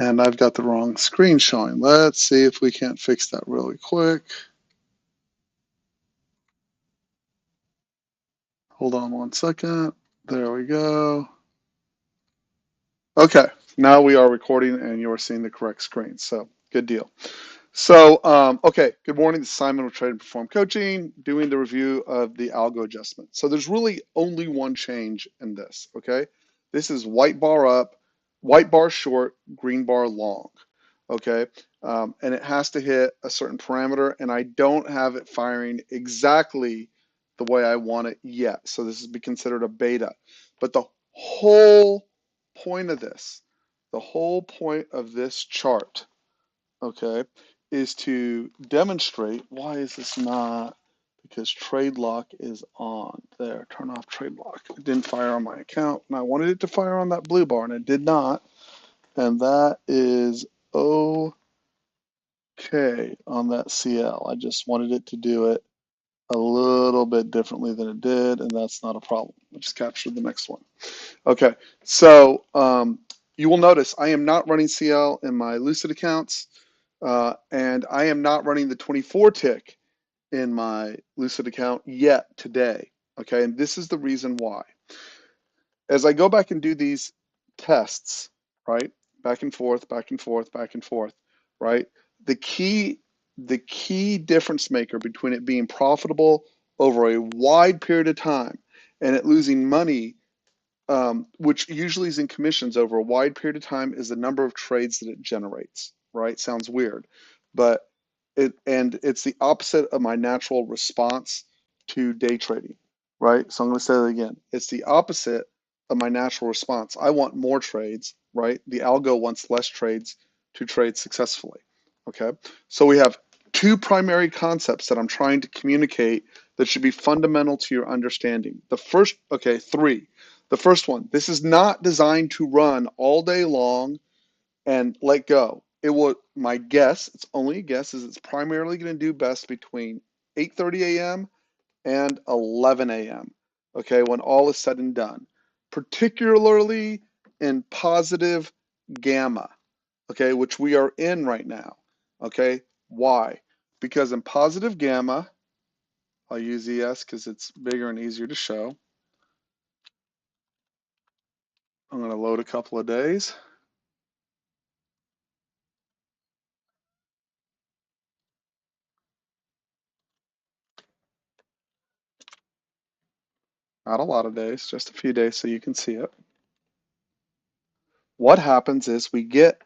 And I've got the wrong screen showing. Let's see if we can't fix that really quick. Hold on one second. There we go. Okay, now we are recording and you're seeing the correct screen. So good deal. So, okay, good morning. This is Simon with Trade and Perform Coaching, doing the review of the algo adjustment. So there's really only one change in this, okay? This is white bar up, white bar short, green bar long, okay? And it has to hit a certain parameter, and I don't have it firing exactly the way I want it yet. So this is be considered a beta. But the whole point of this, the whole point of this chart, okay, is to demonstrate why is this not, because trade lock is on. There, turn off trade lock. It didn't fire on my account, and I wanted it to fire on that blue bar, and it did not. And that is okay on that CL. I just wanted it to do it a little bit differently than it did, and that's not a problem. I just captured the next one. Okay, so you will notice I am not running CL in my Lucid accounts, and I am not running the 24 tick in my Lucid account yet today. Okay, and this is the reason why. As I go back and do these tests, right, back and forth, back and forth, back and forth, right, the key difference maker between it being profitable over a wide period of time and it losing money, which usually is in commissions over a wide period of time, is the number of trades that it generates, right? Sounds weird, but it's the opposite of my natural response to day trading, right? So I'm going to say that again. It's the opposite of my natural response. I want more trades, right? The algo wants less trades to trade successfully, okay? So we have two primary concepts that I'm trying to communicate that should be fundamental to your understanding. The first, okay, three. The first one, this is not designed to run all day long and let go. It will, my guess, it's only a guess, is it's primarily going to do best between 8:30 a.m. and 11 a.m., okay, when all is said and done, particularly in positive gamma, okay, which we are in right now, okay? Why? Because in positive gamma, I'll use ES because it's bigger and easier to show. I'm going to load a couple of days. Not a lot of days, just a few days so you can see it. What happens is we get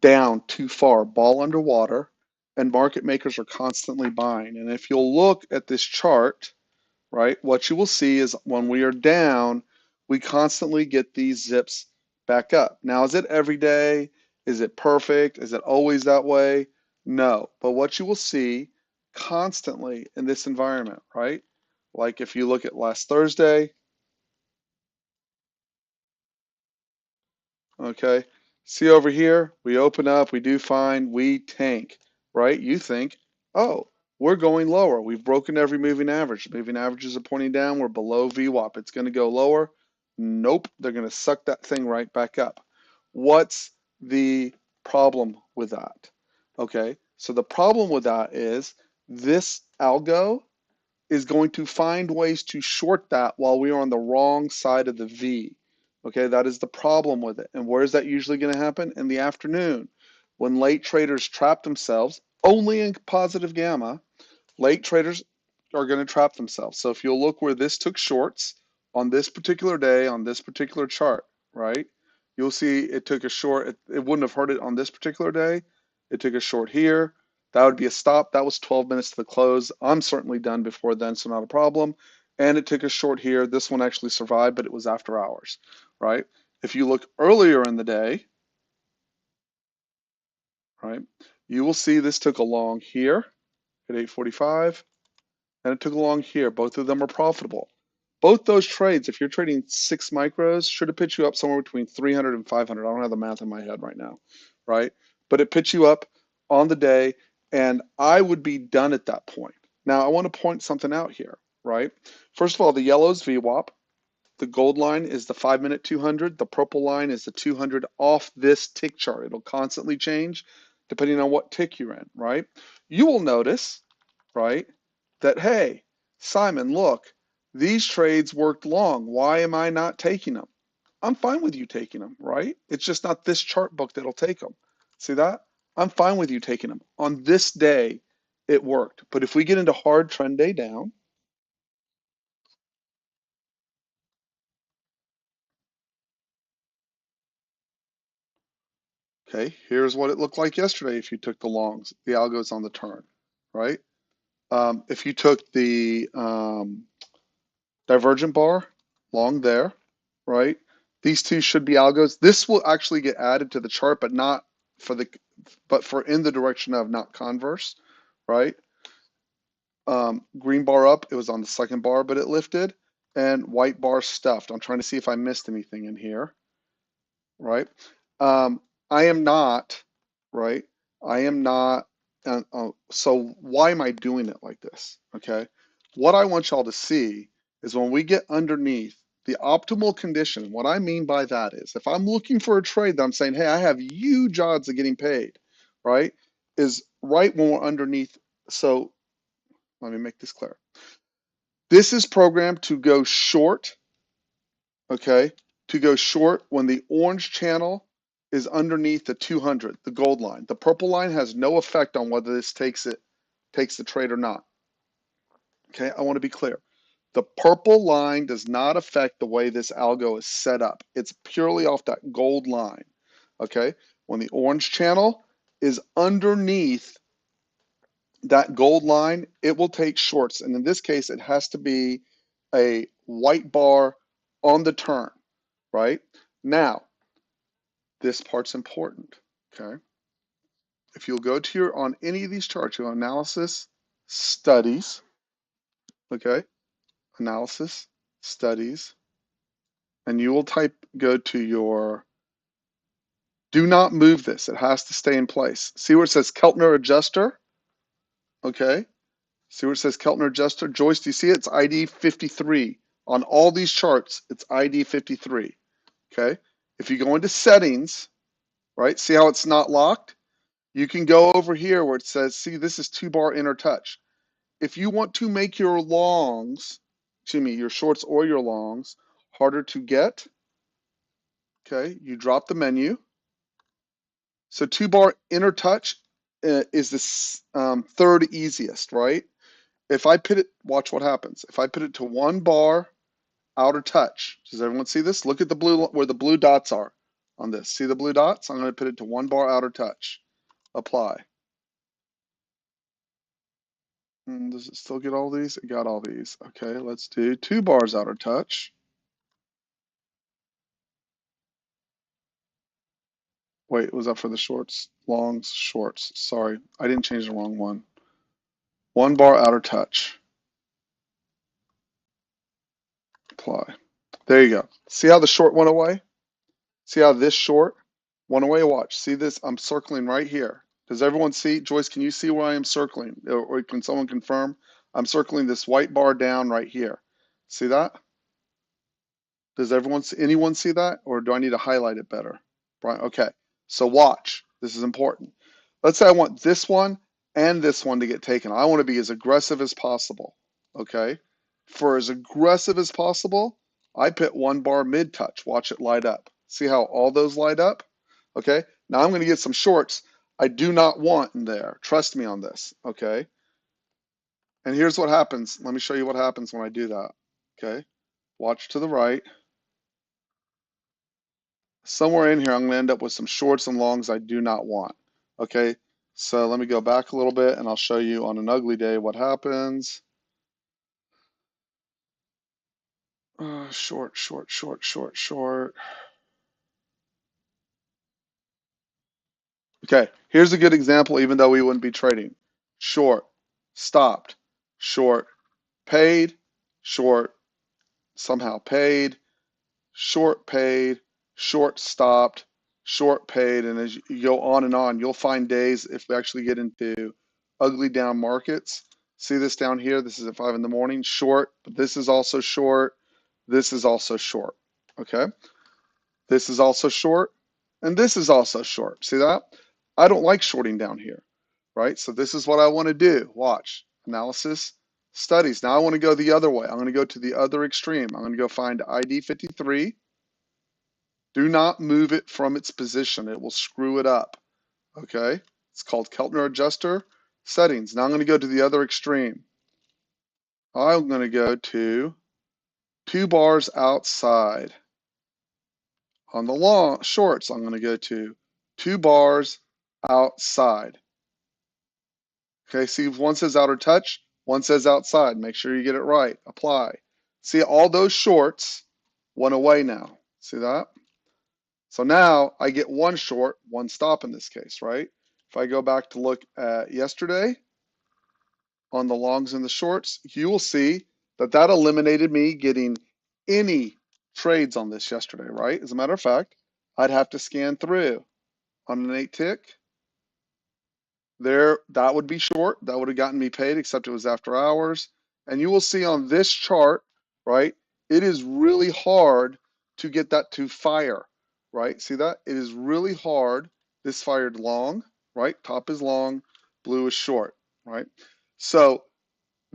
down too far, ball underwater, and market makers are constantly buying. And if you'll look at this chart, right, what you will see is when we are down, we constantly get these zips back up. Now, is it every day? Is it perfect? Is it always that way? No. But what you will see constantly in this environment, right? Like if you look at last Thursday, okay, see over here, we open up, we do fine, we tank, right? You think, oh, we're going lower. We've broken every moving average. Moving averages are pointing down. We're below VWAP. It's going to go lower. Nope, they're going to suck that thing right back up. What's the problem with that? Okay, so the problem with that is this algo is going to find ways to short that while we are on the wrong side of the V. Okay, that is the problem with it. And where is that usually going to happen? In the afternoon, when late traders trap themselves, only in positive gamma, late traders are going to trap themselves. So if you'll look where this took shorts on this particular day, on this particular chart, right? You'll see it took a short, it wouldn't have hurt it on this particular day. It took a short here. That would be a stop. That was 12 minutes to the close. I'm certainly done before then, so not a problem. And it took a short here. This one actually survived, but it was after hours, right? If you look earlier in the day, right, you will see this took a long here at 8:45, and it took a long here. Both of them are profitable. Both those trades, if you're trading 6 micros, should have pitched you up somewhere between 300 and 500. I don't have the math in my head right now, right? But it pitched you up on the day, and I would be done at that point. Now, I want to point something out here, right? First of all, the yellow is VWAP, The gold line is the 5-minute 200. The purple line is the 200 off this tick chart. It'll constantly change depending on what tick you're in, right? You will notice, right, that, hey, Simon, look, these trades worked long. Why am I not taking them? I'm fine with you taking them, right? It's just not this chart book that'll take them. See that? I'm fine with you taking them. On this day, it worked. But if we get into hard trend day down, okay, here's what it looked like yesterday if you took the longs, the algos on the turn, right? If you took the divergent bar long there, right? These two should be algos. This will actually get added to the chart, but not for the, but for in the direction of, not converse, right? Green bar up, it was on the second bar, but it lifted, and white bar stuffed. I'm trying to see if I missed anything in here, right? I am not, right? I am not, so why am I doing it like this? Okay. What I want y'all to see is when we get underneath the optimal condition, what I mean by that is if I'm looking for a trade that I'm saying, hey, I have huge odds of getting paid, right? Is right when we're underneath. So let me make this clear. This is programmed to go short, okay? To go short when the orange channel is underneath the 200, the gold line. The purple line has no effect on whether this takes the trade or not. Okay, I want to be clear. The purple line does not affect the way this algo is set up. It's purely off that gold line. Okay, when the orange channel is underneath that gold line, it will take shorts. And in this case, it has to be a white bar on the turn, right? Now, this part's important, okay? If you'll go to your, on any of these charts, your analysis, studies, okay? Analysis, studies, and you will go to your, do not move this. It has to stay in place. See where it says Keltner adjuster? Okay. See where it says Keltner adjuster? Joyce, do you see it? It's ID 53. On all these charts, it's ID 53. Okay. If you go into settings, right, see how it's not locked? You can go over here where it says, see, this is 2-bar inner touch. If you want to make your longs, excuse me, your shorts or your longs harder to get, okay, you drop the menu. So 2-bar inner touch is the third easiest, right? If I put it, watch what happens. If I put it to 1-bar outer touch, does everyone see this? Look at the blue, where the blue dots are on this. See the blue dots? I'm going to put it to 1-bar outer touch. Apply. Does it still get all these? It got all these. Okay, let's do 2 bars outer touch. Wait, was that for the shorts? Longs, shorts. Sorry, I didn't change the wrong one. 1-bar outer touch. Apply. There you go. See how the short went away? See how this short went away? Watch. See this? I'm circling right here. Does everyone see? Joyce, can you see where I am circling? Or can someone confirm? I'm circling this white bar down right here. See that? Does anyone see that? Or do I need to highlight it better? Brian, okay. So watch. This is important. Let's say I want this one and this one to get taken. I want to be as aggressive as possible. Okay. For as aggressive as possible, I put 1-bar mid touch. Watch it light up. See how all those light up? Okay. Now I'm going to get some shorts I do not want in there. Trust me on this. Okay. And here's what happens. Let me show you what happens when I do that. Okay. Watch to the right. Somewhere in here, I'm going to end up with some shorts and longs I do not want. Okay, so let me go back a little bit and I'll show you on an ugly day what happens. Short, short, short, short, short. Okay, here's a good example, even though we wouldn't be trading. Short, stopped, short, paid, short, somehow paid, short paid, short stopped, short paid, and as you go on and on, you'll find days if we actually get into ugly down markets. See this down here? This is at 5 in the morning, short, but this is also short. this is also short. Okay, this is also short, and this is also short. See that? I don't like shorting down here, right? So this is what I want to do. Watch, analysis, studies. Now I want to go the other way. I'm going to go to the other extreme. I'm going to go find ID 53. Do not move it from its position. It will screw it up. Okay, it's called Keltner adjuster settings. Now I'm going to go to the other extreme. I'm going to go to 2 bars outside. On the long shorts, I'm going to go to 2 bars outside. Okay, see, one says outer touch, one says outside. Make sure you get it right. Apply. See, all those shorts went away now. See that? So now I get one short, one stop in this case, right? If I go back to look at yesterday on the longs and the shorts, you will see that that eliminated me getting any trades on this yesterday, right? As a matter of fact, I'd have to scan through on an 8 tick. There, that would be short. That would have gotten me paid, except it was after hours. And you will see on this chart, right, it is really hard to get that to fire, right? See that? It is really hard. This fired long, right? Top is long, blue is short, right? So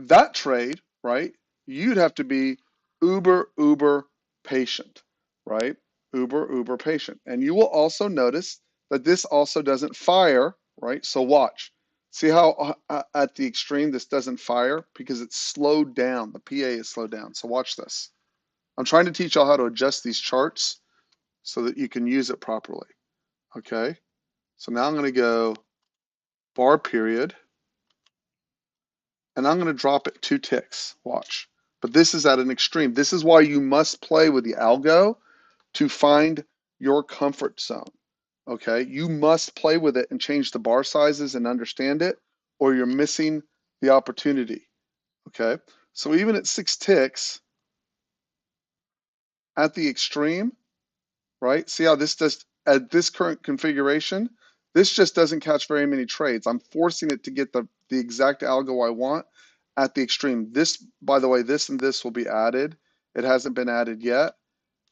that trade, right, you'd have to be uber patient, right? Uber patient. And you will also notice that this also doesn't fire, right? So watch. See how at the extreme this doesn't fire? Because it's slowed down. The PA is slowed down. So watch this. I'm trying to teach y'all how to adjust these charts so that you can use it properly. Okay? So now I'm going to go bar period. And I'm going to drop it 2 ticks. Watch. But this is at an extreme. This is why you must play with the algo to find your comfort zone. Okay? You must play with it and change the bar sizes and understand it, or you're missing the opportunity. Okay? So even at 6 ticks, at the extreme, right? See how this does at this current configuration? This just doesn't catch very many trades. I'm forcing it to get the exact algo I want at the extreme. This, by the way, this and this will be added. It hasn't been added yet.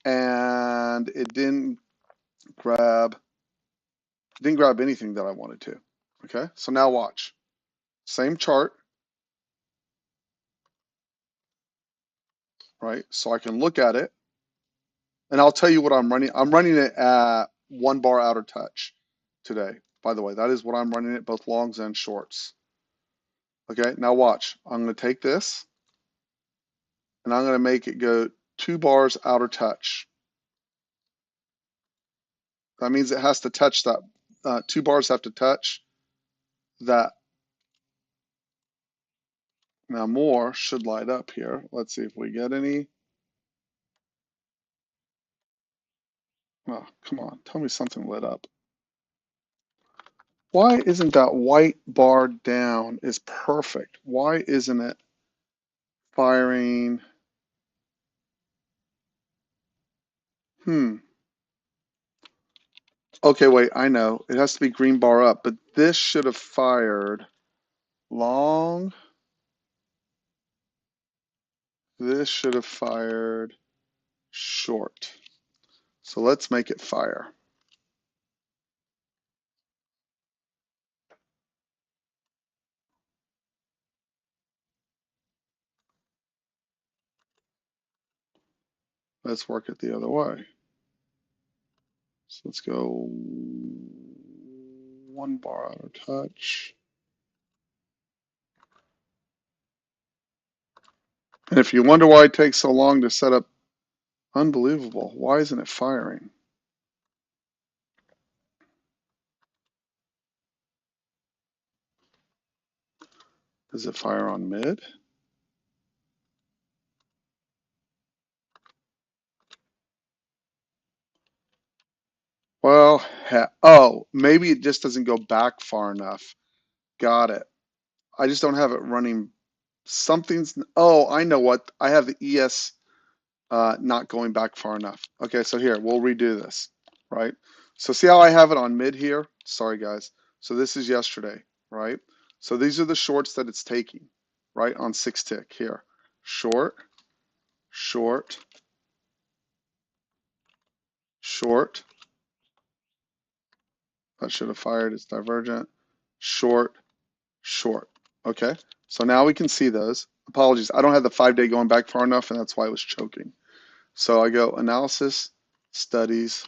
And it didn't grab anything that I wanted to. Okay, so now watch. Same chart, right? So I can look at it and I'll tell you what I'm running. I'm running it at 1 bar outer touch today. By the way, that is what I'm running it, both longs and shorts. Okay, now watch. I'm going to take this and I'm going to make it go 2 bars outer touch. That means it has to touch that. 2 bars have to touch that. Now more should light up here. Let's see if we get any. Oh, come on. Tell me something lit up. Why isn't that white bar down is perfect? Why isn't it firing? Okay, wait, I know. It has to be green bar up, but this should have fired long. This should have fired short. So let's make it fire. Let's work it the other way. So let's go 1 bar out of touch. And if you wonder why it takes so long to set up, unbelievable. Why isn't it firing? Does it fire on mid? Well, oh, maybe it just doesn't go back far enough. Got it. I just don't have it running. Oh, I know what. I have the ES not going back far enough. Okay, so here, we'll redo this, right? So see how I have it on mid here? Sorry, guys. So this is yesterday, right? So these are the shorts that it's taking, right, on 6 tick here. Short, short, short. That should have fired. It's divergent. Short, short. Okay, so now we can see those. Apologies, I don't have the 5-day going back far enough, and that's why I was choking. So I go analysis, studies,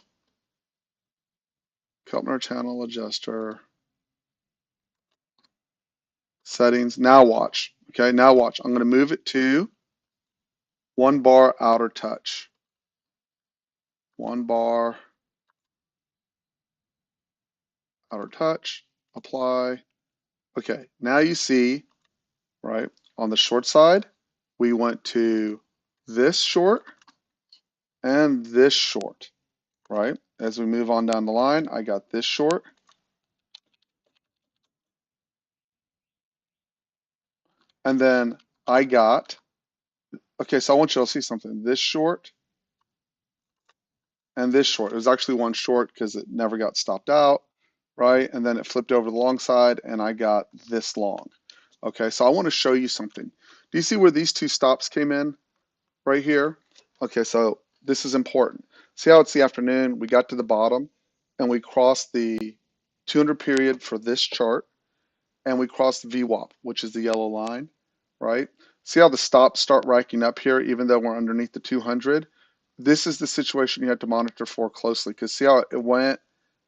Keltner channel adjuster, settings. Now watch. Okay, now watch. I'm going to move it to 1 bar outer touch. 1 bar outer touch. Apply. Okay, now you see, right, on the short side, we went to this short and this short, right? As we move on down the line, I got this short. And then I got, okay, so I want you to see something. This short and this short. It was actually one short because it never got stopped out, right? And then it flipped over the long side and I got this long. Okay, so I want to show you something. Do you see where these two stops came in? Right here? Okay, so this is important. See how it's the afternoon? We got to the bottom and we crossed the 200 period for this chart and we crossed the VWAP, which is the yellow line, right? See how the stops start racking up here even though we're underneath the 200? This is the situation you have to monitor for closely because see how it went?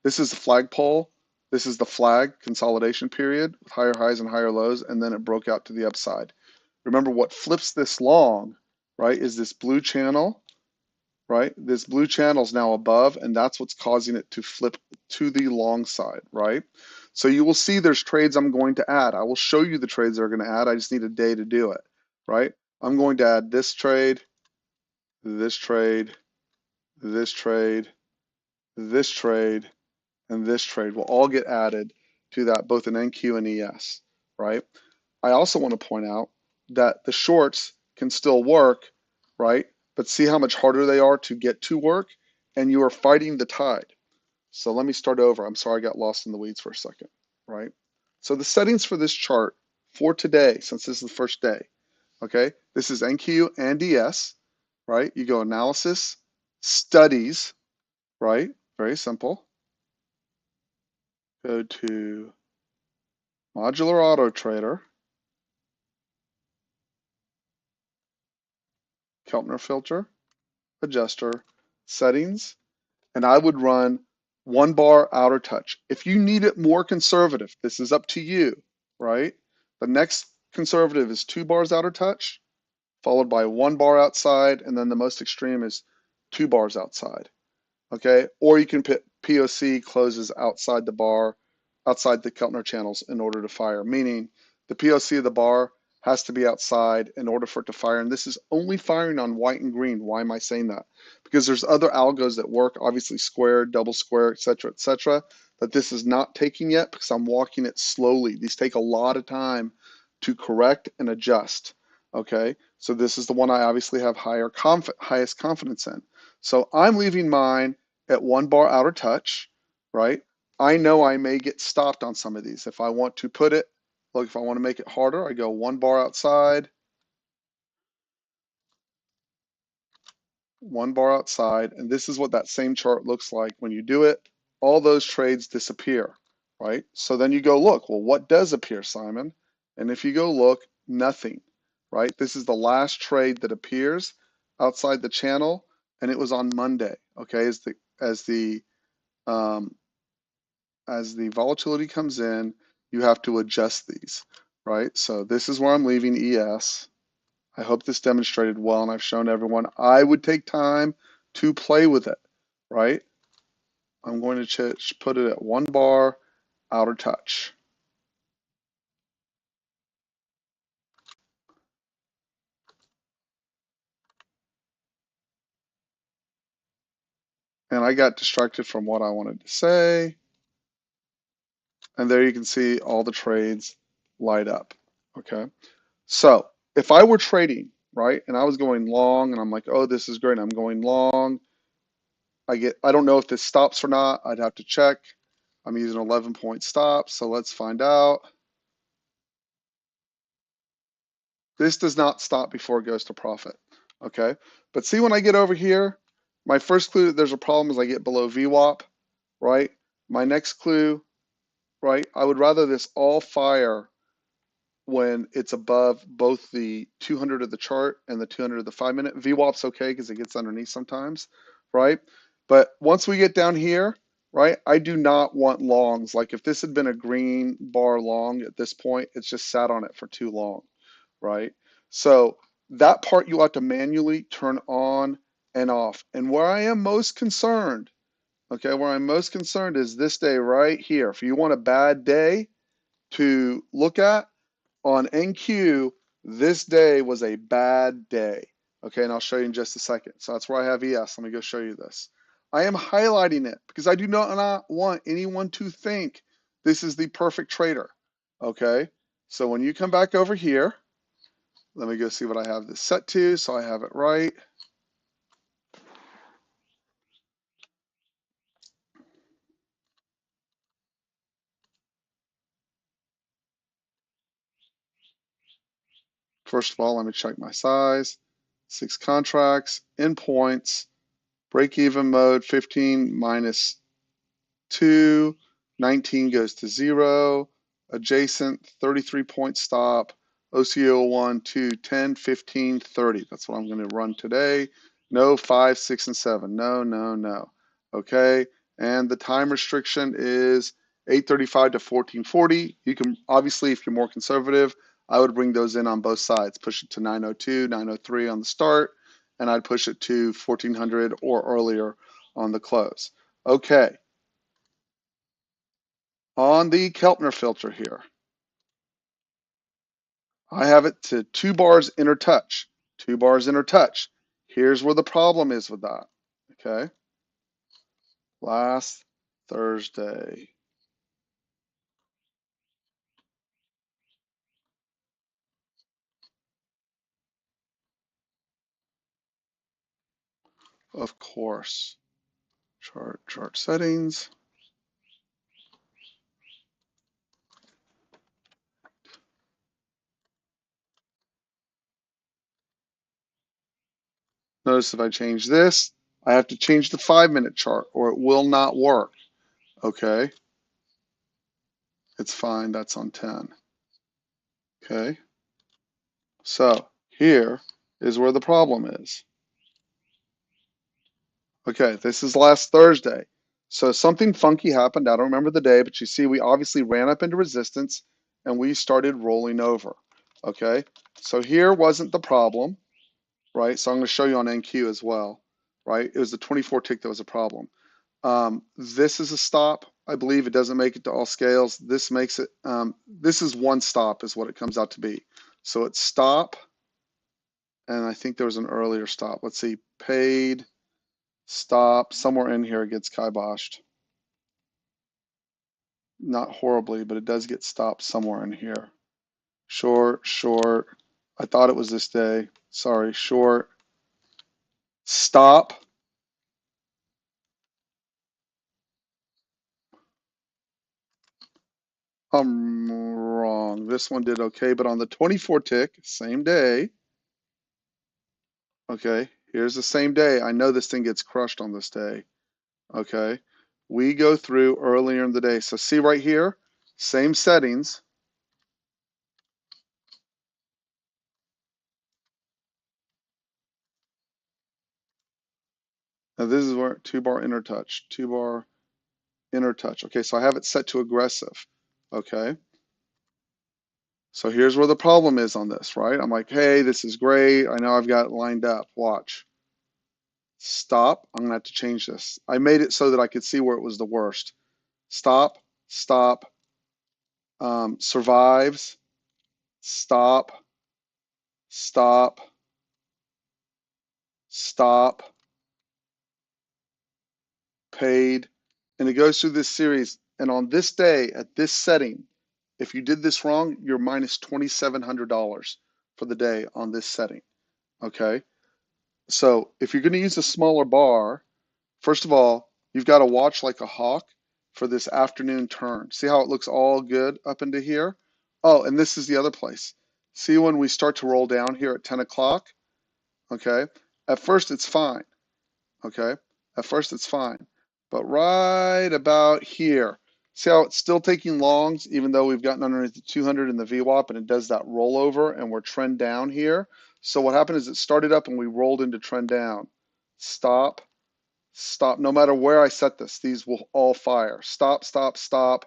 This is the flagpole. This is the flag consolidation period with higher highs and higher lows, and then it broke out to the upside. Remember what flips this long, right, is this blue channel, right? This blue channel is now above, and that's what's causing it to flip to the long side, right? So you will see there's trades I'm going to add. I will show you the trades they're going to add. I just need a day to do it, right? I'm going to add this trade, this trade, this trade, this trade, and this trade will all get added to that, both in NQ and ES, right? I also want to point out that the shorts can still work, right? But see how much harder they are to get to work, and you are fighting the tide. So let me start over. I'm sorry I got lost in the weeds for a second, right? So the settings for this chart for today, since this is the first day, okay? This is NQ and ES, right? You go analysis, studies, right? Very simple. Go to modular auto trader, Keltner filter, adjuster, settings, and I would run 1 bar outer touch. If you need it more conservative, this is up to you, right? The next conservative is 2 bars outer touch, followed by 1 bar outside, and then the most extreme is 2 bars outside, okay? Or you can put POC closes outside the bar, outside the Keltner channels in order to fire, meaning the POC of the bar has to be outside in order for it to fire. And this is only firing on white and green. Why am I saying that? Because there's other algos that work, obviously square, double square, etc., that this is not taking yet because I'm walking it slowly. These take a lot of time to correct and adjust. Okay, so this is the one I obviously have highest confidence in. So I'm leaving mine at 1 bar outer touch, right? I know I may get stopped on some of these. If I want to put it, look, if I want to make it harder, I go 1 bar outside, 1 bar outside, and this is what that same chart looks like when you do it. All those trades disappear, right? So then you go look, well, what does appear, Simon? And if you go look, nothing, right? This is the last trade that appears outside the channel, and it was on Monday, okay? Um, as the volatility comes in, you have to adjust these, right? So this is where I'm leaving ES. I hope this demonstrated well, and I've shown everyone I would take time to play with it, right? I'm going to put it at 1 bar outer touch. And I got distracted from what I wanted to say. And there you can see all the trades light up, okay? So if I were trading, right, and I was going long, and I'm like, oh, this is great, I'm going long, I don't know if this stops or not. I'd have to check. I'm using 11-point stop, so let's find out. This does not stop before it goes to profit, okay? But see when I get over here, My first clue that there's a problem is I get below VWAP, right? My next clue, right? I would rather this all fire when it's above both the 200 of the chart and the 200 of the 5-minute. VWAP's okay because it gets underneath sometimes, right? But once we get down here, right, I do not want longs. Like if this had been a green bar long at this point, it's just sat on it for too long, right? So that part you ought to manually turn on and off. And where I am most concerned, okay, where I'm most concerned is this day right here. If you want a bad day to look at, on NQ, this day was a bad day. Okay, and I'll show you in just a second. So that's where I have ES. Let me go show you this. I am highlighting it because I do not want anyone to think this is the perfect trader. Okay, so when you come back over here, let me go see what I have this set to so I have it right. First of all, let me check my size. 6 contracts, endpoints, break even mode 15 minus 2, 19 goes to 0, adjacent 33-point stop, OCO 1, 2, 10, 15, 30. That's what I'm going to run today. No 5, 6, and 7. No, no, no. Okay, and the time restriction is 8:35 to 14:40. You can obviously, if you're more conservative, I would bring those in on both sides. Push it to 9:02, 9:03 on the start, and I'd push it to 1400 or earlier on the close. Okay. On the Keltner filter here, I have it to 2 bars inner touch, 2 bars inner touch. Here's where the problem is with that, okay? Last Thursday. Of course. Chart settings. Notice if I change this, I have to change the 5-minute chart or it will not work, okay? It's fine, that's on 10, okay? So here is where the problem is. Okay, this is last Thursday. So something funky happened. I don't remember the day, but you see we obviously ran up into resistance and we started rolling over. Okay, so here wasn't the problem, right? So I'm going to show you on NQ as well, right? It was the 24 tick that was a problem. This is a stop. I believe it doesn't make it to all scales. This makes it, this is one stop is what it comes out to be. So it's stop, and I think there was an earlier stop. Let's see, paid, stop, somewhere in here it gets kiboshed. Not horribly, but it does get stopped somewhere in here. Short, short. I thought it was this day. Sorry, short. Stop. I'm wrong. This one did okay, but on the 24 tick, same day. Okay, here's the same day. I know this thing gets crushed on this day. Okay, we go through earlier in the day. So see right here, same settings. Now this is where 2-bar inner touch, 2-bar inner touch. Okay, so I have it set to aggressive. Okay. So here's where the problem is on this, right? I'm like, hey, this is great. I know I've got it lined up. Watch. Stop. I'm going to have to change this. I made it so that I could see where it was the worst. Stop, stop, survives, stop, stop, stop, paid. And it goes through this series. And on this day, at this setting, if you did this wrong, you're minus $2,700 for the day on this setting. Okay. So if you're going to use a smaller bar, first of all, you've got to watch like a hawk for this afternoon turn. See how it looks all good up into here? Oh, and this is the other place. See when we start to roll down here at 10 o'clock? Okay. At first, it's fine. okay? At first it's fine, but right about here, see how it's still taking longs even though we've gotten underneath the 200 in the VWAP and it does that rollover and we're trend down here. So what happened is it started up and we rolled into trend down. Stop, stop, no matter where I set this, these will all fire. Stop, stop, stop,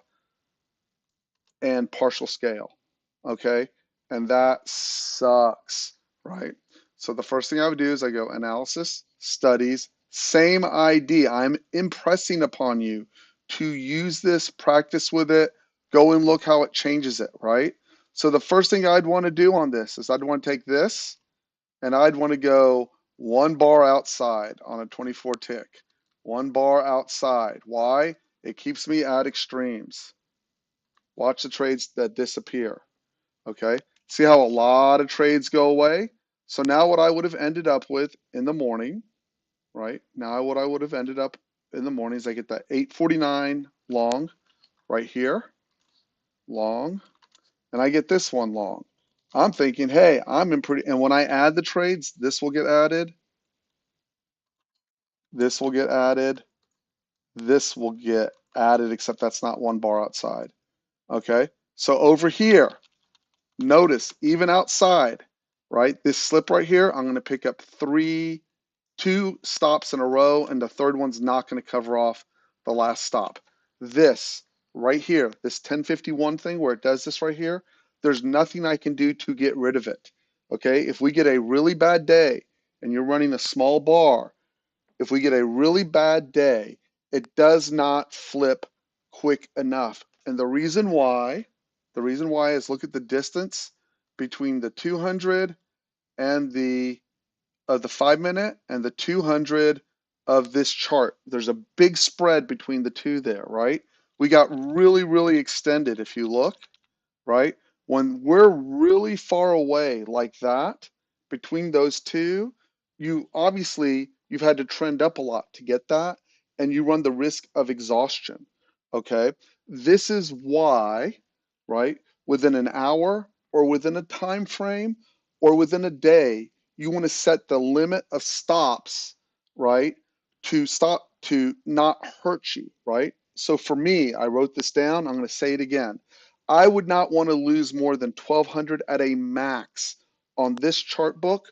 and partial scale, okay? And that sucks, right? So the first thing I would do is I go analysis, studies, same ID. I'm impressing upon you to use this, practice with it, go and look how it changes it, right? So the first thing I'd want to do on this is I'd want to take this and I'd want to go 1 bar outside on a 24 tick. 1 bar outside. Why? It keeps me at extremes. Watch the trades that disappear, okay? See how a lot of trades go away? So now what I would have ended up with in the morning, right? Now what I would have ended up in the morning is I get that 849 long right here, long, and I get this one long. I'm thinking, hey, I'm in pretty, and when I add the trades, this will get added, this will get added, this will get added, except that's not 1 bar outside, okay? So over here, notice, even outside, right? This slip right here, I'm going to pick up two stops in a row, and the third one's not going to cover off the last stop. This right here, this 1051 thing where it does this right here, there's nothing I can do to get rid of it. Okay, if we get a really bad day and you're running a small bar, if we get a really bad day, it does not flip quick enough. And the reason why is look at the distance between the 200 and the 5 minute and the 200 of this chart. There's a big spread between the two there, right? We got really, really extended if you look, right? When we're really far away like that, between those two, you've had to trend up a lot to get that, and you run the risk of exhaustion, okay? This is why, right, within an hour or within a time frame or within a day, you want to set the limit of stops, right, to not hurt you, right? So for me, I wrote this down. I'm going to say it again. I would not want to lose more than 1,200 at a max on this chart book,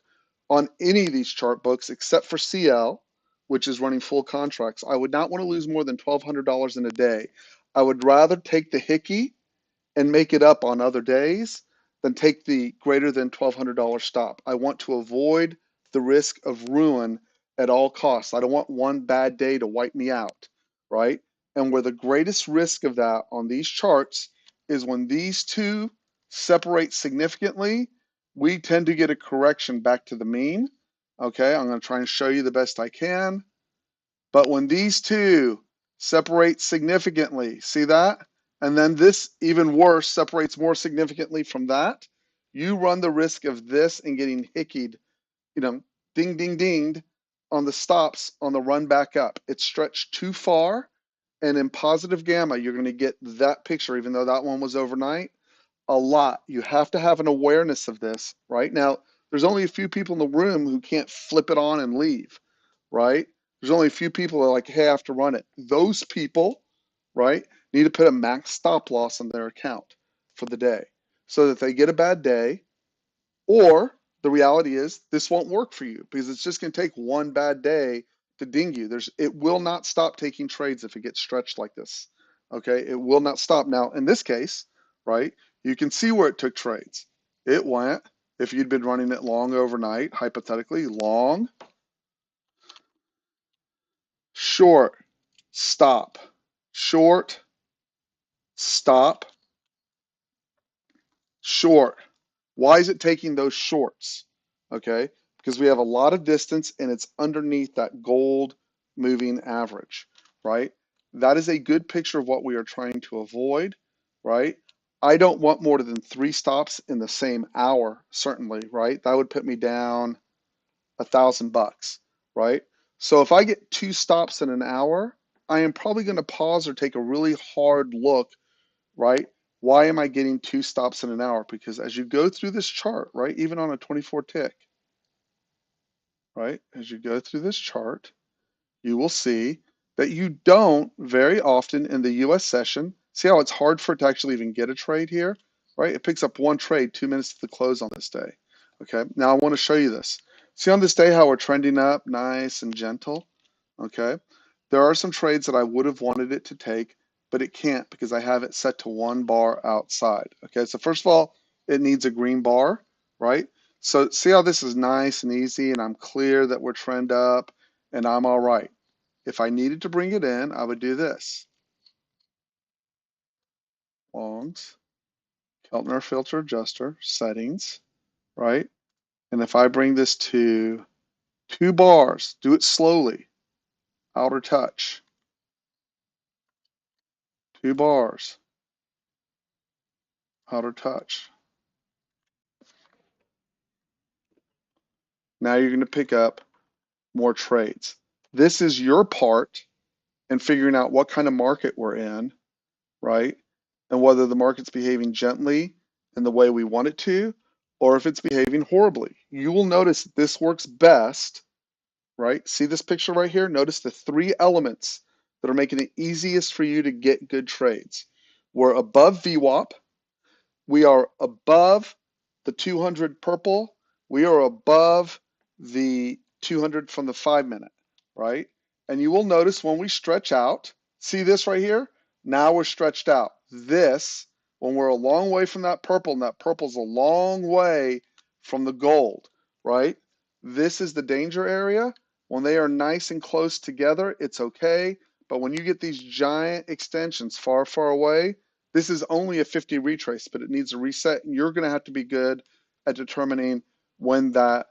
on any of these chart books, except for CL, which is running full contracts. I would not want to lose more than $1,200 in a day. I would rather take the hickey and make it up on other days than take the greater than $1,200 stop. I want to avoid the risk of ruin at all costs. I don't want one bad day to wipe me out, right? And where the greatest risk of that on these charts is when these two separate significantly, we tend to get a correction back to the mean. Okay, I'm going to try and show you the best I can. But when these two separate significantly, see that? And then this, even worse, separates more significantly from that, you run the risk of this and getting hickied, ding, ding, dinged on the stops on the run back up. It's stretched too far. And in positive gamma, you're going to get that picture, even though that one was overnight, a lot. You have to have an awareness of this, right? Now, there's only a few people in the room who can't flip it on and leave, right? There's only a few people that are like, hey, I have to run it. Those people, right, need to put a max stop loss on their account for the day so that they get a bad day, or the reality is this won't work for you because it's just going to take one bad day to ding you. It will not stop taking trades if it gets stretched like this. Okay, it will not stop. Now, in this case, right, you can see where it took trades. It went, if you'd been running it long overnight, hypothetically, long, short, stop, short, stop, short. Why is it taking those shorts? Okay, because we have a lot of distance and it's underneath that gold moving average, right? That is a good picture of what we are trying to avoid, right? I don't want more than 3 stops in the same hour, certainly, right? That would put me down $1,000, right? So if I get 2 stops in an hour, I am probably going to pause or take a really hard look, right? Why am I getting 2 stops in an hour? Because as you go through this chart, right, even on a 24 tick, right, as you go through this chart, you will see that you don't very often in the US session. See how it's hard for it to actually even get a trade here, right? It picks up one trade 2 minutes to the close on this day. Okay, now I want to show you this. See on this day how we're trending up nice and gentle. Okay, there are some trades that I would have wanted it to take, but it can't because I have it set to 1 bar outside. Okay, so first of all, it needs a green bar, right? So see how this is nice and easy, and I'm clear that we're trend up and I'm all right. If I needed to bring it in, I would do this. Longs, Keltner filter adjuster, settings, right? And if I bring this to 2 bars, do it slowly, outer touch, 2 bars, outer touch. Now you're going to pick up more trades. This is your part in figuring out what kind of market we're in, right? And whether the market's behaving gently in the way we want it to, or if it's behaving horribly. You will notice this works best, right? See this picture right here? Notice the 3 elements that are making it easiest for you to get good trades. We're above VWAP. We are above the 200 purple. We are above the 200 from the 5-minute, right? And you will notice when we stretch out, see this right here? Now we're stretched out. This, when we're a long way from that purple, and that purple's a long way from the gold, right? This is the danger area. When they are nice and close together, it's okay. But when you get these giant extensions far, far away, this is only a 50 retrace, but it needs a reset, and you're going to have to be good at determining when that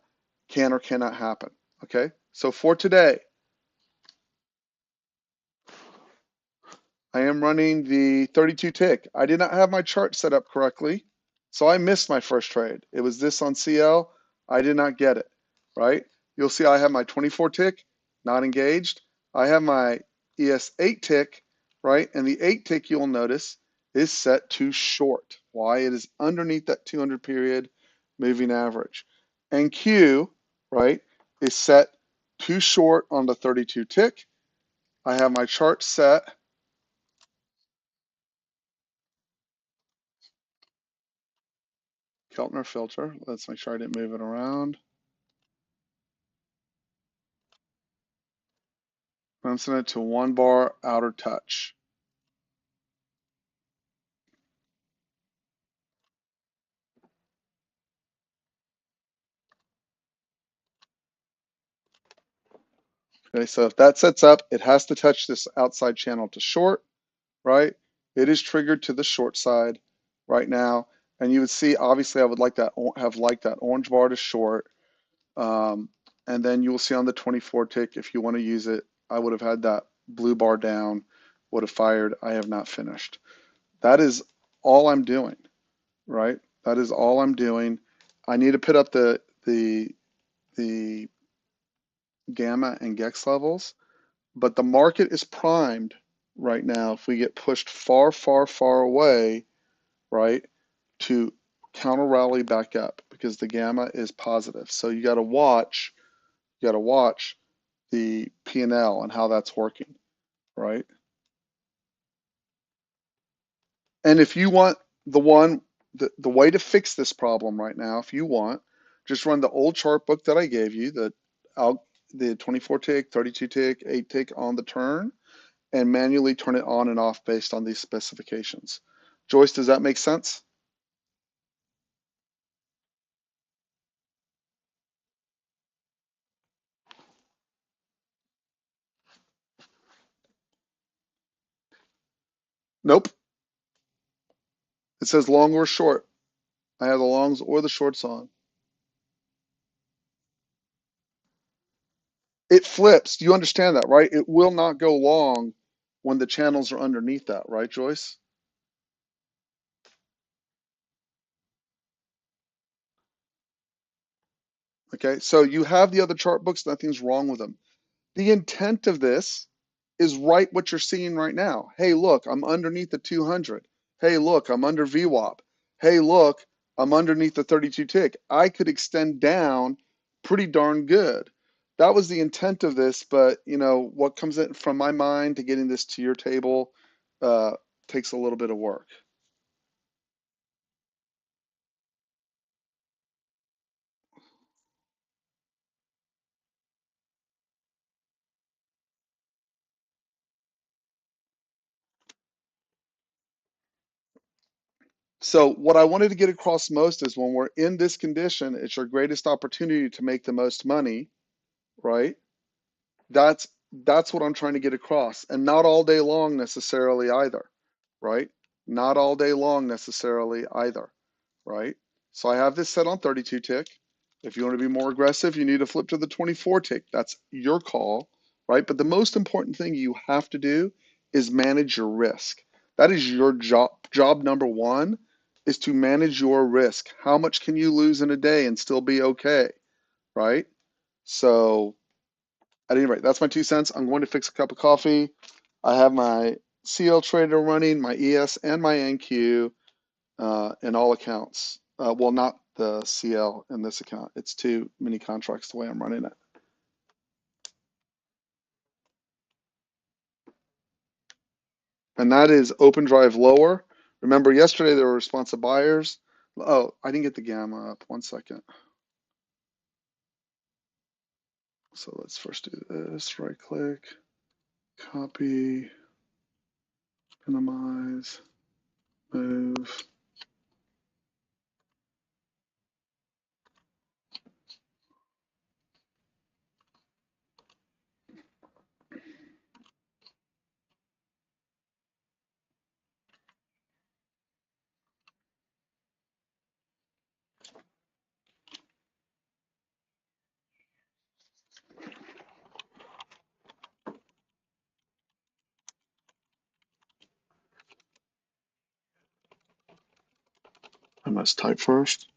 can or cannot happen. Okay, so for today, I am running the 32 tick. I did not have my chart set up correctly, so I missed my first trade. It was this on CL. I did not get it, right? You'll see I have my 24 tick, not engaged. I have my ES8 tick, right? And the 8 tick, you'll notice, is set to short. Why? It is underneath that 200 period moving average. And Q, right, is set to short on the 32 tick. I have my chart set. Keltner filter. Let's make sure I didn't move it around. I'm setting it to 1 bar outer touch. Okay, so if that sets up, it has to touch this outside channel to short, right? It is triggered to the short side right now. And you would see, obviously, I would like that, have liked that orange bar to short. And then you will see on the 24 tick, if you want to use it, I would have had that blue bar down, would have fired. I have not finished. That is all I'm doing, right? That is all I'm doing. I need to put up the gamma and gex levels, but the market is primed right now. If we get pushed far, far, far away, right, to counter rally back up because the gamma is positive. So you got to watch the P&L and how that's working, right? And if you want the way to fix this problem right now, if you want, just run the old chart book that I gave you, the 24 tick, 32 tick, 8 tick on the turn, and manually turn it on and off based on these specifications. Joyce, does that make sense? Nope. It says long or short. I have the longs or the shorts on. It flips. You understand that, right? It will not go long when the channels are underneath that, right, Joyce? Okay, so you have the other chart books, nothing's wrong with them. The intent of this is right what you're seeing right now. Hey, look, I'm underneath the 200. Hey, look, I'm under VWAP. Hey, look, I'm underneath the 32 tick. I could extend down pretty darn good. that was the intent of this, but you know, what comes in from my mind to getting this to your table uh, takes a little bit of work. So what I wanted to get across most is when we're in this condition, it's your greatest opportunity to make the most money, right? That's that's what I'm trying to get across, and not all day long necessarily either, right? Not all day long necessarily either, right? So I have this set on 32 tick. If you want to be more aggressive, you need to flip to the 24 tick. That's your call, right? But the most important thing you have to do is manage your risk. That is your job. Job number one is to manage your risk. How much can you lose in a day and still be okay, right? So at any rate, that's my 2 cents. I'm going to fix a cup of coffee. I have my CL trader running, my ES and my NQ in all accounts. Well, not the CL in this account. It's too many contracts the way I'm running it. And that is open drive lower. Remember, yesterday there were responsive buyers. Oh, I didn't get the gamma up. 1 second. So let's first do this. Right click, copy, minimize, move. I must type first.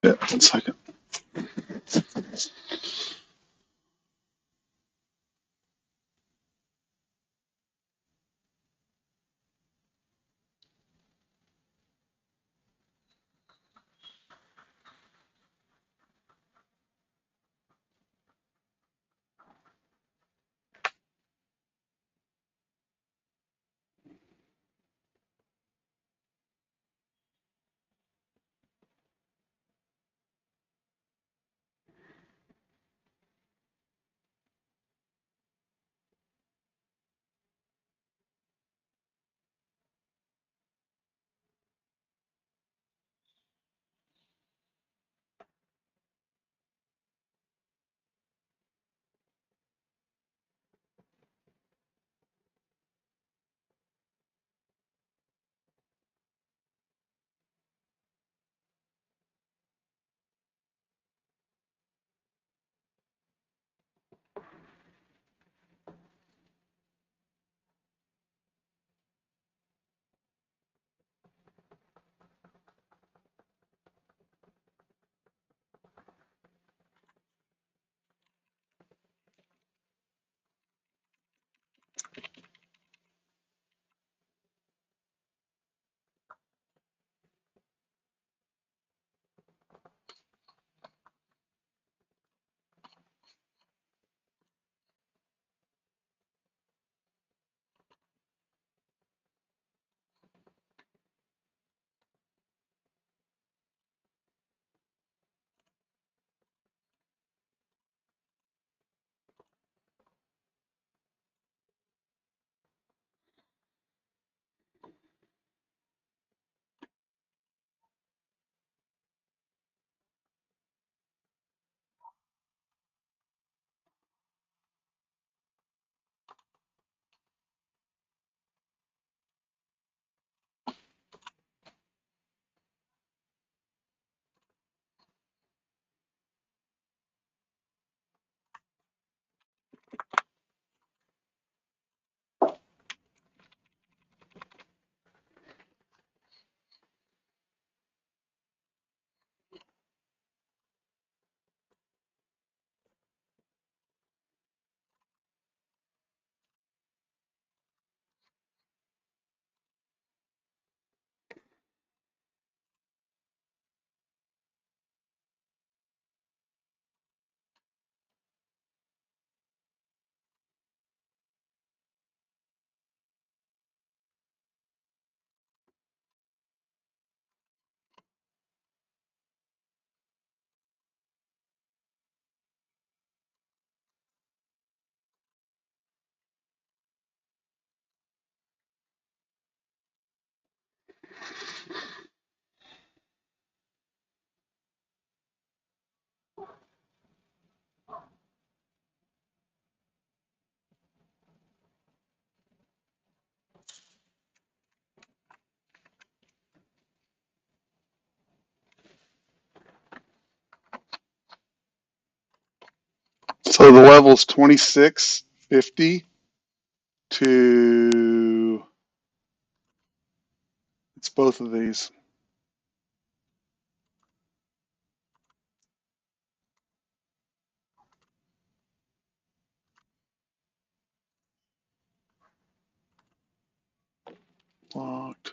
Yeah, 1 second. So the level's 2650 to, it's both of these. Locked.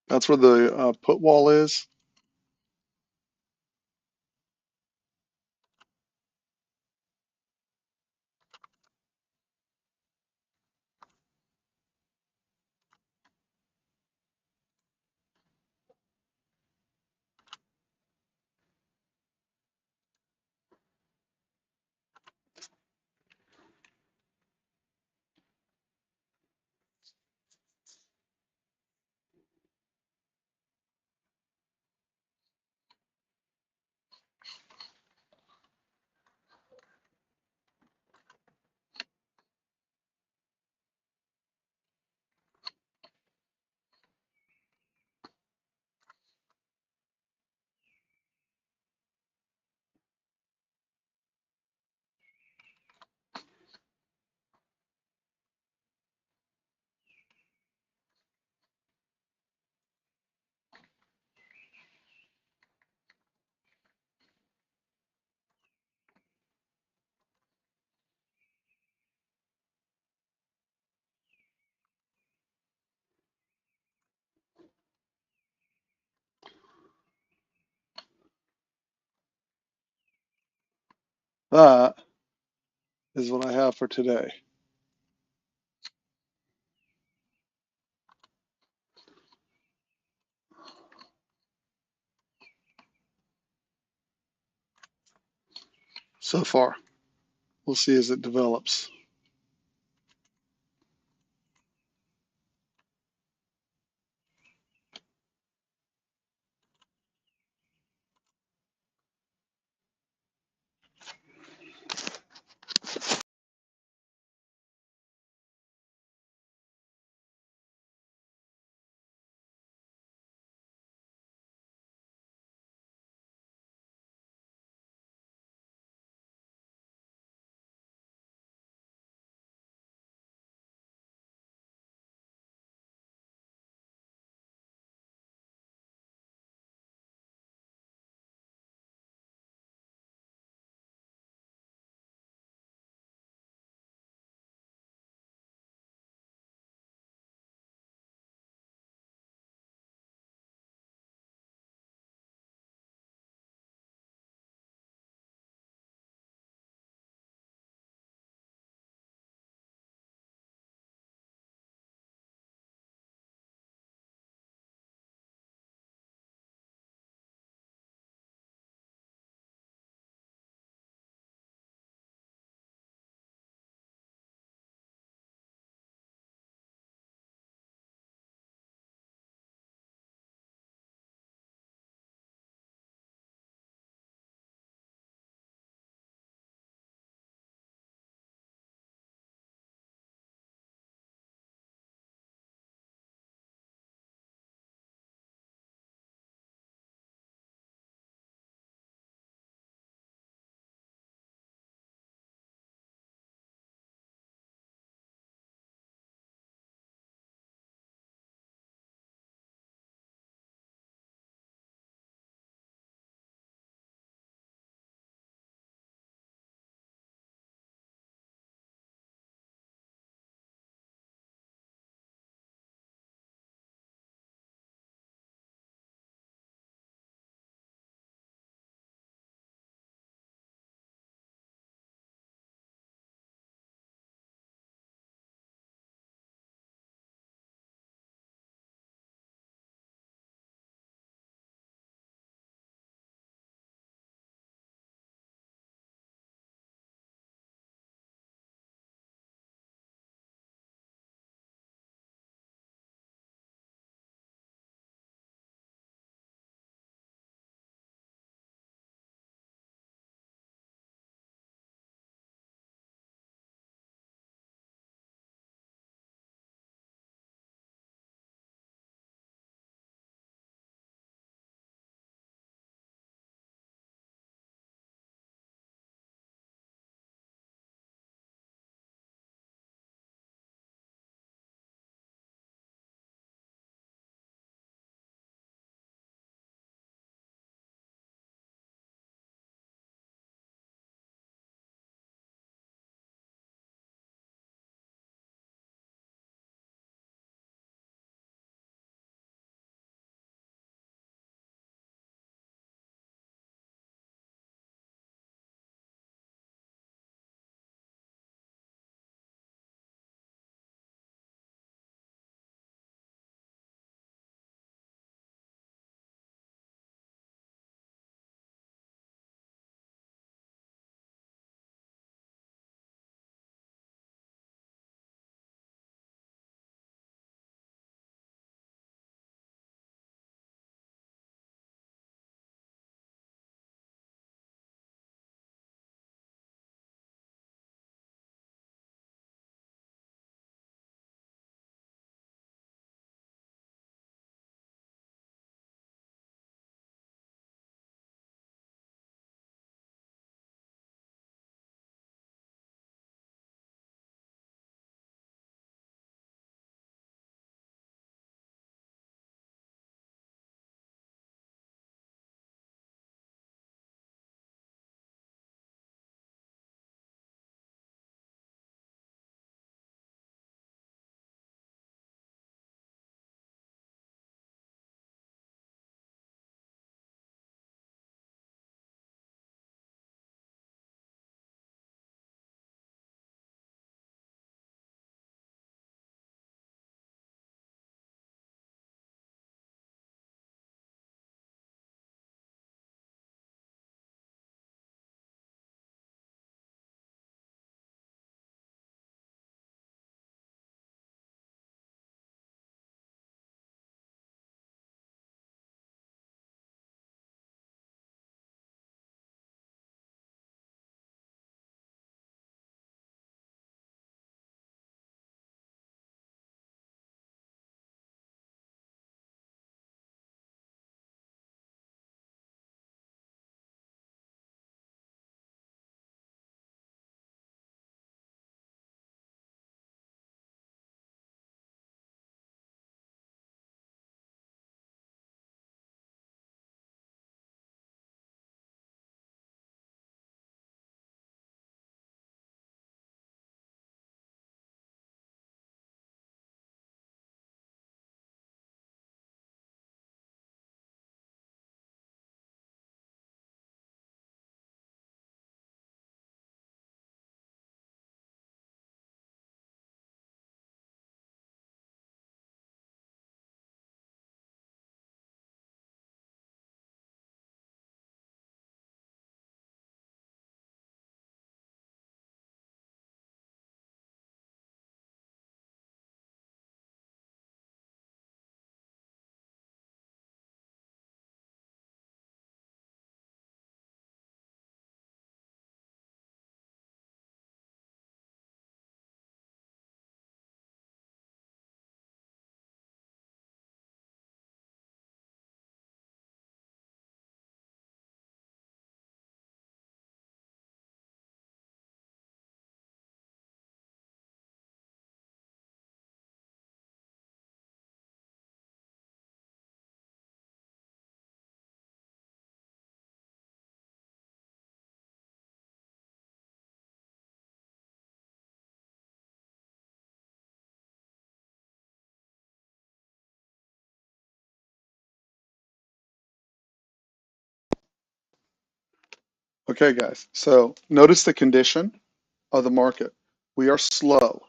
That's where the put wall is. That is what I have for today. So far. We'll see as it develops. Okay, guys, so notice the condition of the market. We are slow.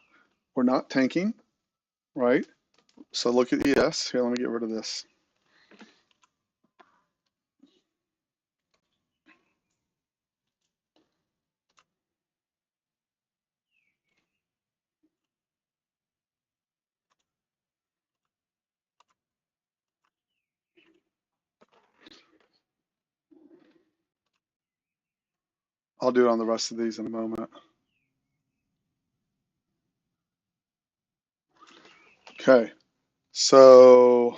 We're not tanking, right? So look at ES. Here, let me get rid of this. I'll do it on the rest of these in a moment. Okay, so,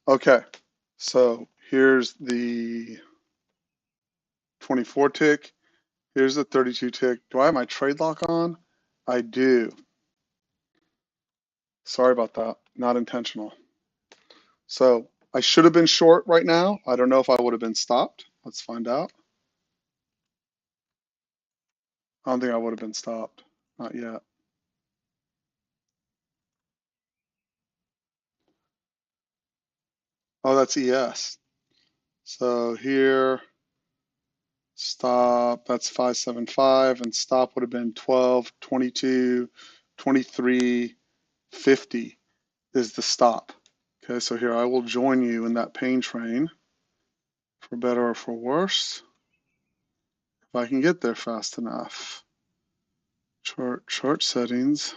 okay, so here's the 24 tick. Here's the 32 tick. Do I have my trade lock on? I do. Sorry about that. Not intentional. So I should have been short right now. I don't know if I would have been stopped. Let's find out. I don't think I would have been stopped. Not yet. Oh, that's ES. So here, stop, that's 575, and stop would have been 12, 22, 23, 50 is the stop. Okay, so here I will join you in that pain train, for better or for worse, if I can get there fast enough. Chart settings.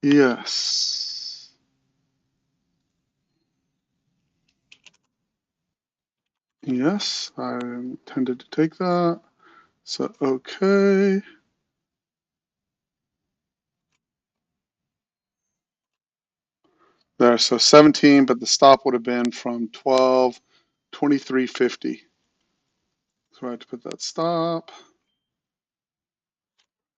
Yes. Yes, I intended to take that. So, okay. There, so 17, but the stop would have been from 12, 23.50. So I have to put that stop.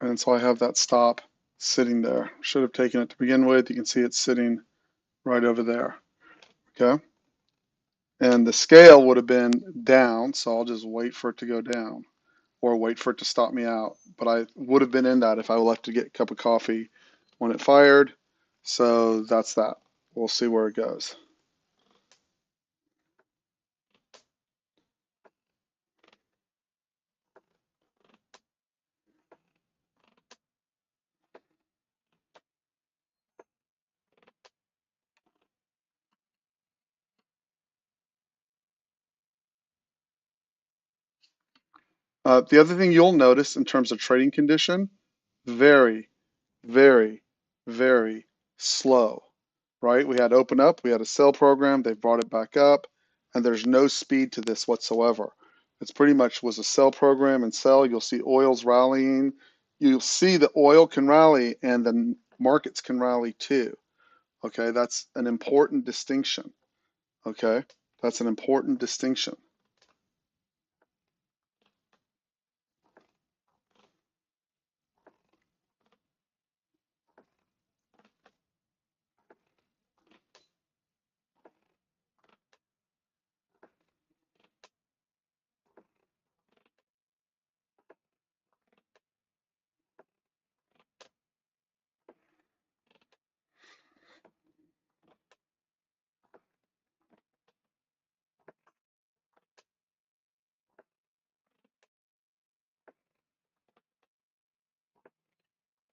And so I have that stop sitting there. Should have taken it to begin with. You can see it's sitting right over there. Okay. And the scale would have been down, so I'll just wait for it to go down or wait for it to stop me out. But I would have been in that if I left to get a cup of coffee when it fired. So that's that. We'll see where it goes. The other thing you'll notice in terms of trading condition, very, very, very slow, right? We had open up, we had a sell program, they brought it back up, and there's no speed to this whatsoever. It's pretty much was a sell program and sell. You'll see oil's rallying. You'll see the oil can rally and the markets can rally too. Okay, that's an important distinction. Okay, that's an important distinction.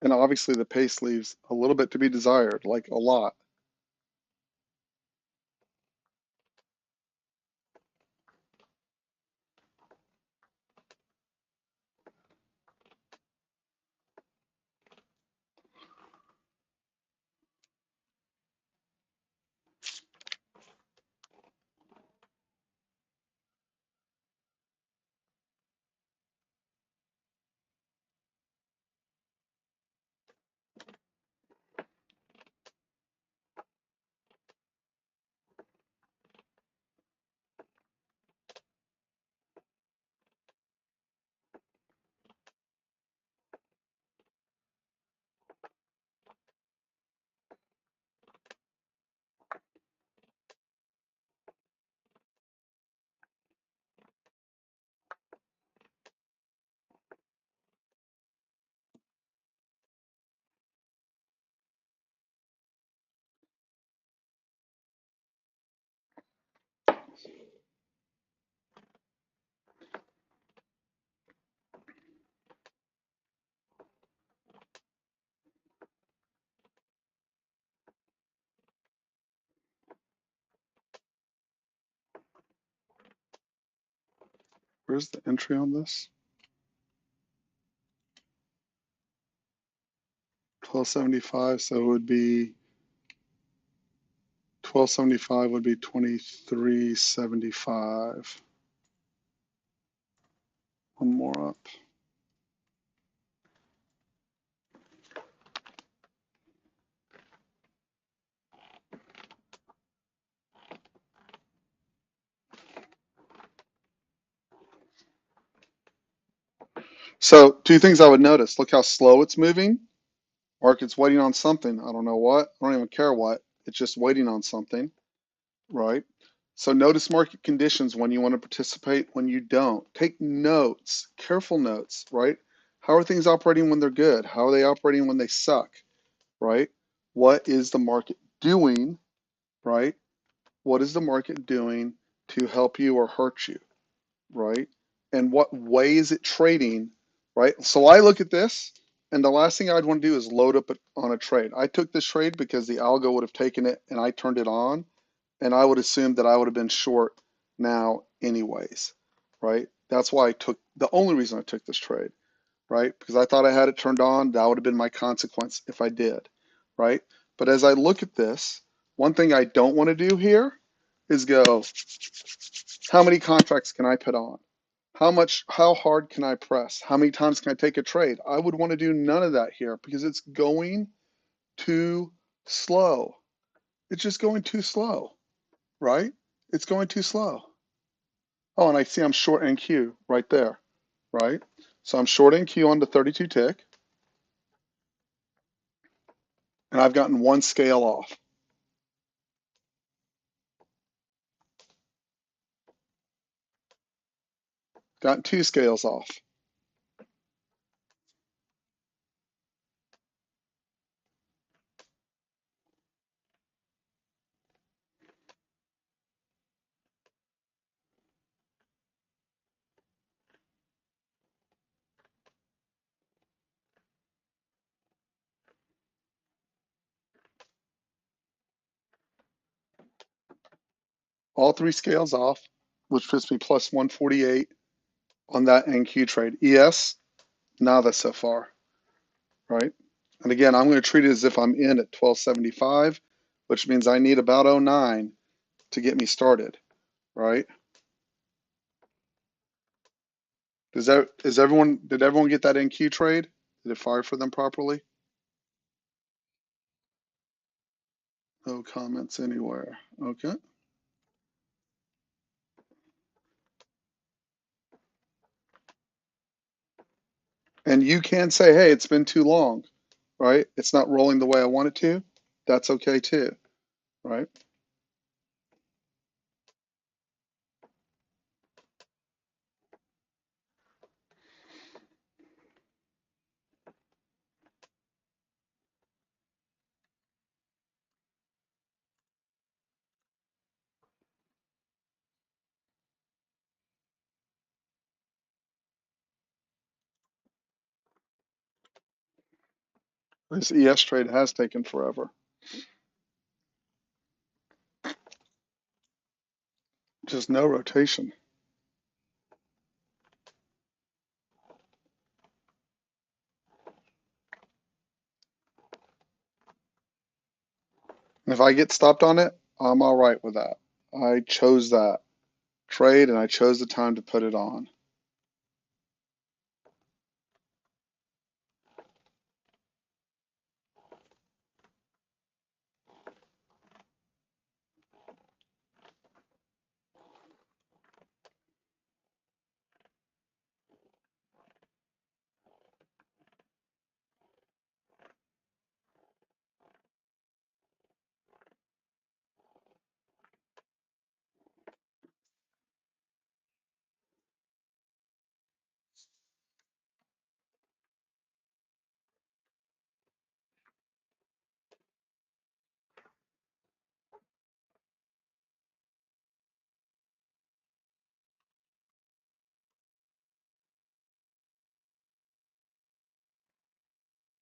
And obviously the pace leaves a little bit to be desired, like a lot. Where's the entry on this? 1275, so it would be 1275 would be 2375. One more up. So two things I would notice. Look how slow it's moving. Market's waiting on something. I don't know what. I don't even care what. It's just waiting on something, right? So notice market conditions when you want to participate, when you don't. Take notes, careful notes, right? How are things operating when they're good? How are they operating when they suck, right? What is the market doing, right? What is the market doing to help you or hurt you, right? And what way is it trading, right? So I look at this, and the last thing I'd want to do is load up on a trade. I took this trade because the algo would have taken it and I turned it on, and I would assume that I would have been short now anyways, right? That's why I took, the only reason I took this trade, right? Because I thought I had it turned on. That would have been my consequence if I did, right? But as I look at this, one thing I don't want to do here is go, how many contracts can I put on? How hard can I press? How many times can I take a trade? I would want to do none of that here because it's going too slow. It's just going too slow, right? It's going too slow. Oh, and I see I'm short NQ right there, right? So I'm short NQ on the 32 tick, and I've gotten one scale off. Gotten two scales off. All three scales off, which puts me plus 148 on that NQ trade. ES, nada so far, right? And again, I'm going to treat it as if I'm in at 1275, which means I need about '09 to get me started, right? Did everyone get that NQ trade? Did it fire for them properly? No comments anywhere. Okay. And you can say, hey, it's been too long, right? It's not rolling the way I want it to. That's okay too, right? This ES trade has taken forever. Just no rotation. And if I get stopped on it, I'm all right with that. I chose that trade and I chose the time to put it on.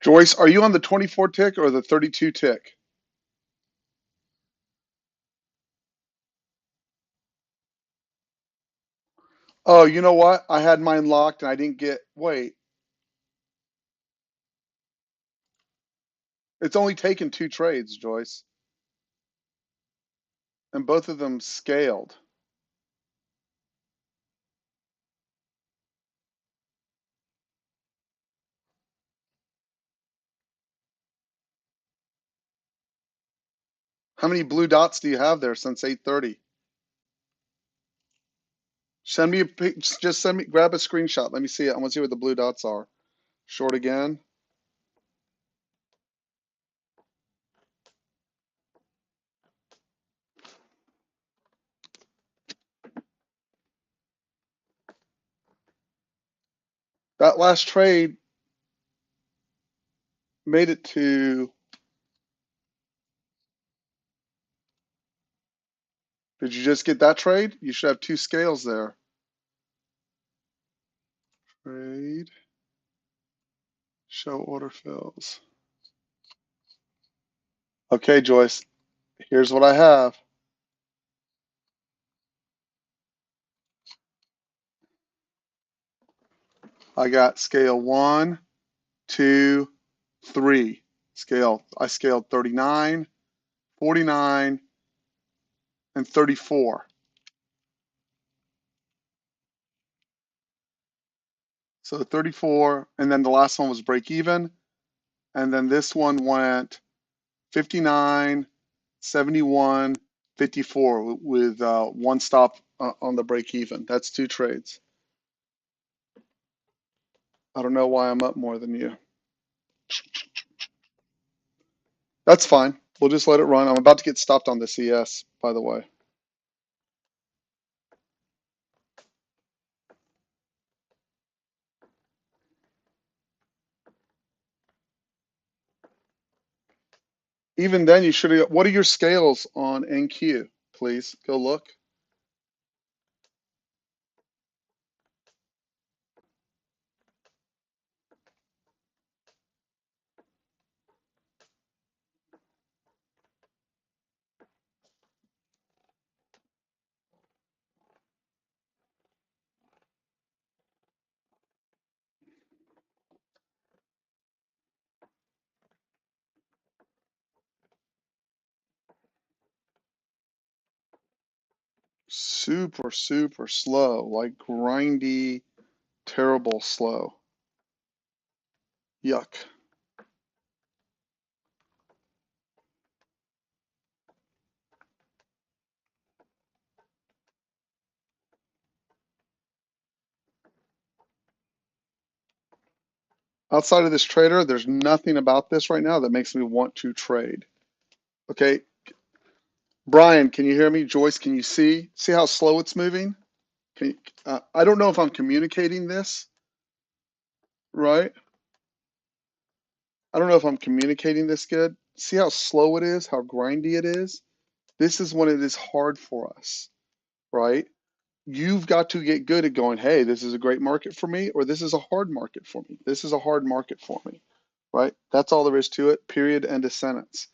Joyce, are you on the 24 tick or the 32 tick? Oh, you know what? I had mine locked and I didn't get, wait, it's only taken 2 trades, Joyce, and both of them scaled. How many blue dots do you have there since 8:30? Send me a just send me, grab a screenshot. Let me see it. I want to see what the blue dots are. Short again. That last trade made it to, did you just get that trade? You should have 2 scales there. Trade, show order fills. Okay, Joyce, here's what I have. I got scale 1, 2, 3. I scaled 39, 49, and 34. So 34, and then the last one was break even. And then this one went 59, 71, 54 with one stop on the break even. That's 2 trades. I don't know why I'm up more than you. That's fine. We'll just let it run. I'm about to get stopped on the CS, by the way. Even then, you should have. What are your scales on NQ? Please go look. Super, super slow, like grindy, terrible slow. Yuck. Outside of this trader, there's nothing about this right now that makes me want to trade. Okay, Brian, can you hear me? Joyce, can you see? See how slow it's moving? Can you, I don't know if I'm communicating this right. I don't know if I'm communicating this good. See how slow it is, how grindy it is? This is when it is hard for us, right? You've got to get good at going, hey, this is a great market for me, or this is a hard market for me. This is a hard market for me, right? That's all there is to it, period, end of sentence.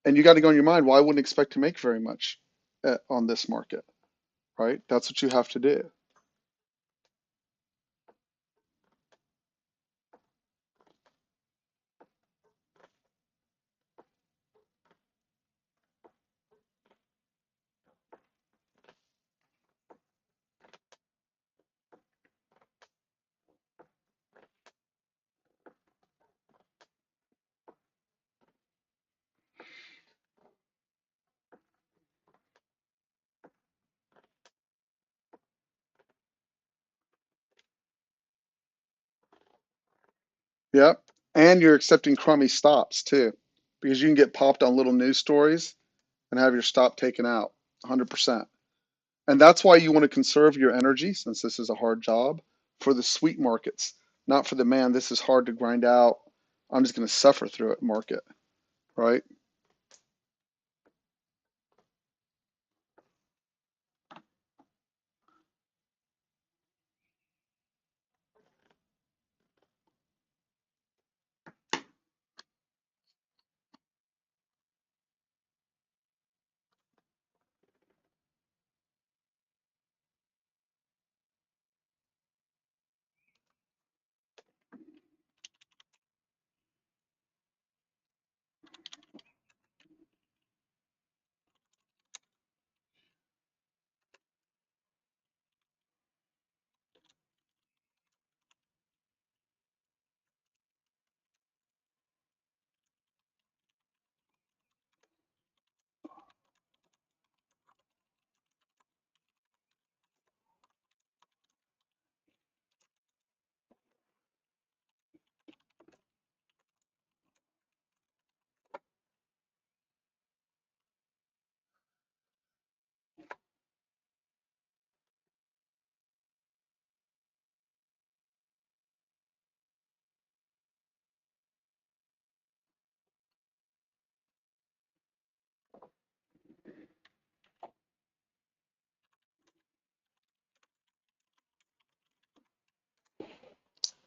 And you got to go in your mind, well, I wouldn't expect to make very much on this market, right? That's what you have to do. Yep. And you're accepting crummy stops too, because you can get popped on little news stories and have your stop taken out 100%. And that's why you want to conserve your energy, since this is a hard job, for the sweet markets, not for the, man, this is hard to grind out, I'm just going to suffer through it market, right?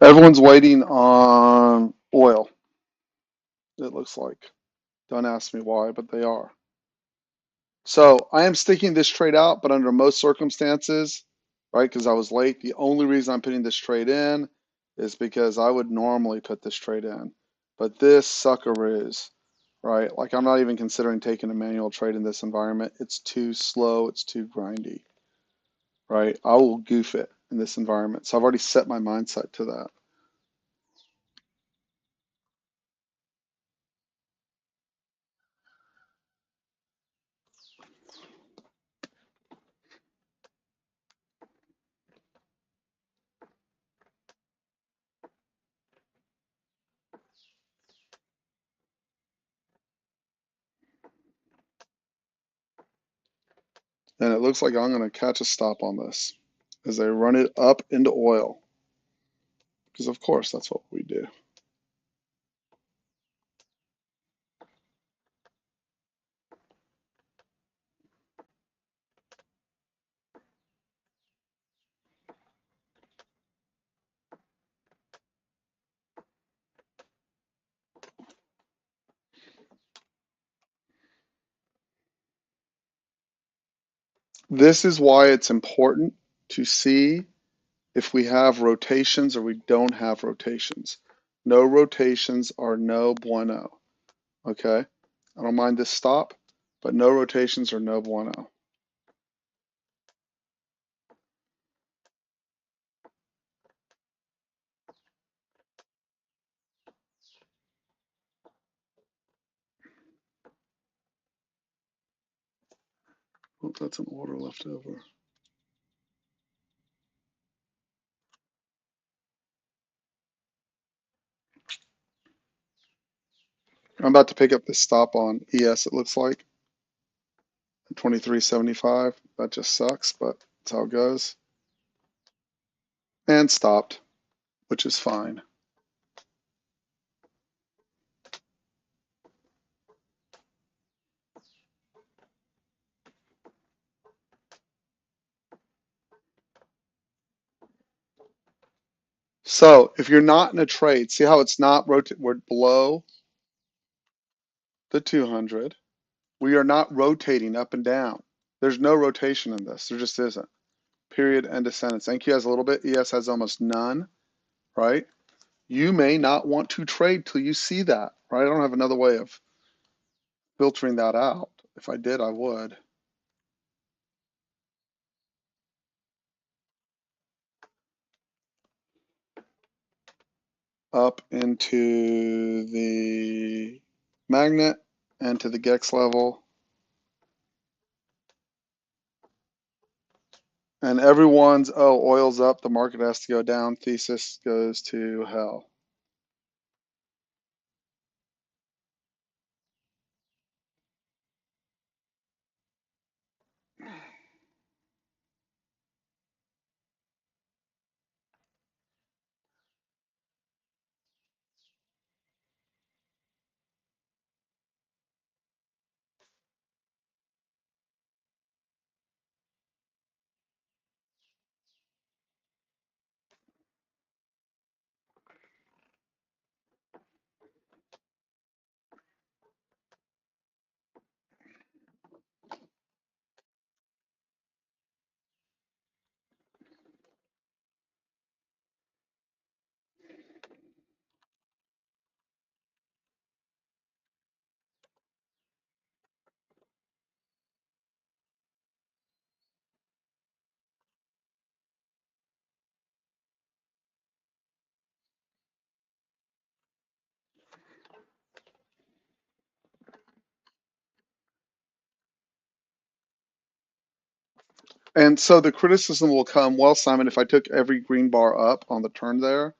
Everyone's waiting on oil, it looks like. Don't ask me why, but they are. So I am sticking this trade out, but under most circumstances, right, because I was late, the only reason I'm putting this trade in is because I would normally put this trade in. But this suckaroos, right? Like I'm not even considering taking a manual trade in this environment. It's too slow, it's too grindy, right? I will goof it in this environment. So I've already set my mindset to that. And it looks like I'm going to catch a stop on this as they run it up into oil. Because of course that's what we do. This is why it's important to see if we have rotations or we don't have rotations. No rotations are no bueno. Okay? I don't mind this stop, but no rotations are no bueno. Oh, that's an order left over. I'm about to pick up this stop on ES, it looks like. 23.75. That just sucks, but that's how it goes. And stopped, which is fine. So if you're not in a trade, see how it's not rotating, we're below the 200. We are not rotating up and down. There's no rotation in this. There just isn't. Period, end of sentence. NQ has a little bit. ES has almost none, right? You may not want to trade till you see that, right? I don't have another way of filtering that out. If I did, I would. Up into the magnet and to the GEX level. And everyone's, oh, oil's up, the market has to go down, thesis goes to hell. And so the criticism will come, well, Simon, if I took every green bar up on the turn there,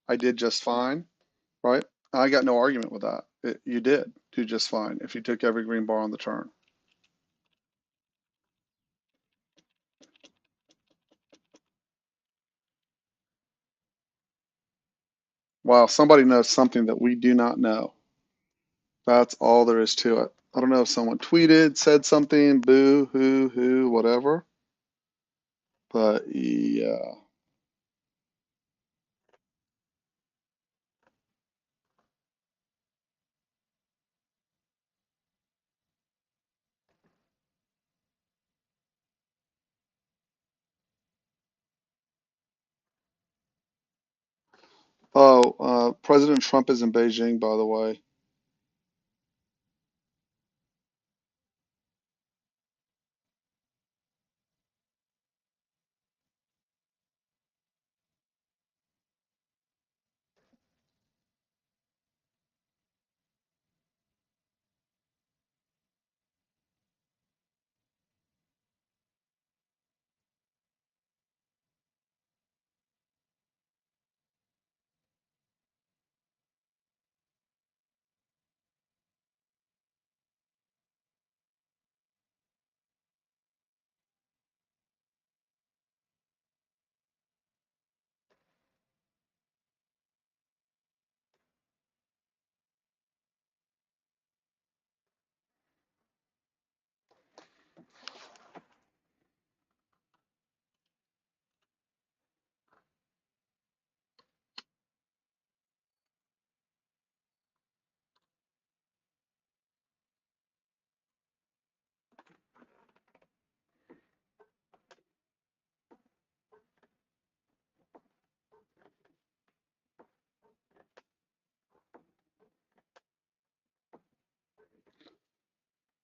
I did just fine, right? I got no argument with that. You did do just fine if you took every green bar on the turn. Wow, somebody knows something that we do not know. That's all there is to it. I don't know if someone tweeted, said something, boo, hoo, hoo, whatever. But yeah. Oh, President Trump is in Beijing, by the way.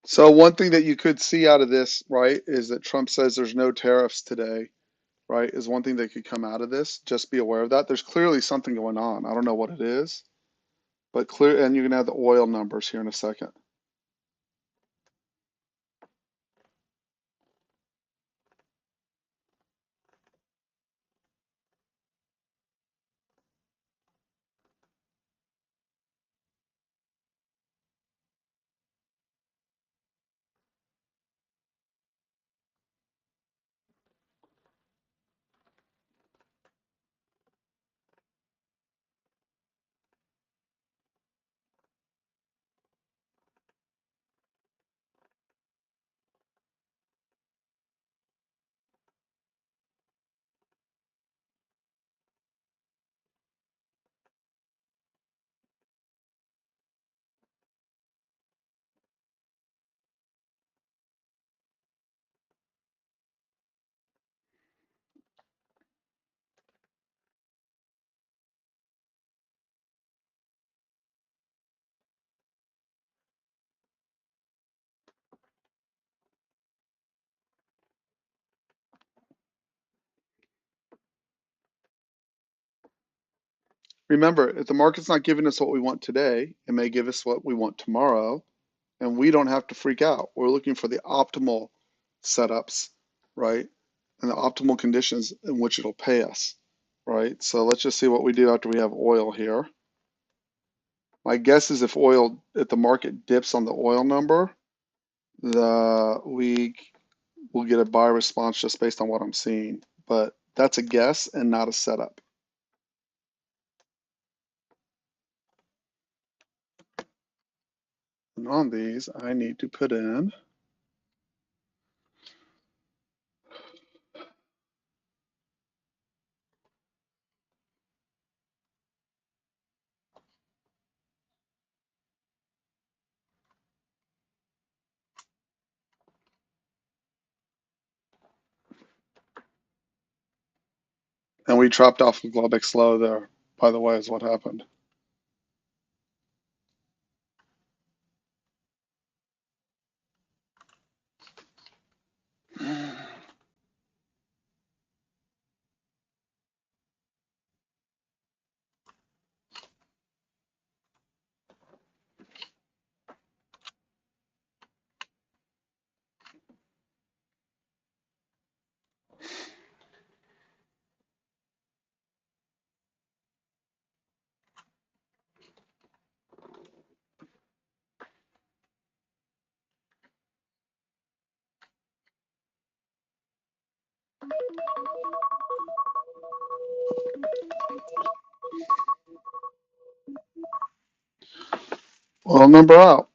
So one thing that you could see out of this, right, is that Trump says there's no tariffs today, right, is one thing that could come out of this. Just be aware of that. There's clearly something going on. I don't know what it is, but clear, and you're gonna have the oil numbers here in a second. Remember, if the market's not giving us what we want today, it may give us what we want tomorrow, and we don't have to freak out. We're looking for the optimal setups, right? And the optimal conditions in which it'll pay us, right? So let's just see what we do after we have oil here. My guess is if the market dips on the oil number, we will get a buy response just based on what I'm seeing. But that's a guess and not a setup. And on these, I need to put in, and we dropped off the Globex low there, by the way, is what happened. Oil number out.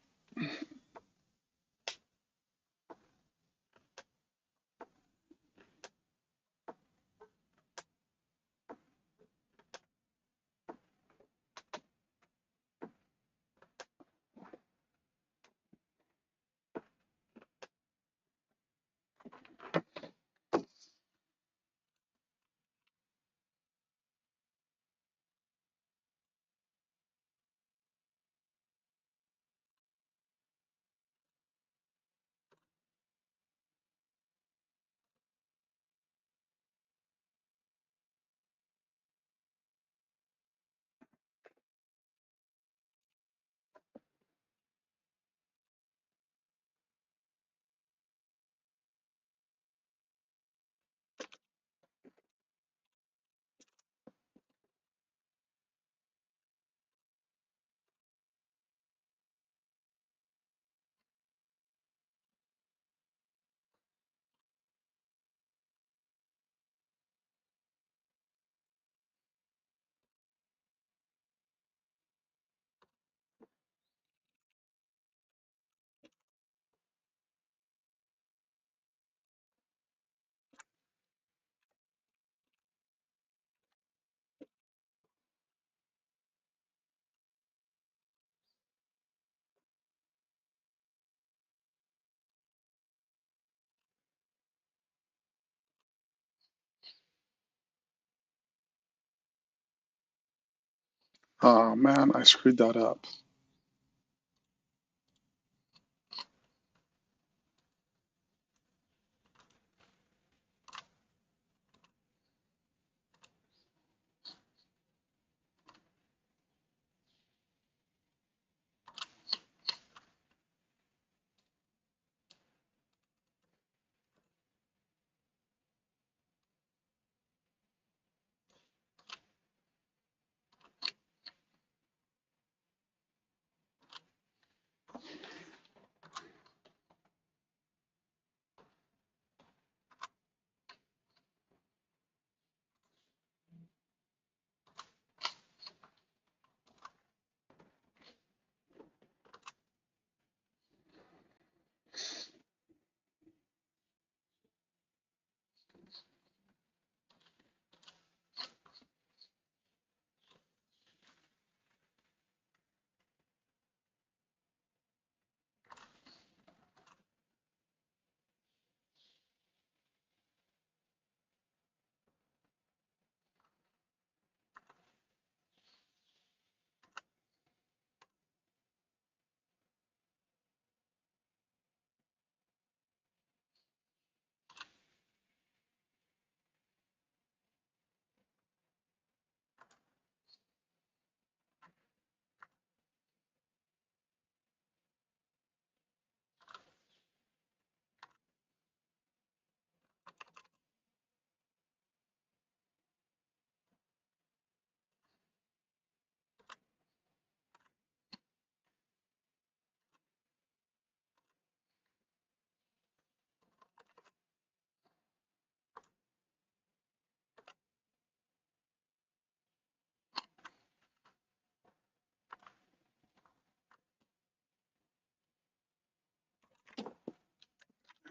Oh man, I screwed that up.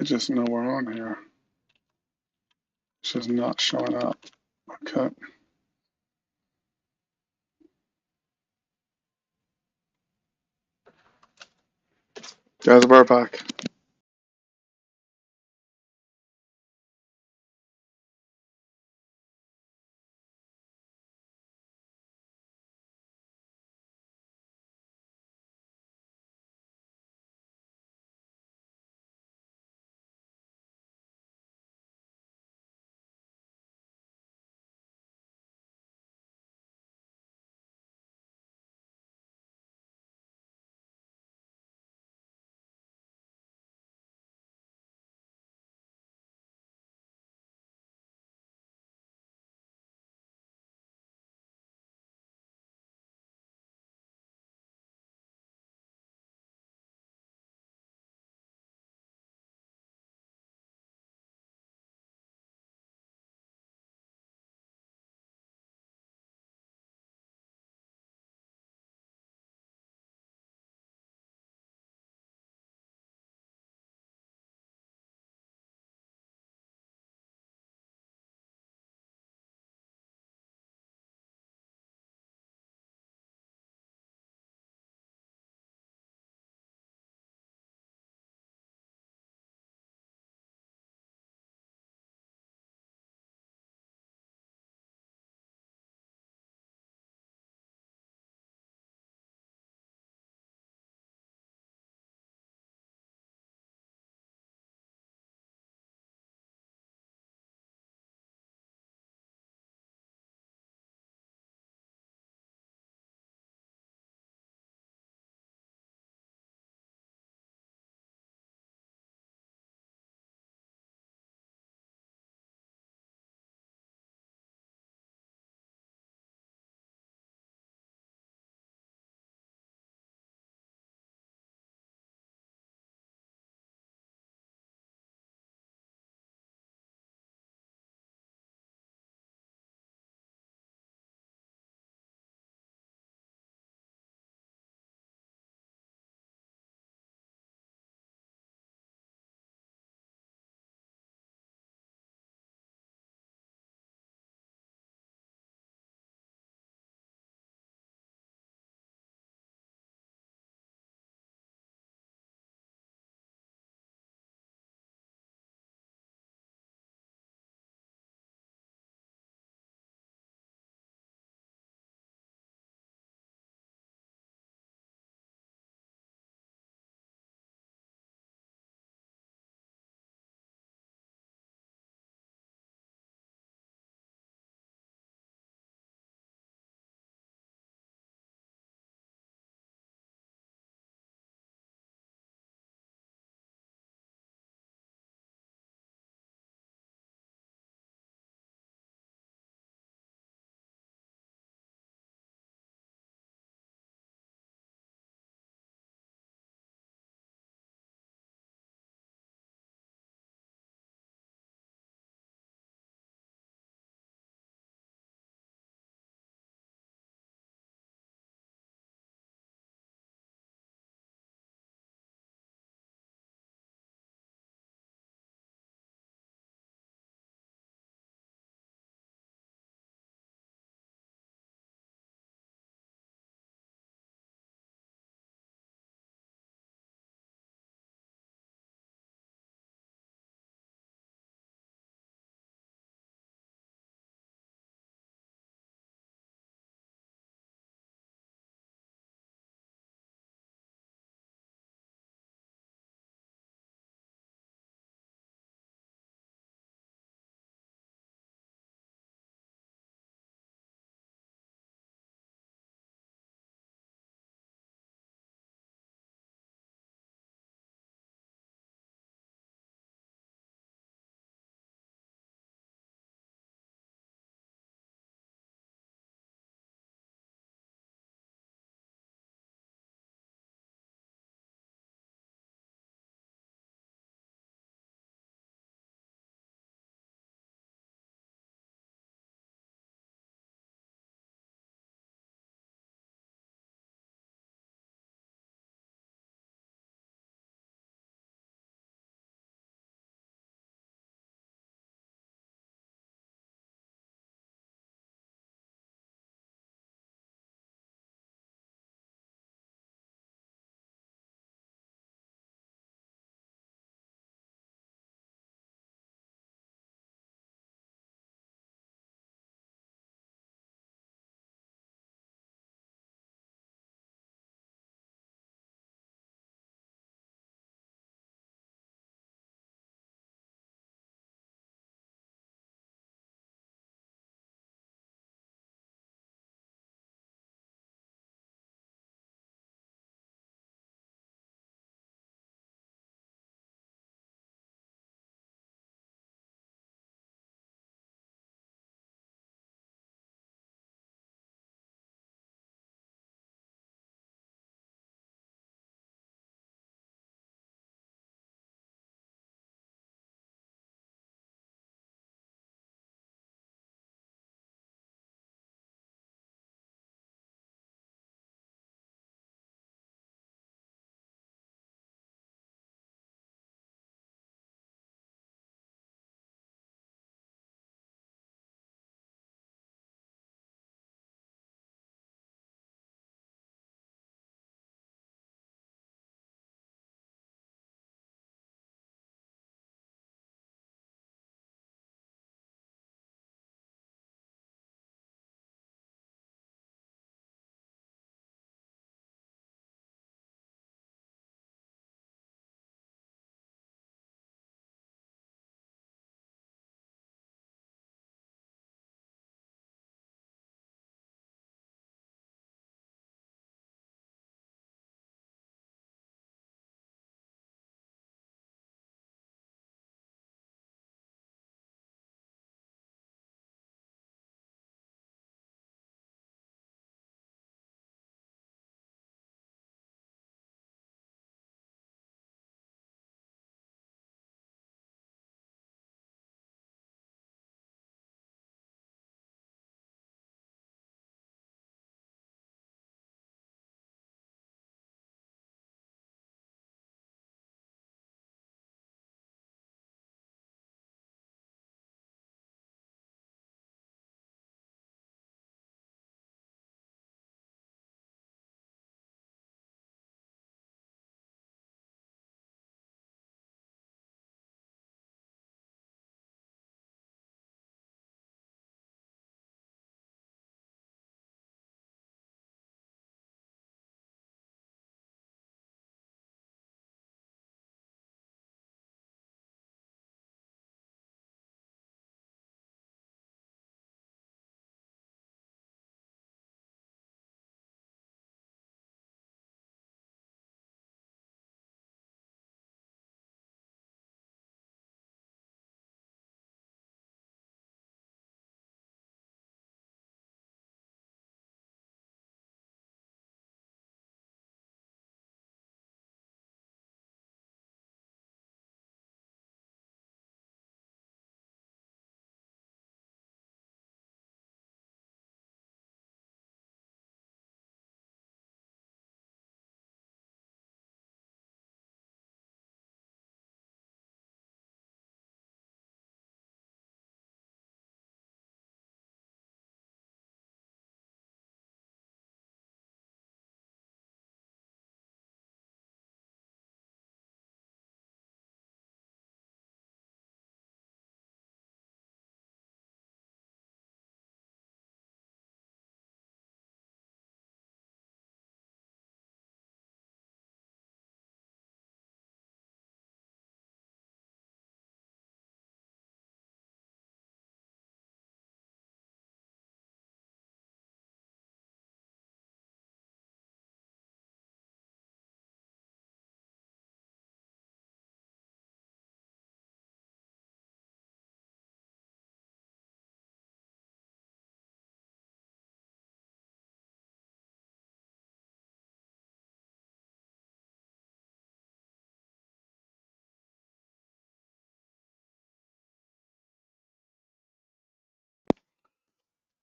It's just nowhere on here. It's just not showing up. Okay. Guys, we're back.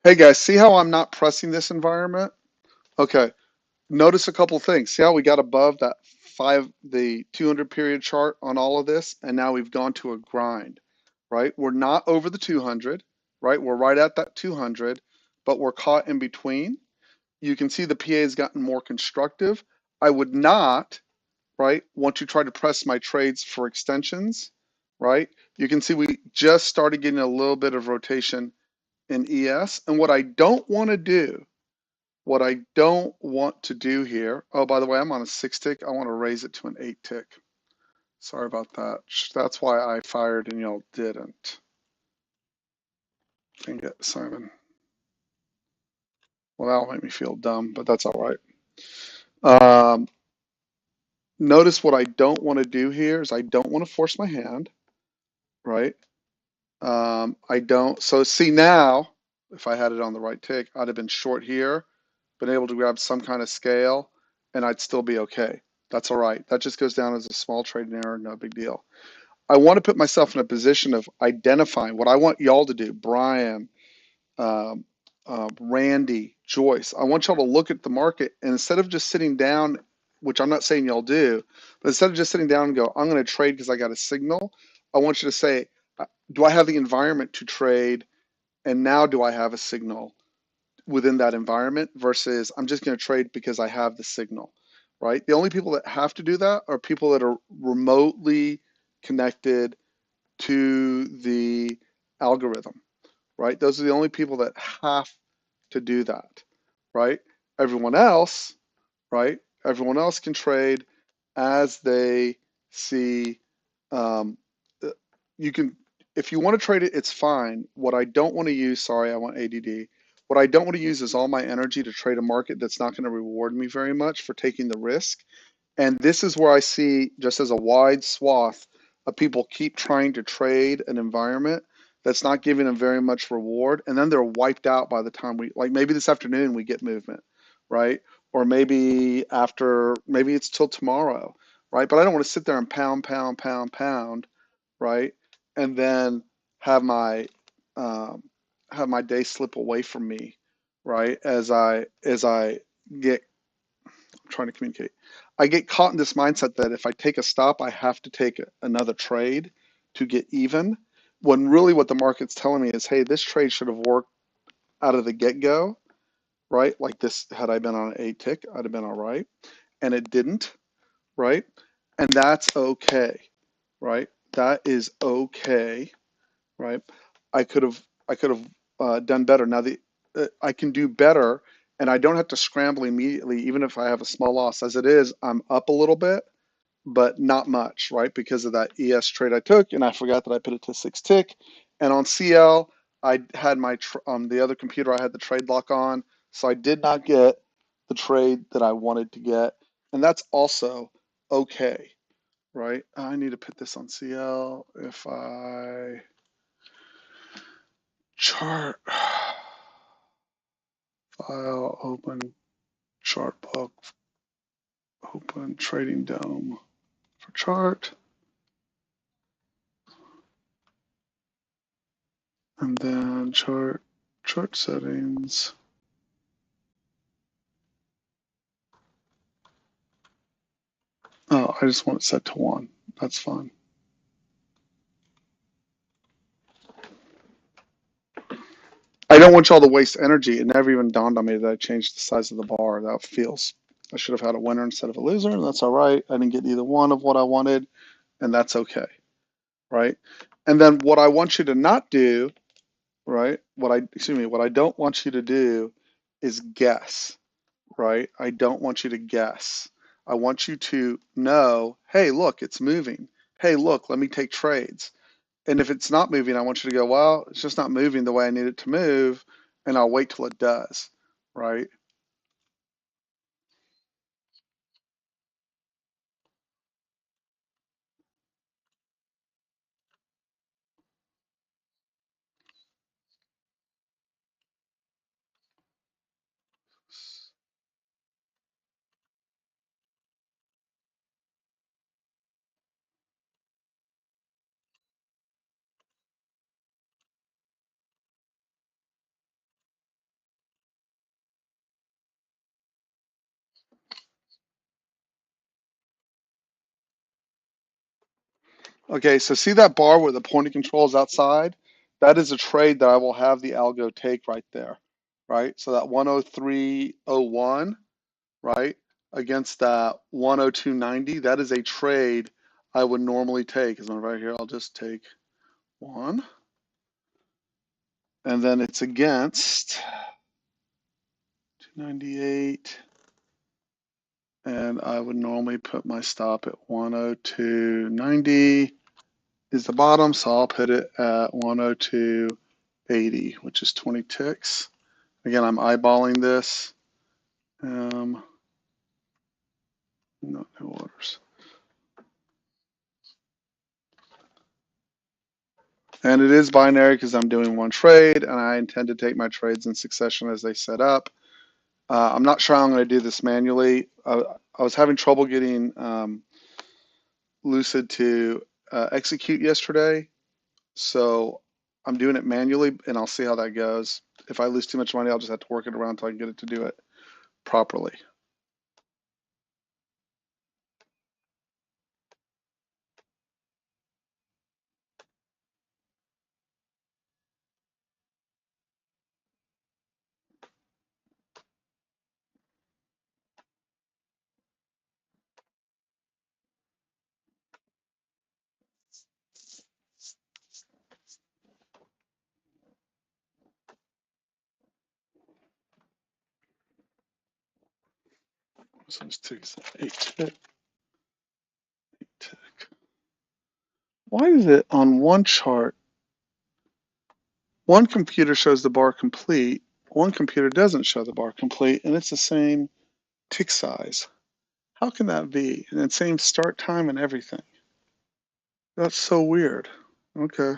Hey guys, see how I'm not pressing this environment? Okay, notice a couple things. See how we got above that the 200 period chart on all of this, and now we've gone to a grind, right? We're not over the 200, right? We're right at that 200, but we're caught in between. You can see the PA has gotten more constructive. I would not, right, want to try to press my trades for extensions, right? You can see we just started getting a little bit of rotation in ES. And what I don't want to do here, oh, by the way, I'm on a 6 tick. I want to raise it to an 8 tick. Sorry about that. That's why I fired and y'all didn't. Dang it, Simon. Well, that'll make me feel dumb, but that's all right. Notice what I don't want to do here is I don't want to force my hand, right? I don't. So see now, if I had it on the right tick, I'd have been short here, been able to grab some kind of scale, and I'd still be okay. That's all right. That just goes down as a small trading error, no big deal. I want to put myself in a position of identifying what I want y'all to do, Brian, um, Randy, Joyce. I want y'all to look at the market and instead of just sitting down, which I'm not saying y'all do, but instead of just sitting down and go, I'm going to trade because I got a signal, I want you to say, do I have the environment to trade? And now do I have a signal within that environment versus I'm just going to trade because I have the signal, right? The only people that have to do that are people that are remotely connected to the algorithm, right? Those are the only people that have to do that, right? Everyone else, right? Everyone else can trade as they see. Um, you can, if you want to trade it, it's fine. What I don't want to use, sorry, I want ADD. What I don't want to use is all my energy to trade a market that's not going to reward me very much for taking the risk. And this is where I see just as a wide swath of people keep trying to trade an environment that's not giving them very much reward. And then they're wiped out by the time we, like maybe this afternoon we get movement, right? Or maybe after, maybe it's till tomorrow, right? But I don't want to sit there and pound, pound, pound, pound, right? And then have my um, have my day slip away from me, right? As I get trying to communicate. I get caught in this mindset that if I take a stop, I have to take another trade to get even. When really what the market's telling me is, hey, this trade should have worked out of the get-go, right? Like this, had I been on an 8 tick, I'd have been all right. And it didn't, right? And that's okay, right? That is okay, right? I could have done better. Now I can do better, and I don't have to scramble immediately, even if I have a small loss. As it is, I'm up a little bit, but not much, right? Because of that ES trade I took, and I forgot that I put it to 6 tick. And on CL, I had my the other computer I had the trade lock on, so I did not get the trade that I wanted to get, and that's also okay, right? I need to put this on CL if I chart file open chart book open trading dome for chart and then chart settings. Oh, I just want it set to 1. That's fine. I don't want y'all to waste energy. It never even dawned on me that I changed the size of the bar. That feels, I should have had a winner instead of a loser, and that's all right. I didn't get either one of what I wanted, and that's okay, right? And then what I want you to not do, right? What I don't want you to do is guess, right? I don't want you to guess. I want you to know, hey, look, it's moving. Hey, look, let me take trades. And if it's not moving, I want you to go, well, it's just not moving the way I need it to move, and I'll wait till it does, right? Okay, so see that bar where the pointing control is outside? That is a trade that I will have the algo take right there, right? So that 103.01, right, against that 102.90, that is a trade I would normally take. As right here, I'll just take one, and then it's against 298, and I would normally put my stop at 102.90 is the bottom, so I'll put it at 102.80, which is 20 ticks. Again, I'm eyeballing this. No orders. And it is binary because I'm doing one trade, and I intend to take my trades in succession as they set up. I'm not sure how I'm going to do this manually. I was having trouble getting Lucid to execute yesterday, so I'm doing it manually, and I'll see how that goes. If I lose too much money, I'll just have to work it around until I can get it to do it properly. So this takes 8 tick. Why is it on one chart, one computer shows the bar complete, one computer doesn't show the bar complete, and it's the same tick size? How can that be? And the same start time and everything. That's so weird. Okay.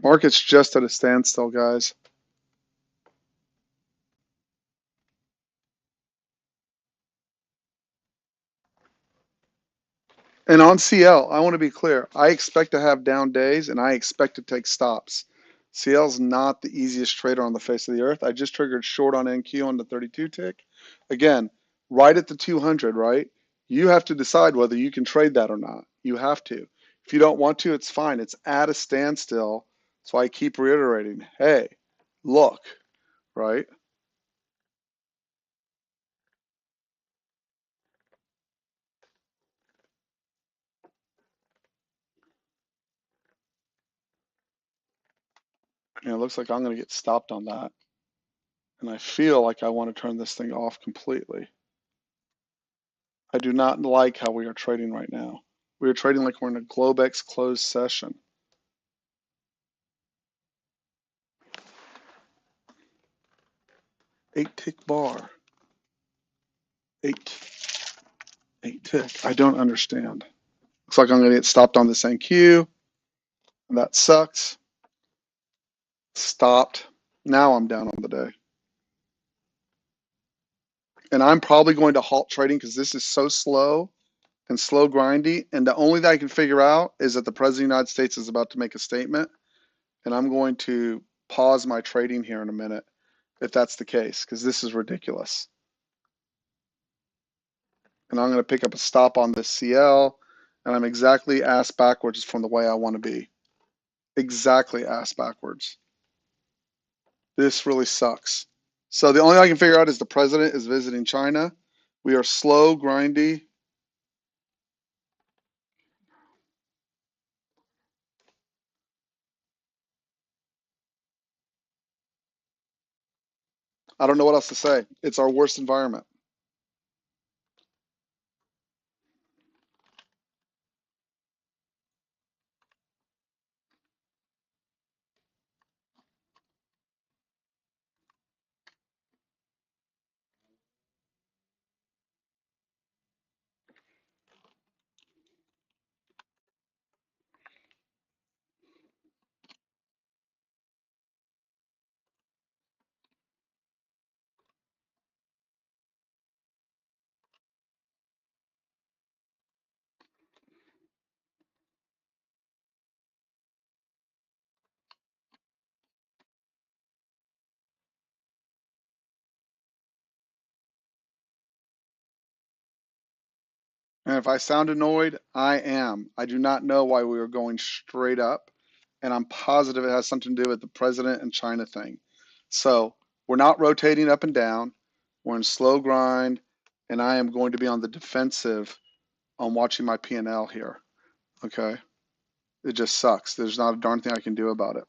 Market's just at a standstill, guys. And on CL, I want to be clear. I expect to have down days and I expect to take stops. CL's not the easiest trader on the face of the earth. I just triggered short on NQ on the 32 tick. Again, right at the 200, right? You have to decide whether you can trade that or not. You have to. If you don't want to, it's fine. It's at a standstill. So I keep reiterating, hey, look, right? And it looks like I'm going to get stopped on that. And I feel like I want to turn this thing off completely. I do not like how we are trading right now. We are trading like we're in a Globex closed session. 8 tick bar. 8 tick. I don't understand. Looks like I'm going to get stopped on this NQ. That sucks. Stopped. Now I'm down on the day. And I'm probably going to halt trading because this is so slow and slow grindy. And the only thing I can figure out is that the President of the United States is about to make a statement. And I'm going to pause my trading here in a minute if that's the case, because this is ridiculous. And I'm going to pick up a stop on this CL, and I'm exactly ass backwards from the way I want to be. Exactly ass backwards. This really sucks. So the only thing I can figure out is the president is visiting China. We are slow, grindy. I don't know what else to say. It's our worst environment. And if I sound annoyed, I am. I do not know why we were going straight up, and I'm positive it has something to do with the president and China thing. So we're not rotating up and down. We're in slow grind, and I am going to be on the defensive on watching my P&L here. Okay, it just sucks. There's not a darn thing I can do about it.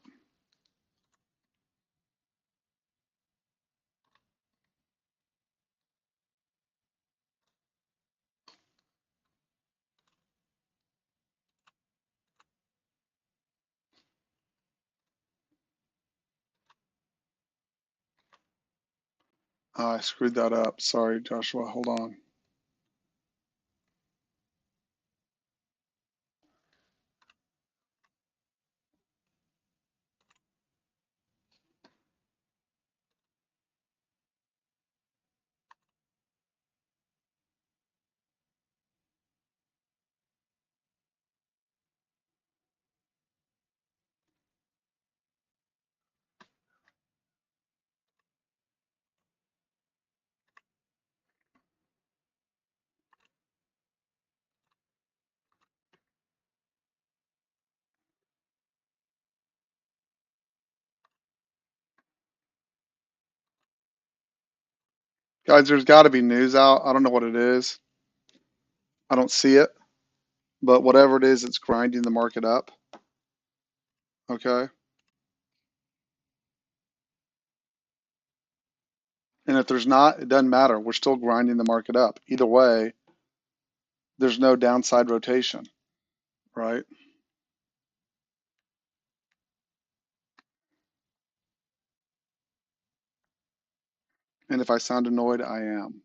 I screwed that up. Sorry, Joshua. Hold on. Guys, there's got to be news out. I don't know what it is. I don't see it, but whatever it is, it's grinding the market up. Okay. And if there's not, it doesn't matter. We're still grinding the market up. Either way, there's no downside rotation, right? And if I sound annoyed, I am.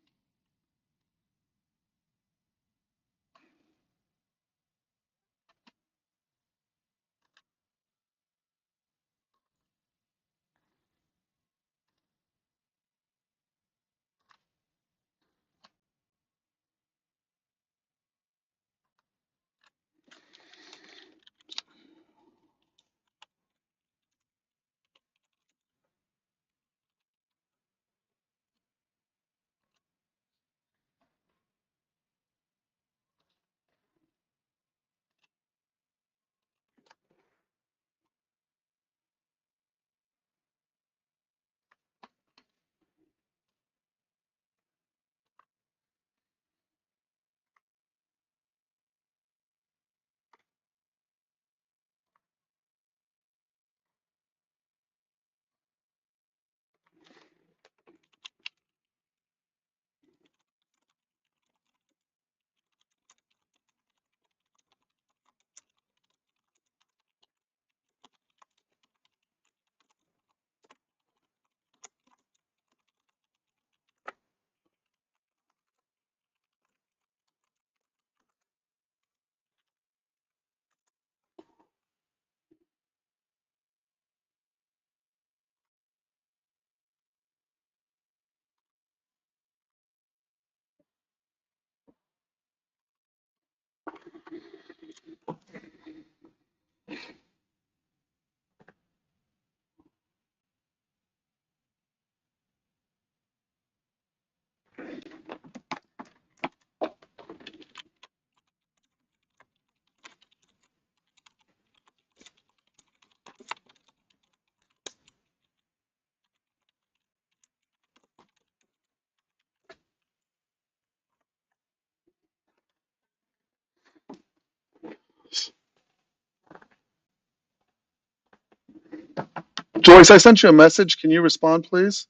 Joyce, I sent you a message. Can you respond, please?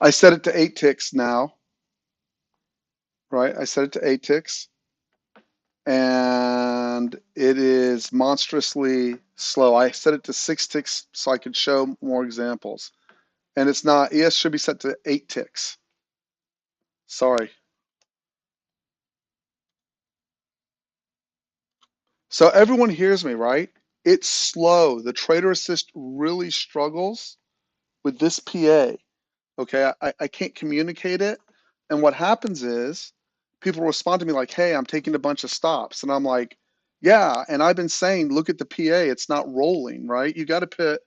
I set it to 8 ticks now, right? I set it to 8 ticks, and it is monstrously slow. I set it to 6 ticks so I could show more examples. And it's not, ES should be set to 8 ticks. Sorry. So everyone hears me, right? It's slow. The Trader Assist really struggles with this PA. Okay, I can't communicate it. And what happens is people respond to me like, hey, I'm taking a bunch of stops. And I'm like, Yeah, and I've been saying, look at the PA, it's not rolling, right? You got to put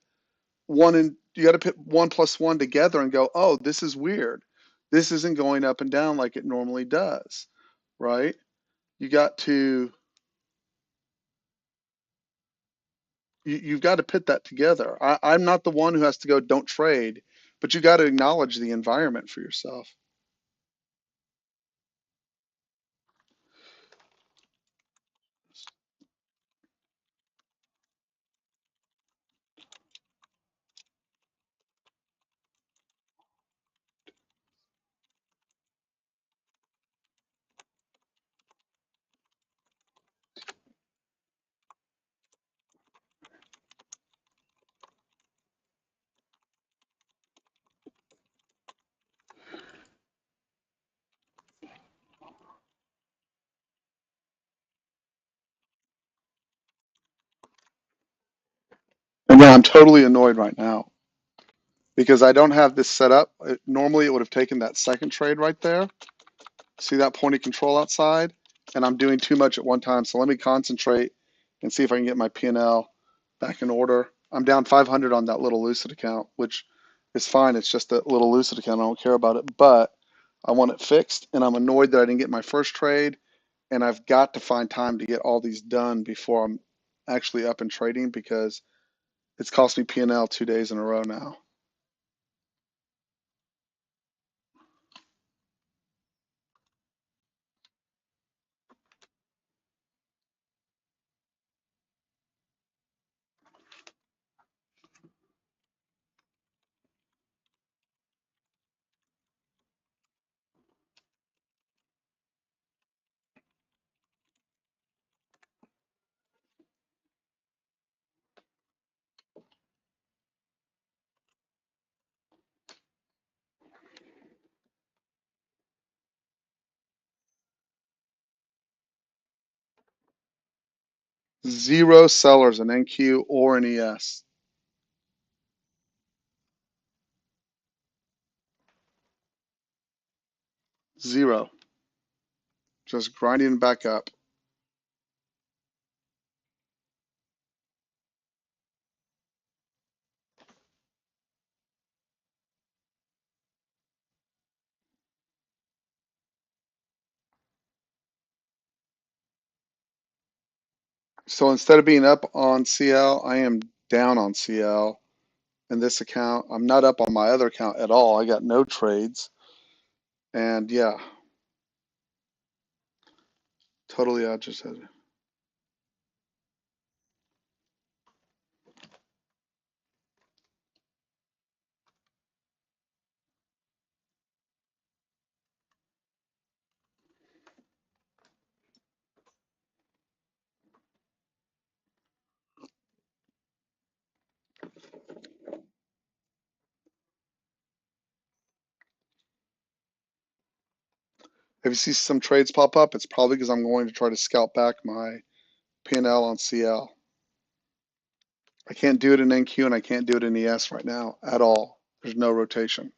you got to put 1 plus 1 together and go, oh, this is weird. This isn't going up and down like it normally does, right? You got to you've got to put that together. I'm not the one who has to go, don't trade, but you got to acknowledge the environment for yourself. And then I'm totally annoyed right now because I don't have this set up. Normally it would have taken that second trade right there. See that point of control outside? And I'm doing too much at one time. So let me concentrate and see if I can get my P&L back in order. I'm down 500 on that little Lucid account, which is fine. It's just a little Lucid account. I don't care about it, but I want it fixed. And I'm annoyed that I didn't get my first trade. And I've got to find time to get all these done before I'm actually up and trading because it's cost me P&L 2 days in a row now. Zero sellers in NQ or in ES. Zero. Just grinding back up. So instead of being up on CL, I am down on CL in this account. I'm not up on my other account at all. I got no trades. And yeah, totally agitated. If you see some trades pop up, it's probably because I'm going to try to scalp back my P&L on CL. I can't do it in NQ and I can't do it in ES right now at all. There's no rotation.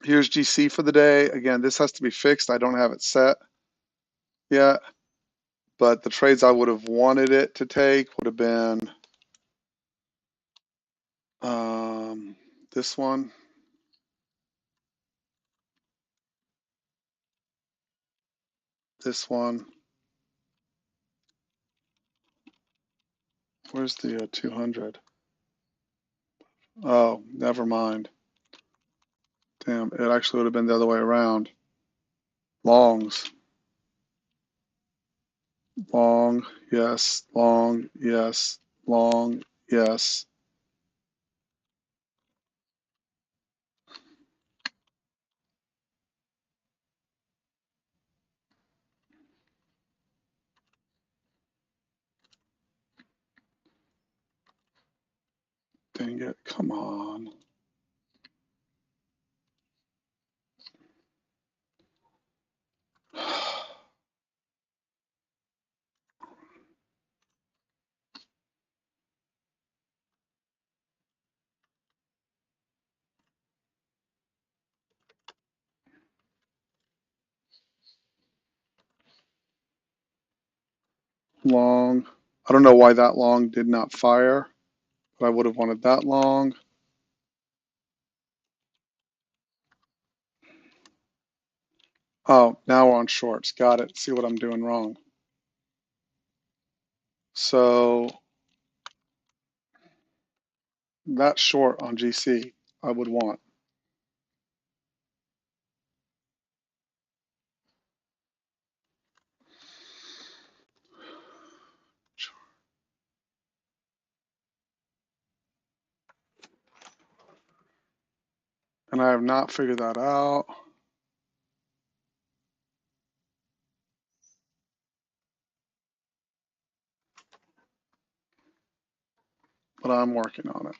Here's GC for the day. Again, this has to be fixed. I don't have it set yet, but the trades I would have wanted it to take would have been this one, this one. Where's the 200? Oh, never mind. Damn, it actually would have been the other way around. Longs. Long, yes, long, yes, long, yes. Dang it, come on. long. I don't know why that long did not fire, but I would have wanted that long. Oh, now we're on shorts. Got it. See what I'm doing wrong. So that short on GC I would want. And I have not figured that out, but I'm working on it.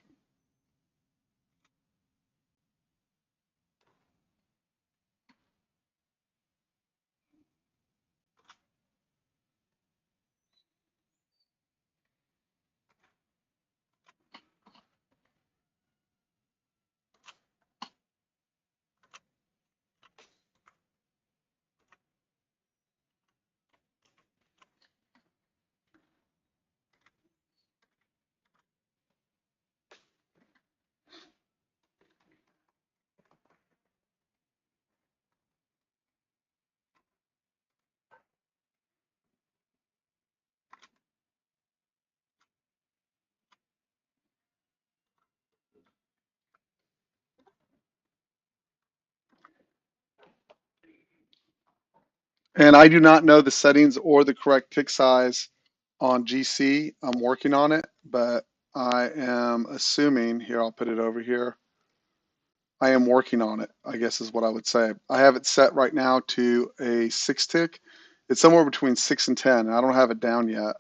And I do not know the settings or the correct tick size on GC. I'm working on it, but I am assuming, here, I'll put it over here. I am working on it, I guess is what I would say. I have it set right now to a 6 tick. It's somewhere between 6 and 10. I don't have it down yet.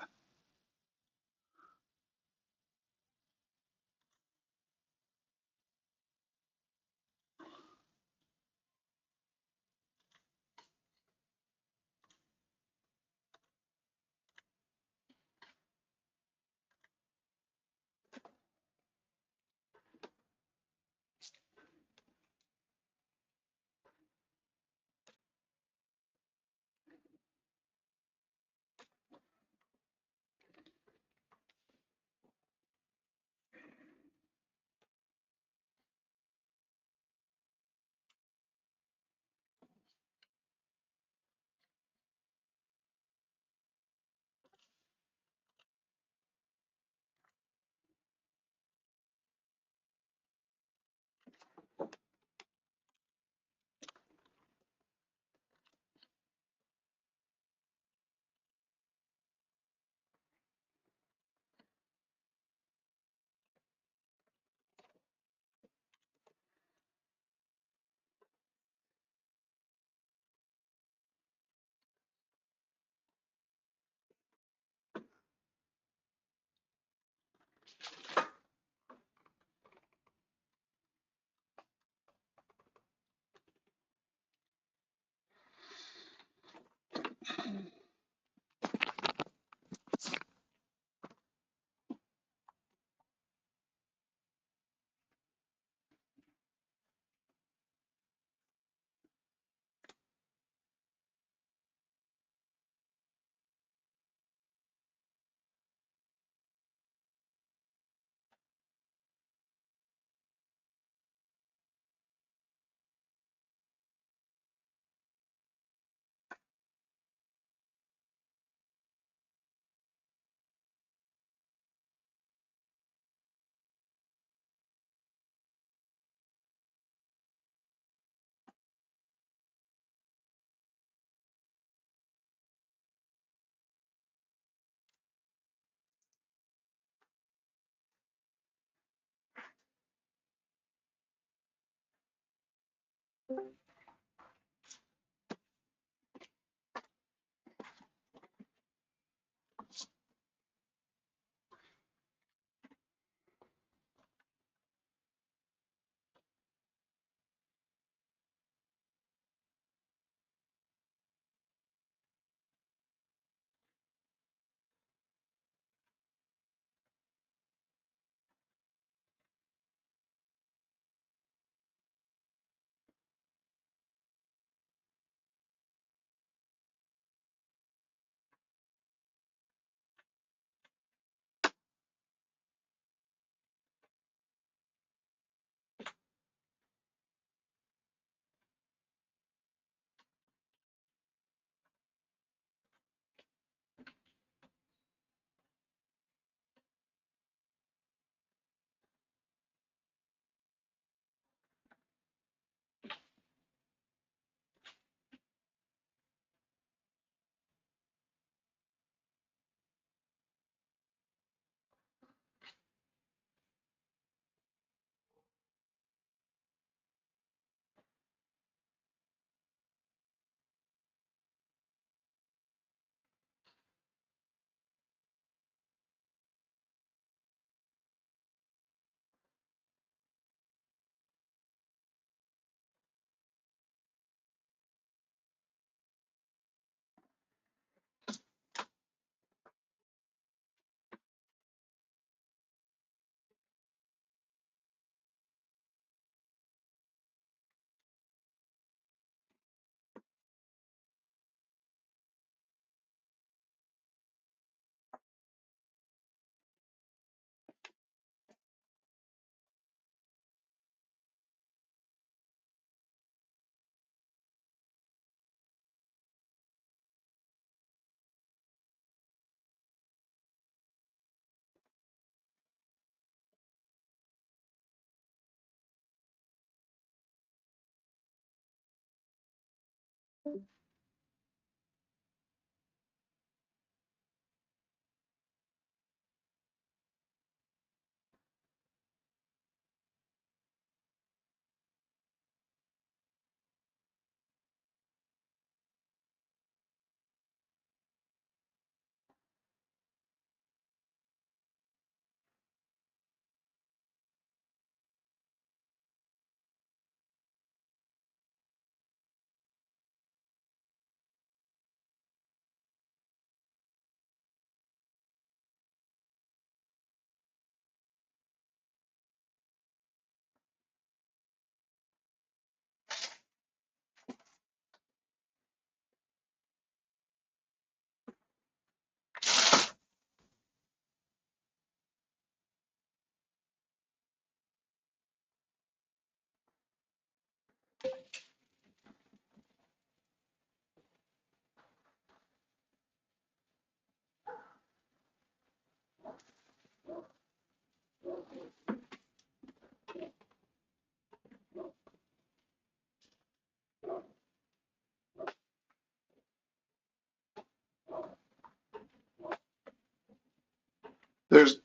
There's,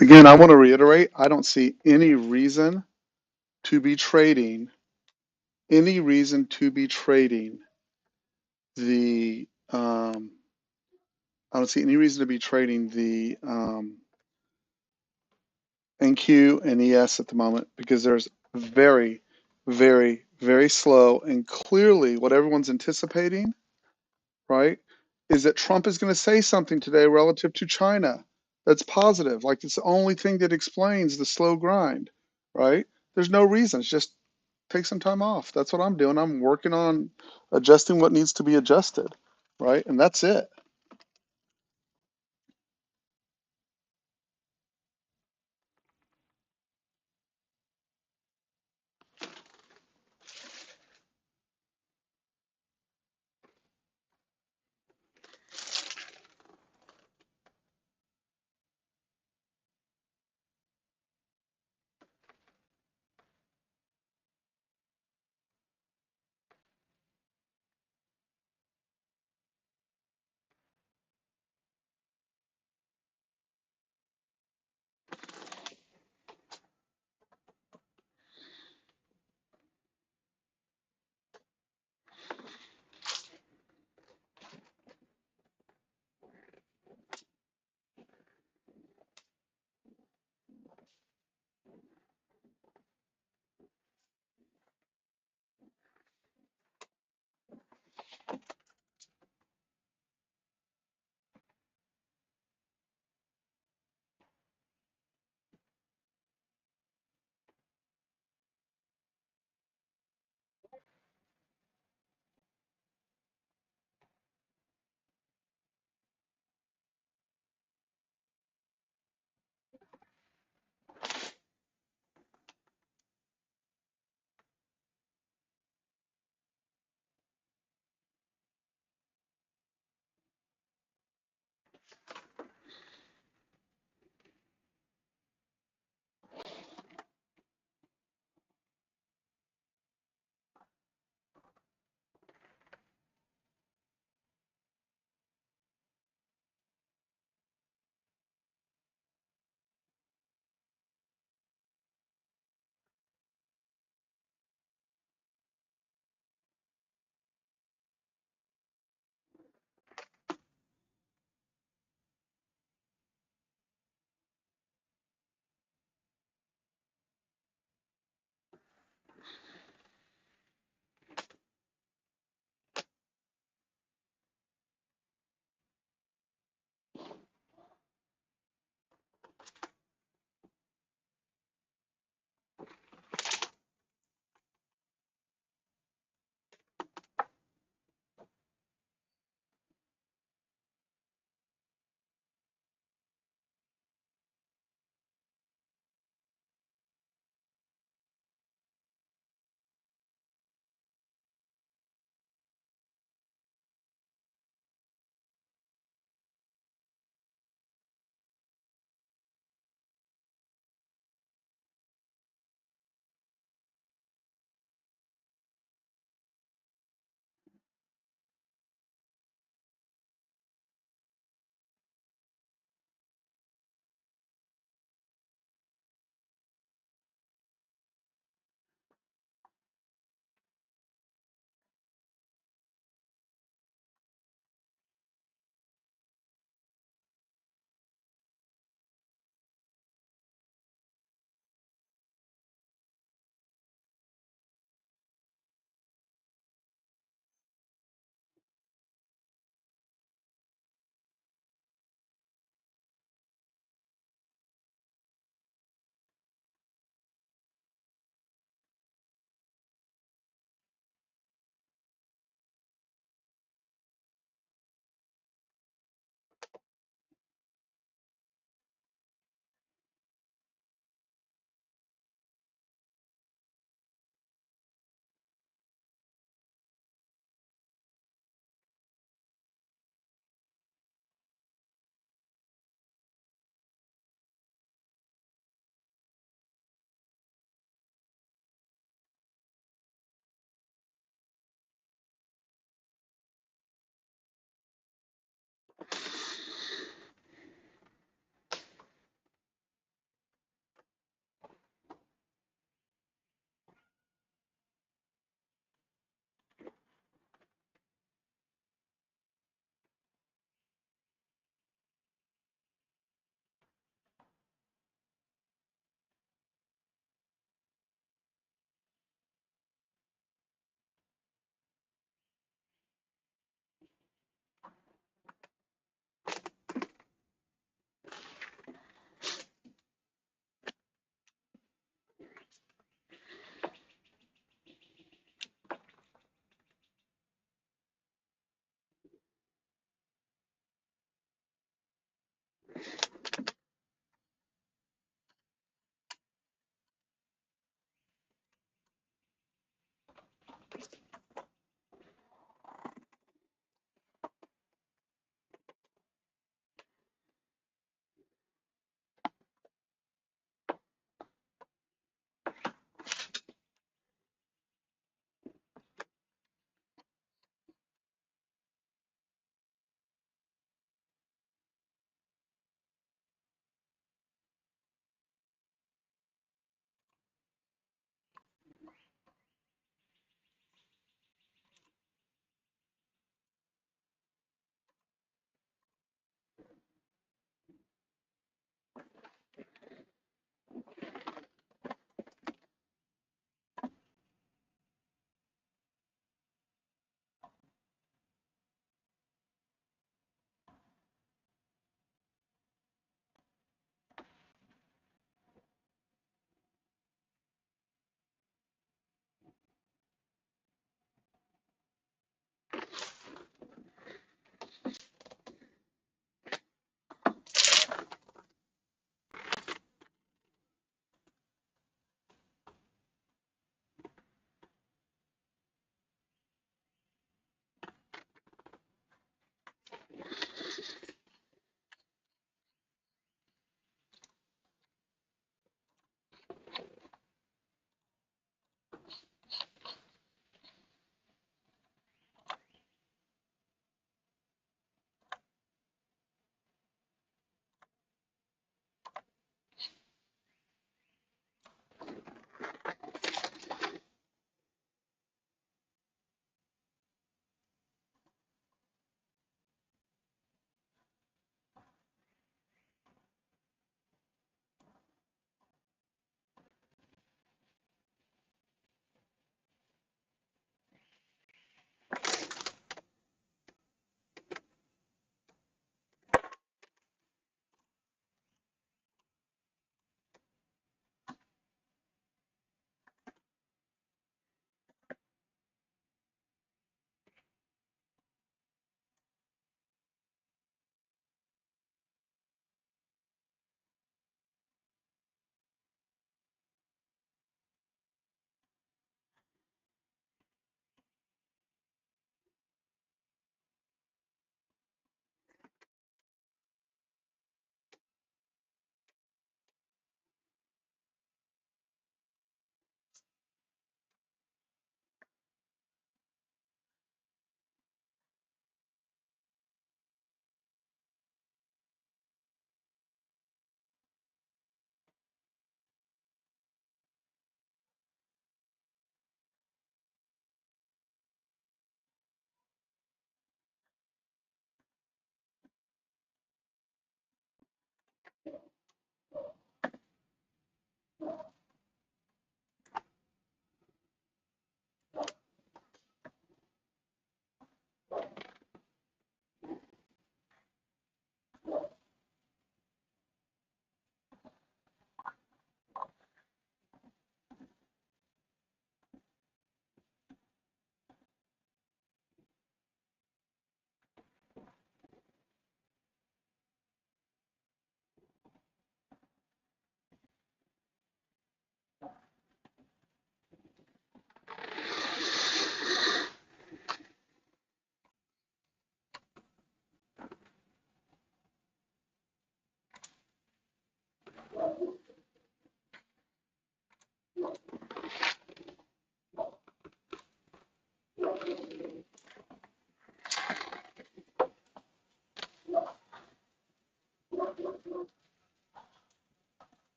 again, I want to reiterate, I don't see any reason to be trading, the, I don't see any reason to be trading the NQ and ES at the moment because there's very, very, very slow and clearly what everyone's anticipating, right, is that Trump is going to say something today relative to China that's positive. Like it's the only thing that explains the slow grind, right? There's no reason. It's just take some time off. That's what I'm doing. I'm working on adjusting what needs to be adjusted, right? And that's it.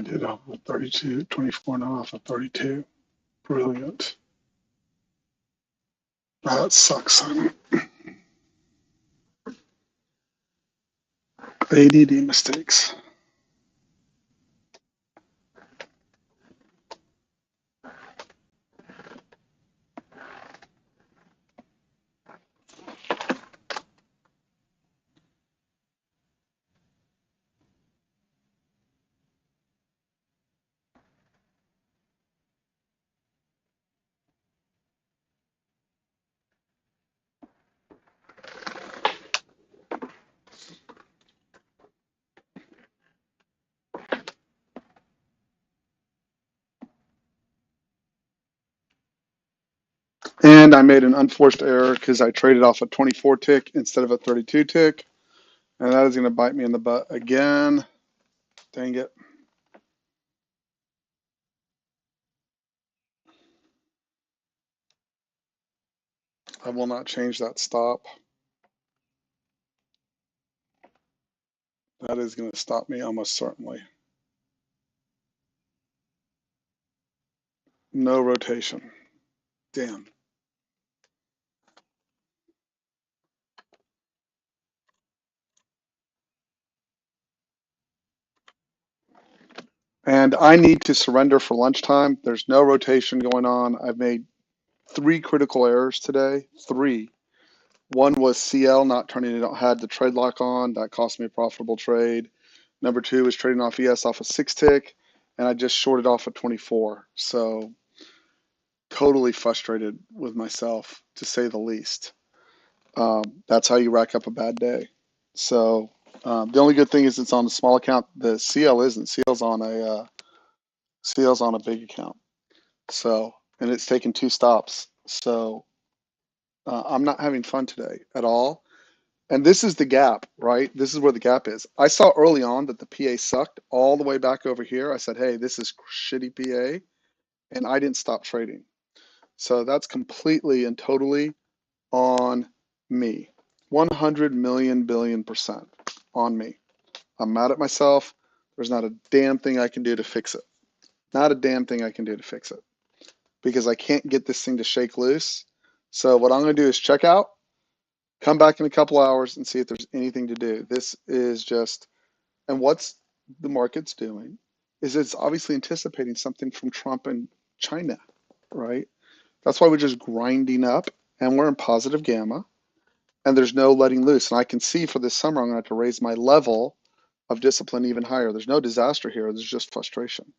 did off of 32, 24, not off of 32. Brilliant. That sucks, honey. ADD mistakes. And I made an unforced error because I traded off a 24 tick instead of a 32 tick. And that is going to bite me in the butt again. Dang it. I will not change that stop. That is going to stop me almost certainly. No rotation. Damn. And I need to surrender for lunchtime. There's no rotation going on. I've made 3 critical errors today. 3. One was CL not turning it, had the trade lock on. That cost me a profitable trade. Number 2 is trading off ES off a 6 tick, and I just shorted off a 24. So totally frustrated with myself, to say the least. That's how you rack up a bad day. So the only good thing is it's on a small account. The CL isn't. CL's on a big account. So, and it's taken 2 stops. So I'm not having fun today at all. And this is the gap, right? This is where the gap is. I saw early on that the PA sucked all the way back over here. I said, hey, this is shitty PA. And I didn't stop trading. So that's completely and totally on me. 100 million billion % on me. I'm mad at myself. There's not a damn thing I can do to fix it. Not a damn thing I can do to fix it. Because I can't get this thing to shake loose. So what I'm going to do is check out, come back in a couple hours and see if there's anything to do. This is just, and what's the market's doing is it's obviously anticipating something from Trump and China, right? That's why we're just grinding up and we're in positive gamma and there's no letting loose. And I can see for this summer, I'm going to have to raise my level of discipline even higher. There's no disaster here. There's just frustration,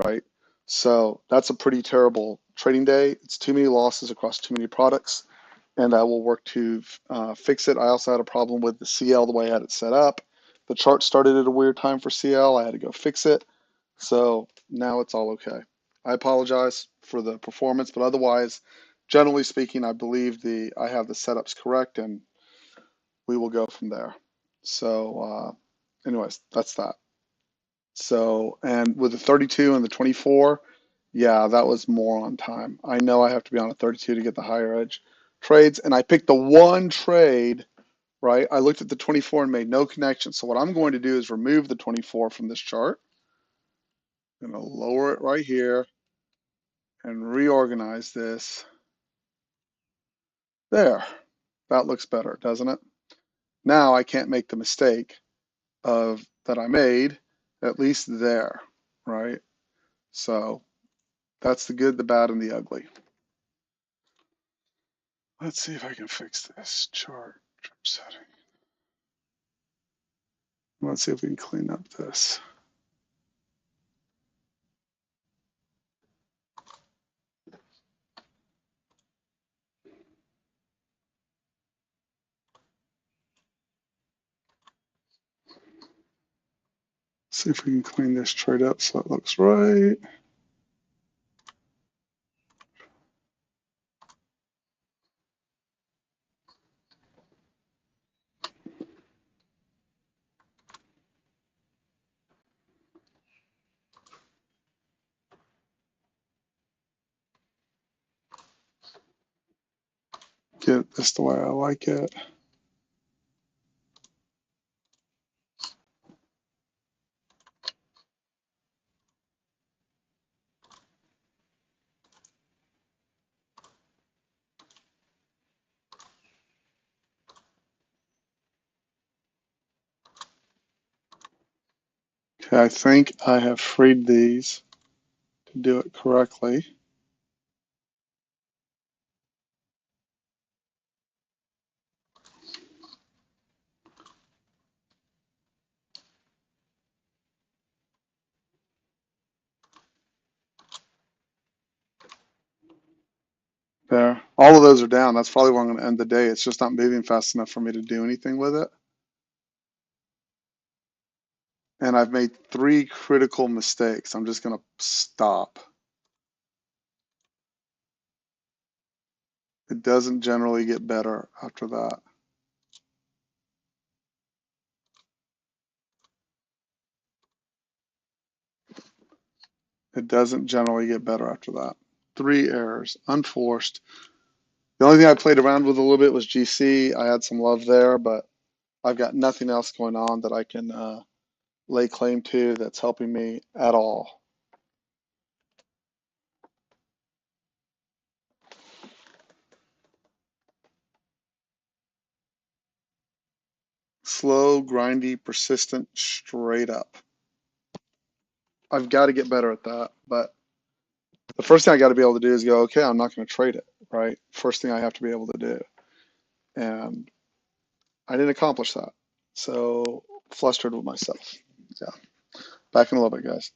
right? So that's a pretty terrible trading day. It's too many losses across too many products, and I will work to fix it. I also had a problem with the CL the way I had it set up. The chart started at a weird time for CL. I had to go fix it. So now it's all okay. I apologize for the performance, but otherwise, generally speaking, I believe I have the setups correct, and we will go from there. So anyways, that's that. So, and with the 32 and the 24, yeah, that was more on time. I know I have to be on a 32 to get the higher edge trades, and I picked the one trade, right? I looked at the 24 and made no connection. So what I'm going to do is remove the 24 from this chart. I'm going to lower it right here and reorganize this. There. That looks better, doesn't it? Now I can't make the mistake of that I made, at least there, right? So that's the good, the bad, and the ugly. Let's see if I can fix this chart setting. Let's see if we can clean up this. See if we can clean this chart up so it looks right. Get this the way I like it. Okay, I think I have freed these to do it correctly. There. All of those are down. That's probably where I'm going to end the day. It's just not moving fast enough for me to do anything with it. And I've made 3 critical mistakes. I'm just going to stop. It doesn't generally get better after that. It doesn't generally get better after that. 3 errors, unforced. The only thing I played around with a little bit was GC. I had some love there, but I've got nothing else going on that I can lay claim to that's helping me at all. Slow, grindy, persistent, straight up. I've got to get better at that, but the first thing I got to be able to do is go, okay, I'm not going to trade it, right? First thing I have to be able to do. And I didn't accomplish that. So flustered with myself. Yeah. Back in a little bit, guys.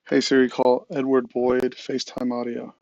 Hey Siri, call Edward Boyd, FaceTime audio.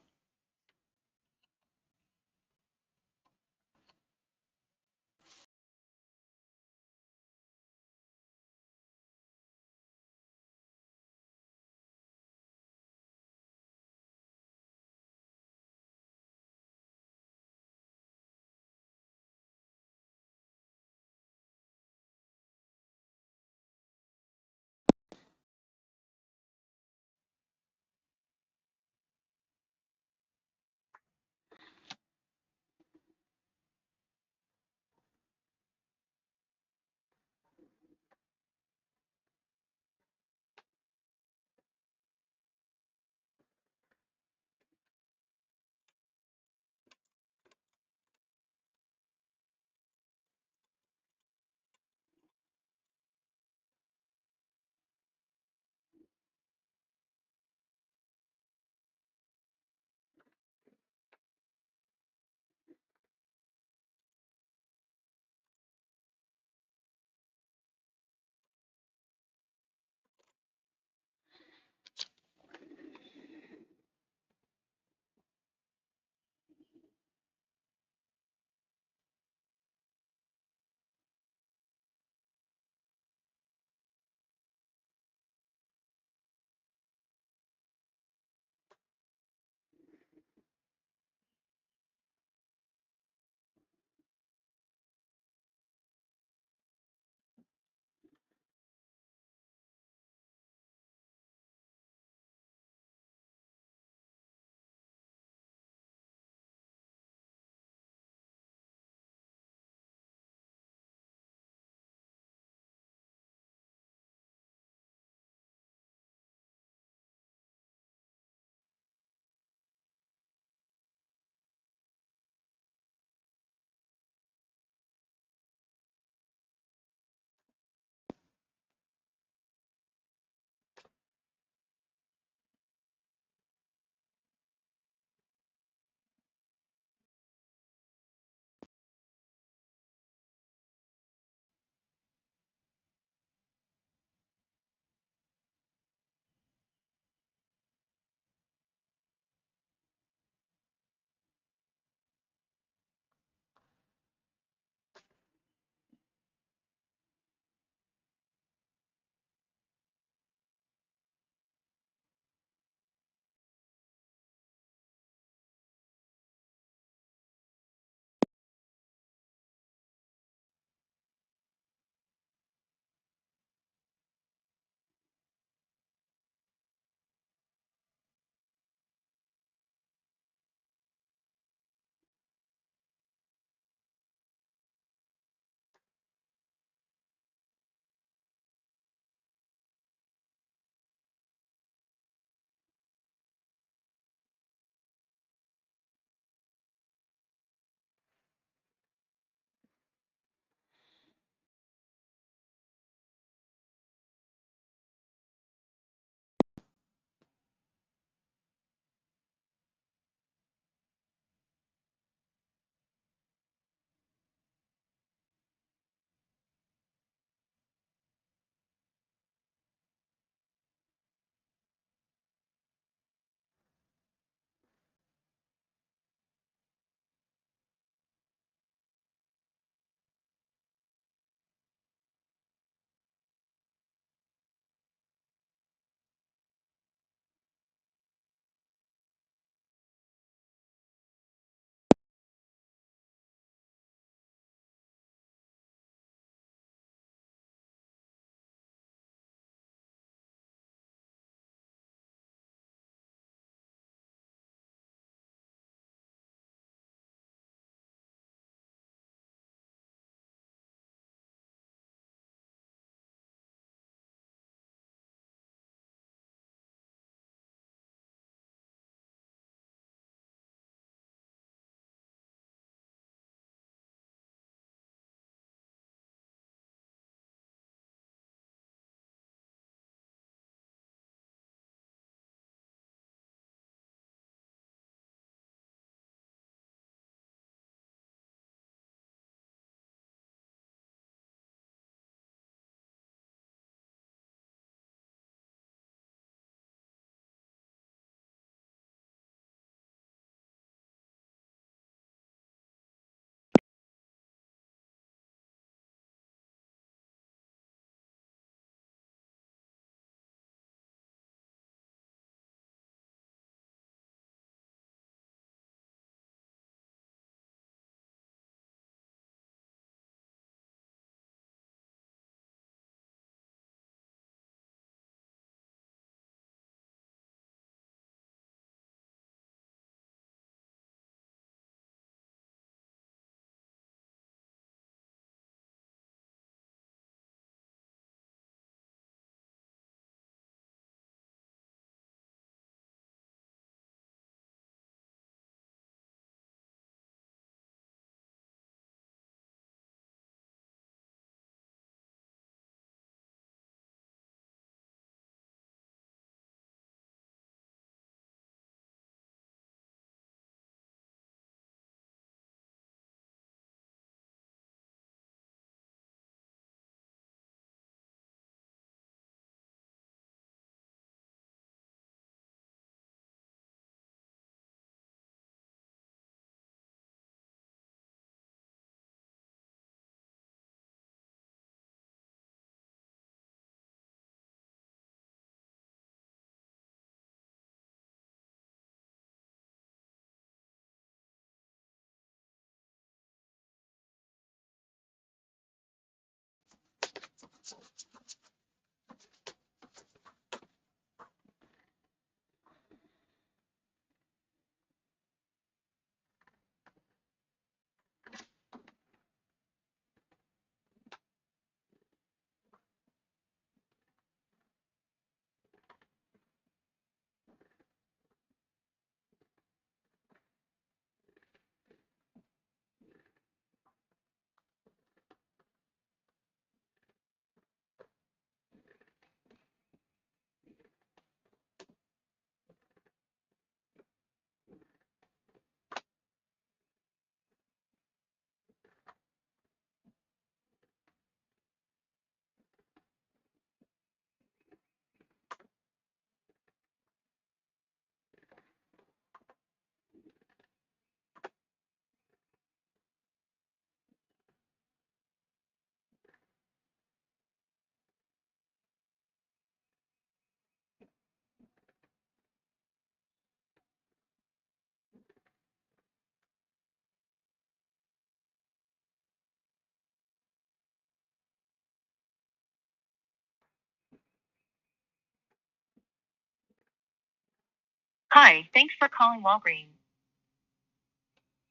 Hi, thanks for calling Walgreens.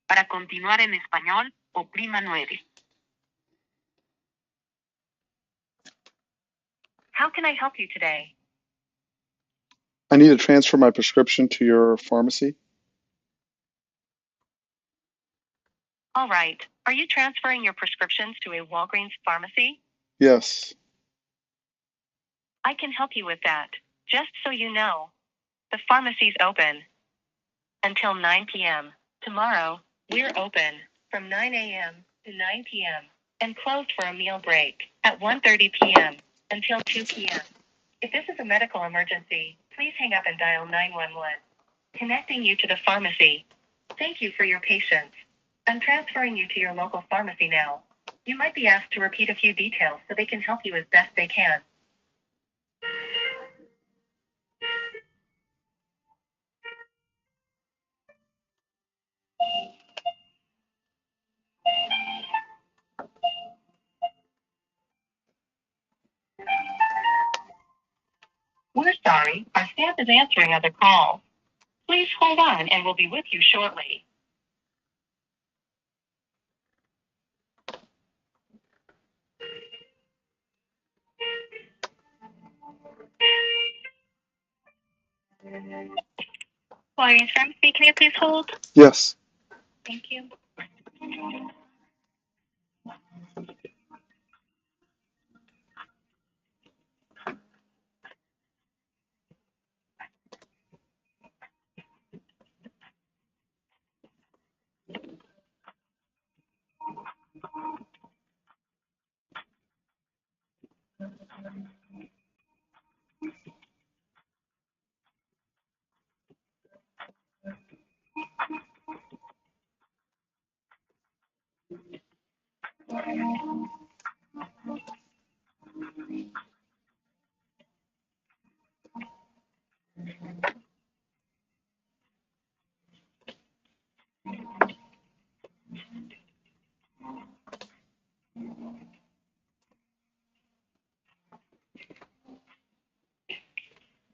Para continuar en español, oprima 9. How can I help you today? I need to transfer my prescription to your pharmacy. All right. Are you transferring your prescriptions to a Walgreens pharmacy? Yes. I can help you with that. Just so you know, the pharmacy's open until 9 p.m. Tomorrow, we're open from 9 a.m. to 9 p.m. and closed for a meal break at 1:30 p.m. until 2 p.m. If this is a medical emergency, please hang up and dial 911. Connecting you to the pharmacy. Thank you for your patience. I'm transferring you to your local pharmacy now. You might be asked to repeat a few details so they can help you as best they can. We're sorry, our staff is answering other calls. Please hold on and we'll be with you shortly. Walgreens Pharmacy, can you please hold? Yes. Thank you.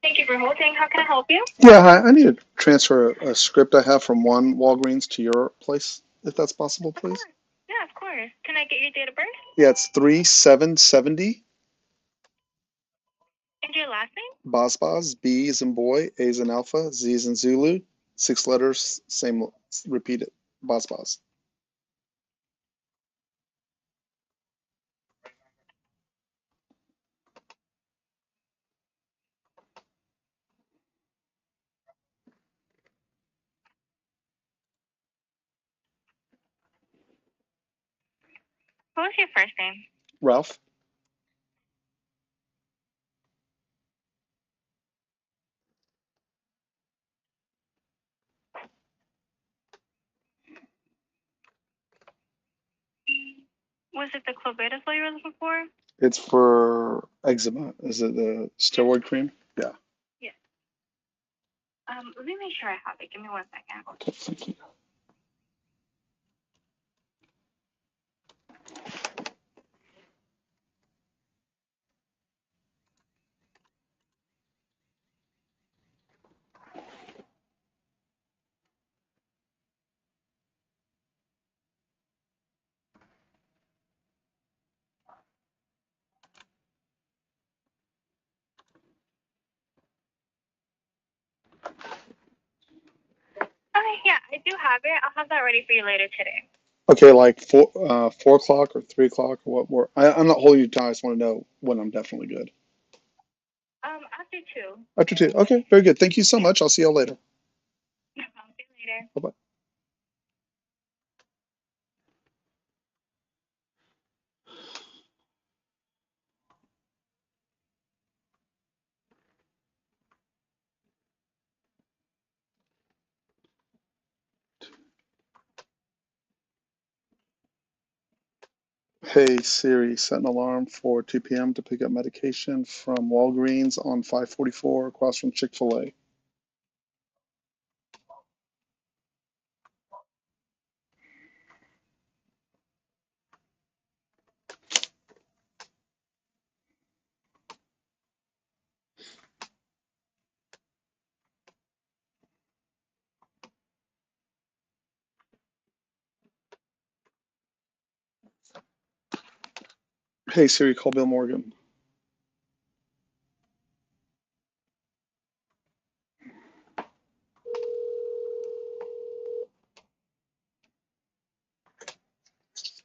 Thank you for holding. How can I help you? Yeah, hi. I need to transfer a script I have from one Walgreens to your place, if that's possible, Of please. course. Yeah, of course. Can I get your date of birth? Yeah, it's 3770 And your last name? Baz, B as in boy, A as in alpha, Z as in Zulu. 6 letters, same, repeat it. Baz. What was your first name? Ralph? Was it the clobetasol you were looking for? It's for eczema. Is it the steroid cream? Yeah. Yes. Let me make sure I have it. Give me 1 second. Okay, thank you. Okay, yeah, I do have it. I'll have that ready for you later today. Okay, like 4 o'clock or 3 o'clock or what more? I'm not holding you down. I just want to know when I'm definitely good. After 2. After 2. Okay, very good. Thank you so much. I'll see you later. No problem. See you later. Bye bye. Hey Siri, set an alarm for 2 p.m. to pick up medication from Walgreens on 544 across from Chick-fil-A. Hey Siri, call Bill Morgan.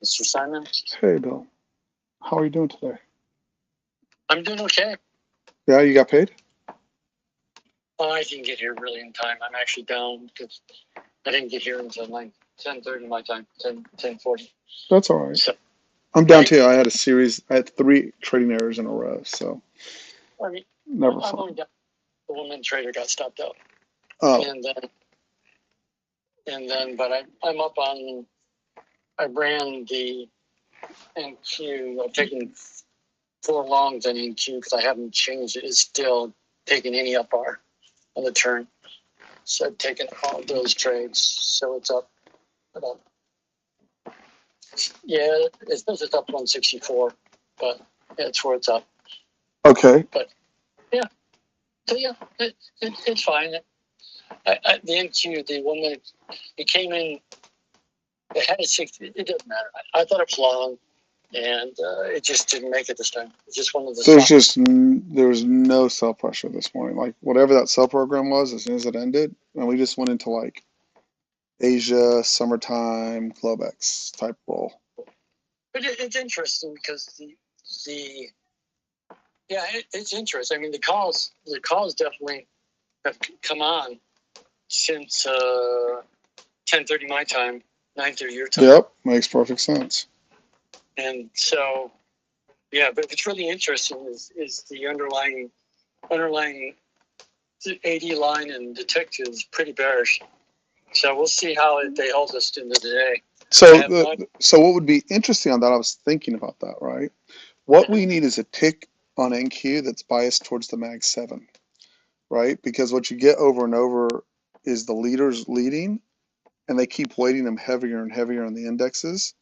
Mr. Simon? Hey Bill, how are you doing today? I'm doing okay. Yeah, you got paid? Oh, I didn't get here really in time. I'm actually down because I didn't get here until like 10:30 my time, 10:40. That's all right. So I'm down I, too. I had a series. I had 3 trading errors in a row, so I mean, never I'm only fun. down. The woman trader got stopped out, Oh, but I'm up on. I ran the NQ. I've taken 4 longs on NQ because I haven't changed it. It's still taking any up bar on the turn. So I've taken all those trades. So it's up about, yeah, it says it's up 164, but it's where it's up. okay. But yeah, so yeah, it's fine. The NQ, the one that it came in, it had a 60. It doesn't matter. I thought it was long, and it just didn't make it this time. It's just one of the. There was no sell pressure this morning. Like whatever that sell program was, as soon as it ended, and we just went into like Asia, summertime, Globex type roll. But it's interesting because the yeah, it's interesting. I mean, the calls definitely have come on since 10:30 my time, 9:30 your time. Yep, makes perfect sense. And so, yeah, but what's really interesting is the underlying AD line and detective is pretty bearish. So we'll see how they hold us into the day. So what would be interesting on that? I was thinking about that, right? What we need is a tick on NQ that's biased towards the Mag 7, right? Because what you get over and over is the leaders leading, and they keep weighting them heavier and heavier on the indexes,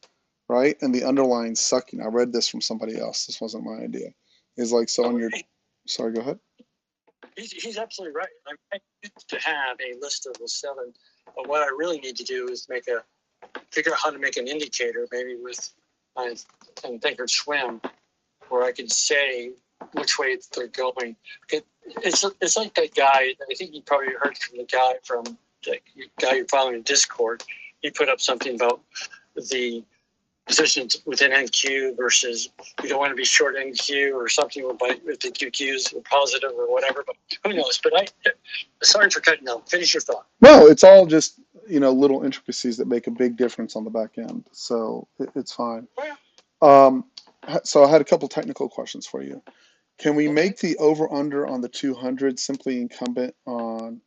right? And the underlying sucking. I read this from somebody else. This wasn't my idea. Is like so on your. Sorry, go ahead. He's absolutely right. I used to have a list of the 7, but what I really need to do is figure out how to make an indicator, maybe with my Thinkorswim, where I can say which way they're going. It's like that guy. I think you probably heard from the guy you're following in Discord. He put up something about the positions within NQ versus you don't want to be short NQ or something with the QQs or positive or whatever. But who knows? But sorry for cutting out. Finish your thought. No, it's all just little intricacies that make a big difference on the back end. So it's fine. So I had a couple technical questions for you. Can we make the over-under on the 200 simply incumbent on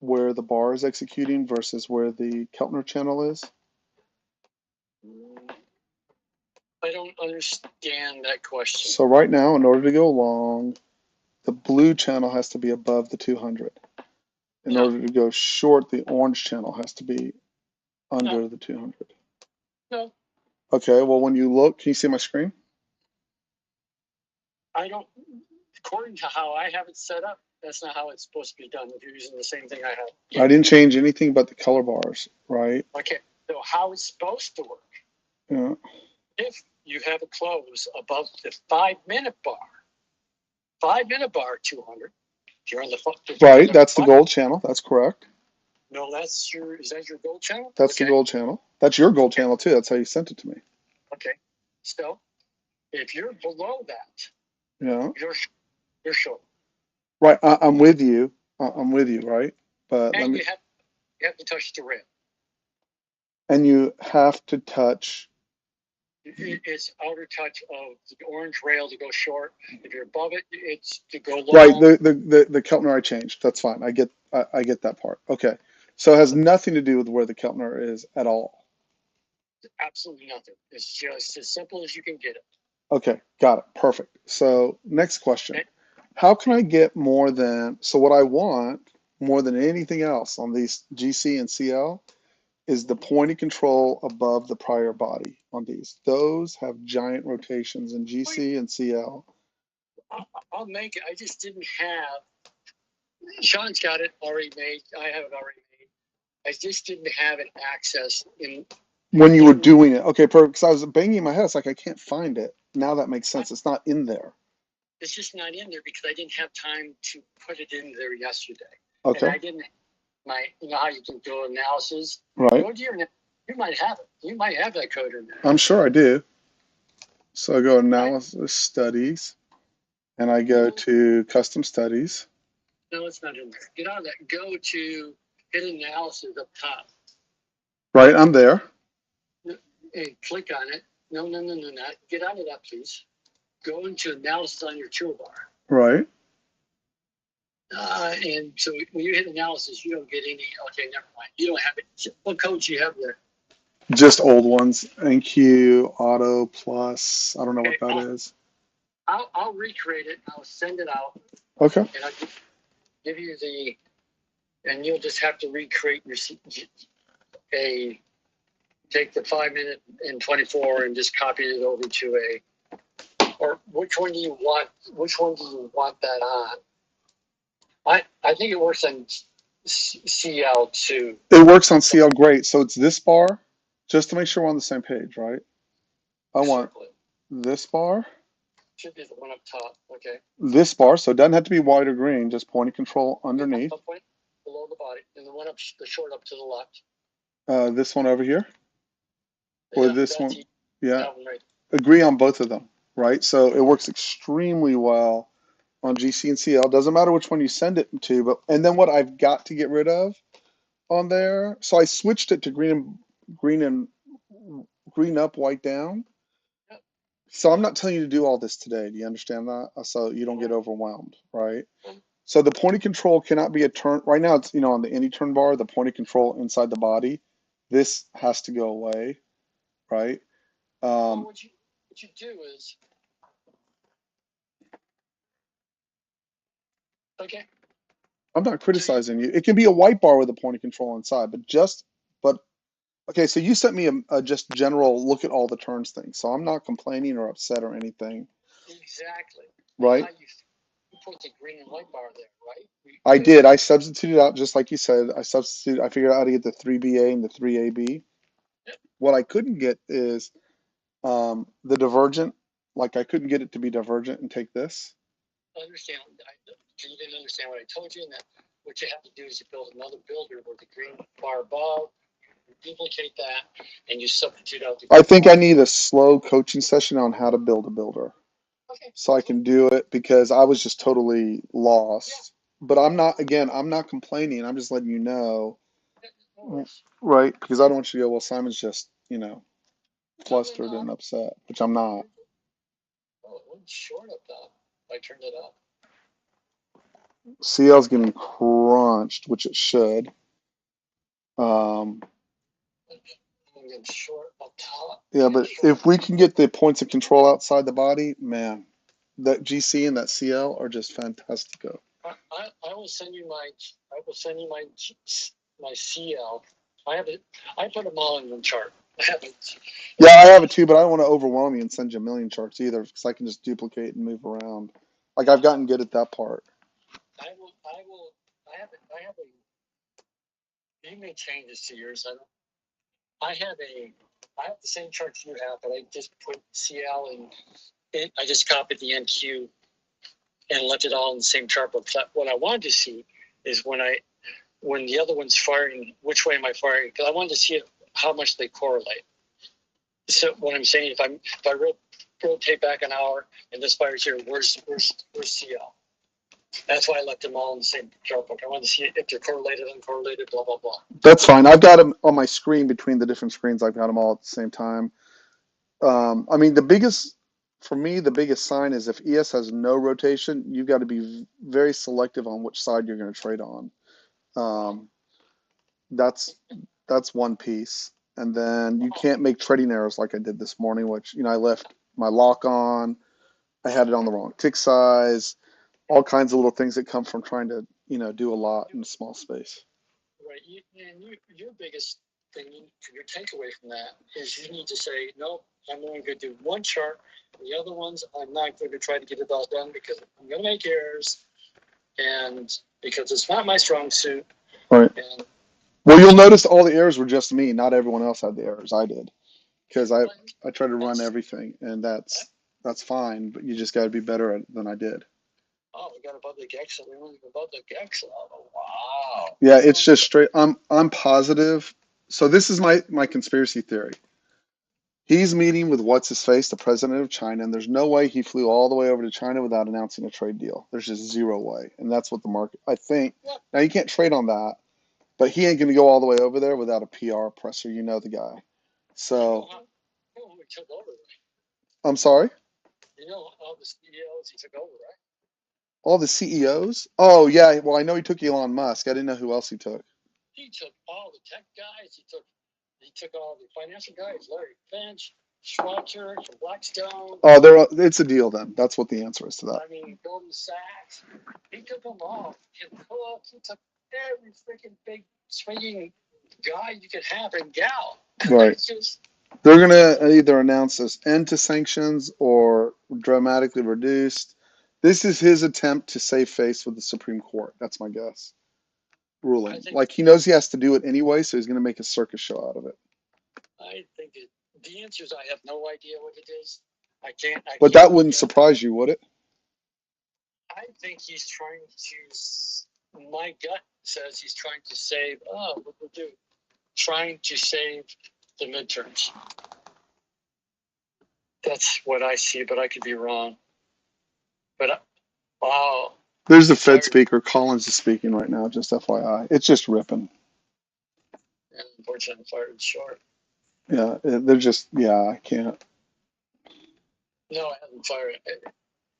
where the bar is executing versus where the Keltner channel is? I don't understand that question. So right now, in order to go long, the blue channel has to be above the 200. In order to go short, the orange channel has to be under the 200. No. Okay, well, when you look, can you see my screen? I don't, according to how I have it set up, that's not how it's supposed to be done if you're using the same thing I have. Yeah. I didn't change anything but the color bars, right? Okay, so how it's supposed to work? Yeah. If you have a close above the 5-minute bar, 5-minute bar 200, you're on the right. That's the gold channel. That's correct. No, is that your gold channel? That's the gold channel. That's your gold channel too. That's how you sent it to me. Okay, so if you're below that, yeah, you're short. Right. I'm with you. I'm with you. Right. But and you have to touch the red. And you have to touch. It's outer touch of the orange rail to go short. If you're above it, it's to go long. Right. The Keltner I changed. That's fine. I get that part. Okay. So it has nothing to do with where the Keltner is at all. Absolutely nothing. It's just as simple as you can get it. Okay. Got it. Perfect. So next question. How can I get more than, so what I want more than anything else on these GC and CL is the point of control above the prior body on these. Those have giant rotations in GC and CL. I'll make it. I just didn't have. Sean's got it already made. I have it already made. I just didn't have it access in. When you were doing it. Okay, perfect. Because I was banging my head. It's like, I can't find it. now that makes sense. It's not in there. It's just not in there because I didn't have time to put it in there yesterday. Okay. And I didn't. You know how you can do analysis. Right. Go to you might have it. You might have that code in there. I'm sure I do. So I go analysis studies, and I go to custom studies. No, it's not in there. Get out of that. Go to hit analysis up top. Right, I'm there. And click on it. No. Get out of that, please. Go into analysis on your toolbar. Right. And so when you hit analysis, you don't get any. Okay, never mind. You don't have it. What codes you have there? Just old ones. NQ, Auto, Plus. I don't know what that is. I'll recreate it. I'll send it out. Okay. And I'll give you and you'll just have to recreate your take the 5 minute and 24 and just copy it over to or which one do you want? Which one do you want that on? I think it works on CL too. It works on CL, great. So it's this bar, just to make sure we're on the same page, right? I want this bar. Should be the one up top. Okay. This bar, so it doesn't have to be white or green, just point of control underneath. Below the body, and the one up, the short up to the left. This one over here, or this one. Yeah. That one right. Agree on both of them, right? So it works extremely well on GC and CL. Doesn't matter which one you send it to, but and then what I've got to get rid of on there. So I switched it to green up, white down. So I'm not telling you to do all this today. Do you understand that? So you don't get overwhelmed, right? So the point of control cannot be a turn. Right now it's, on the any turn bar, the point of control inside the body. This has to go away, right? What you do is, okay. I'm not criticizing you. It can be a white bar with a point of control inside, but okay, so you sent me a just general look at all the turns thing. So I'm not complaining or upset or anything. Exactly. Right? You put the green and white bar there, right? I did. I substituted out just like you said. I figured out how to get the 3BA and the 3AB. Yep. What I couldn't get is the divergent. Like I couldn't get it to be divergent and take this. I understand. You didn't understand what I told you, and that what you have to do is you build another builder with the green bar above, you duplicate that, and you substitute out the. I think I need a slow coaching session on how to build a builder. Okay. So I can do it because I was just totally lost. Yeah. But I'm not complaining. I'm just letting you know. Right? Because I don't want you to go, well, Simon's just, flustered and upset, which I'm not. Oh, it went short up top. I turned it up. CL's getting crunched, which it should. Short up top. Yeah, but if we can get the points of control outside the body, man, that GC and that CL are just fantastico. I will send you my CL. I have it. I put them all in one chart. Yeah, I have it too, but I don't want to overwhelm you and send you a million charts either, because I can just duplicate and move around. Like I've gotten good at that part. I have a. You may change this to yours. I have the same charts you have, but I just put CL and I just copied the NQ and left it all in the same chart. But what I wanted to see is when the other one's firing, which way am I firing? Because I wanted to see how much they correlate. So what I'm saying, if I rotate back an hour and this fires here, where's CL? That's why I left them all in the same chart book. I wanted to see if they're correlated, uncorrelated, blah, blah, blah. That's fine. I've got them on my screen between the different screens. I've got them all at the same time. I mean, for me, the biggest sign is if ES has no rotation, you've got to be very selective on which side you're going to trade on. That's one piece. And then you can't make trading errors like I did this morning, which, I left my lock on. I had it on the wrong tick size. All kinds of little things that come from trying to, do a lot in a small space. Right. Your biggest thing, your takeaway from that is you need to say, no, I'm only going to do one chart. The other ones, I'm not going to try to get it all done because I'm going to make errors and because it's not my strong suit. Right. Well, you'll notice all the errors were just me. Not everyone else had the errors I did because I tried to run everything, and that's That's fine, but you just got to be better at it than I did. Oh, we got above the Gex, and we went above the Gex level. Wow. Yeah, it's just straight. I'm positive. So this is my conspiracy theory. He's meeting with what's his face, the president of China, and there's no way he flew all the way over to China without announcing a trade deal. There's just zero way, and that's what the market. I think now you can't trade on that, but he ain't going to go all the way over there without a PR presser. You know the guy. So We took over. I'm sorry. You know all the CEOs he took over, right? All the CEOs? Oh yeah. Well, I know he took Elon Musk. I didn't know who else he took. He took all the tech guys. He took all the financial guys, Larry Finch, Schweitzer, from Blackstone. Oh, there. It's a deal then. That's what the answer is to that. I mean, Goldman Sachs. He took them all. Kim Cook. He took every freaking big swinging guy you could have and gal. Right. It's just, They're gonna either announce this end to sanctions or dramatically reduced. This is his attempt to save face with the Supreme Court. That's my guess. Ruling. Like he knows he has to do it anyway, so he's gonna make a circus show out of it. I think the answer is I have no idea what it is. I can't. But that wouldn't surprise you, would it? I think he's trying to. My gut says he's trying to save. Oh, what we'll do? Trying to save the midterms. That's what I see, but I could be wrong. But oh, There's the Fed speaker. Collins is speaking right now. Just FYI, it's just ripping. Yeah, unfortunately, fired short. Yeah, they're just. Yeah, I can't. No, I haven't fired.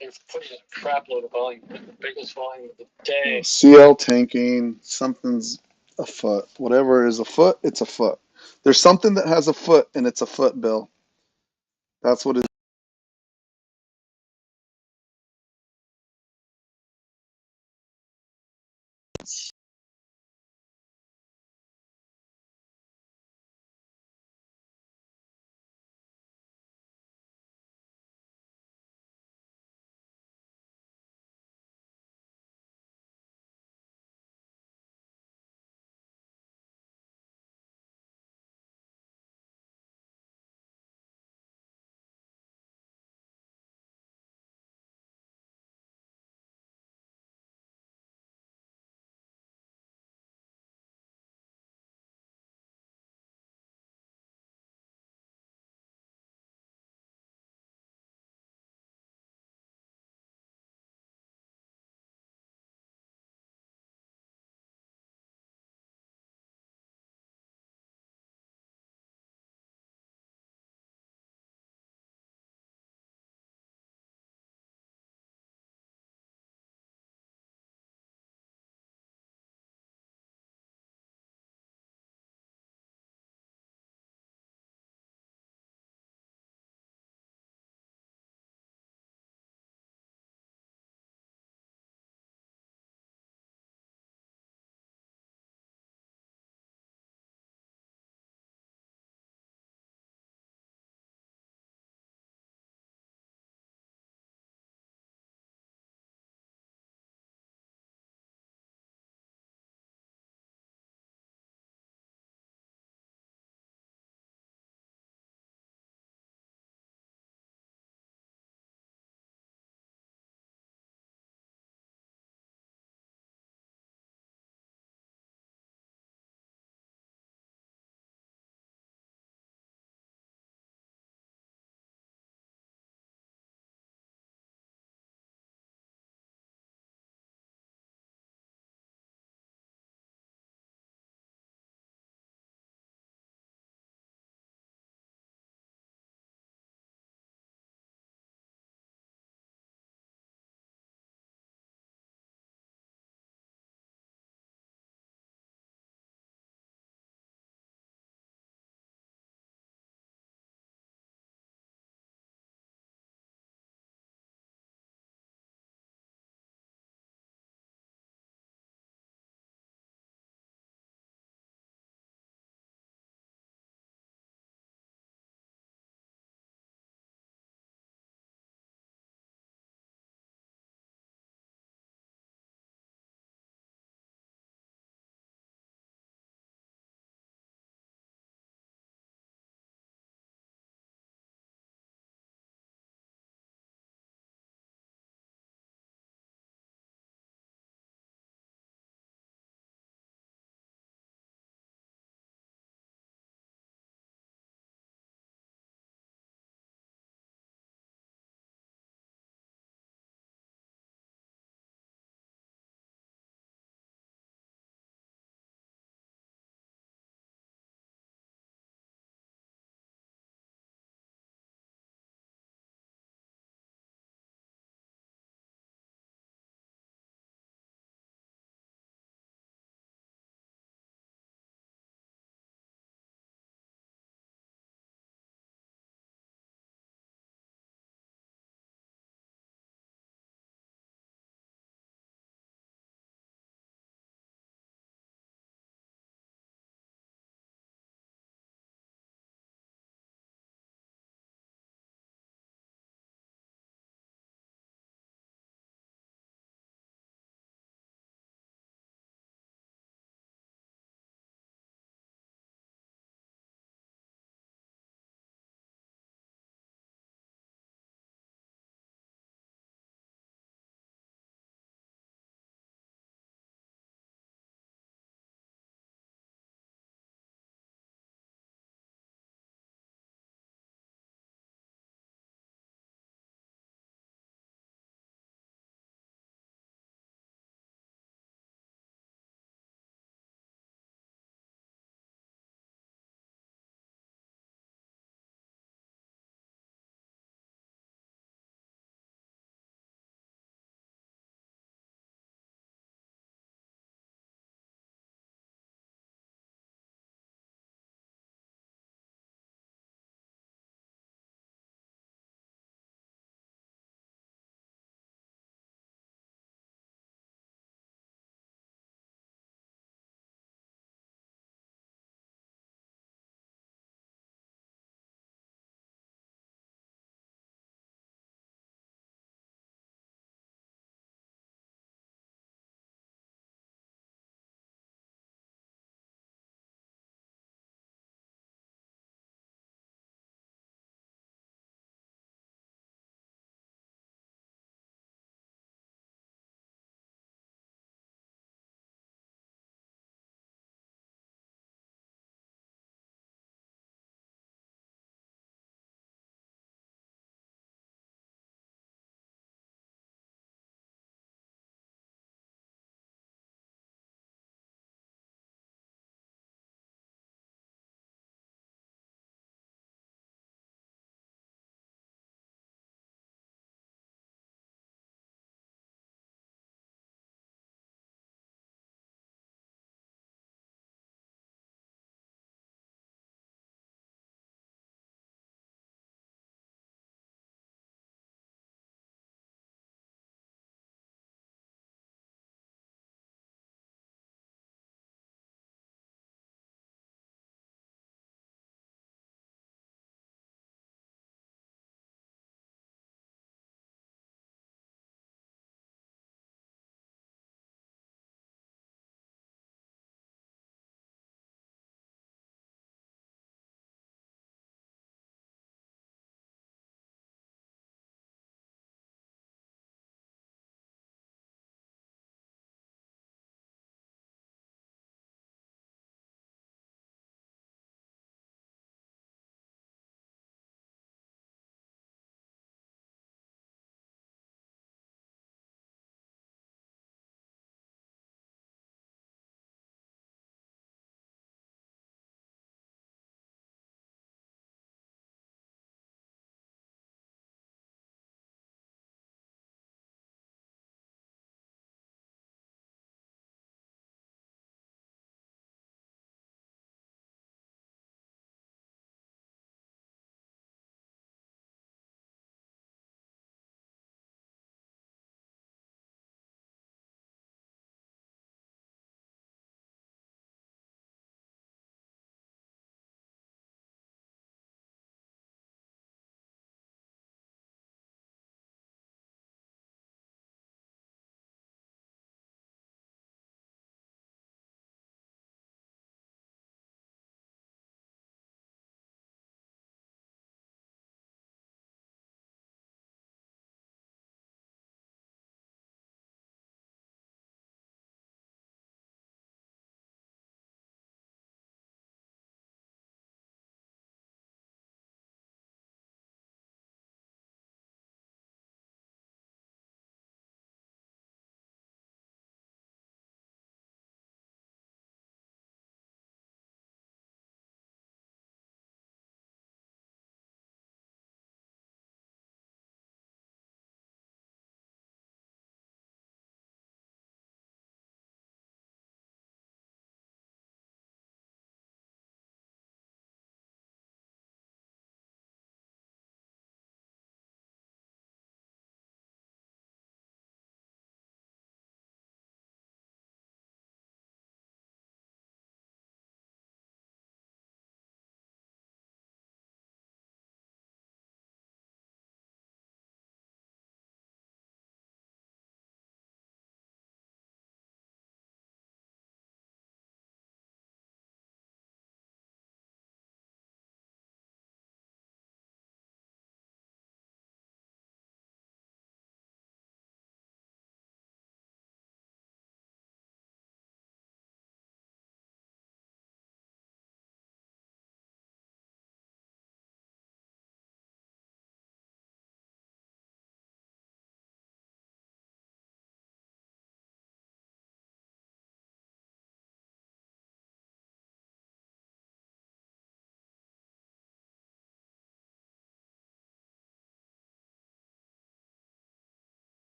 They're putting a crap load of volume, the biggest volume of the day. CL tanking. Something's afoot. Whatever is afoot, it's afoot. There's something that has a foot, and it's a foot, Bill. That's what it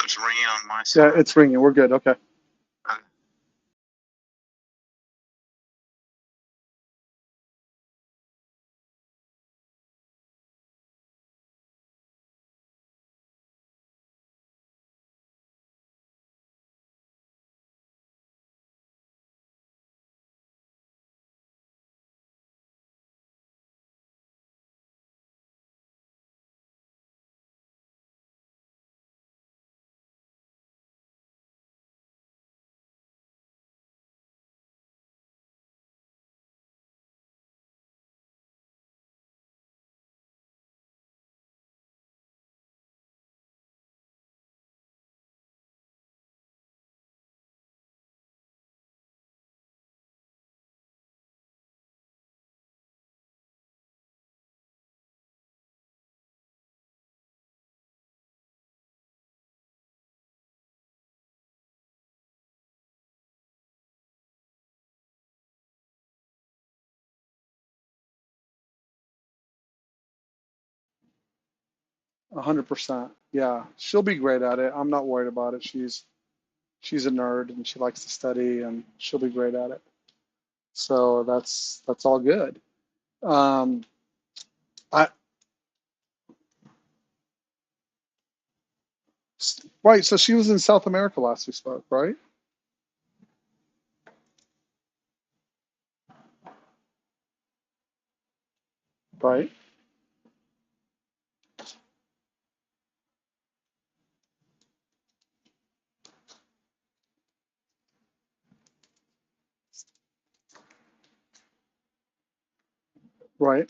It's ringing on my side. Yeah, it's ringing. We're good. Okay. A 100%. Yeah, she'll be great at it. I'm not worried about it. She's a nerd and she likes to study and she'll be great at it. So that's all good. Um, I right. So she was in South America last we spoke, right? Right. Right.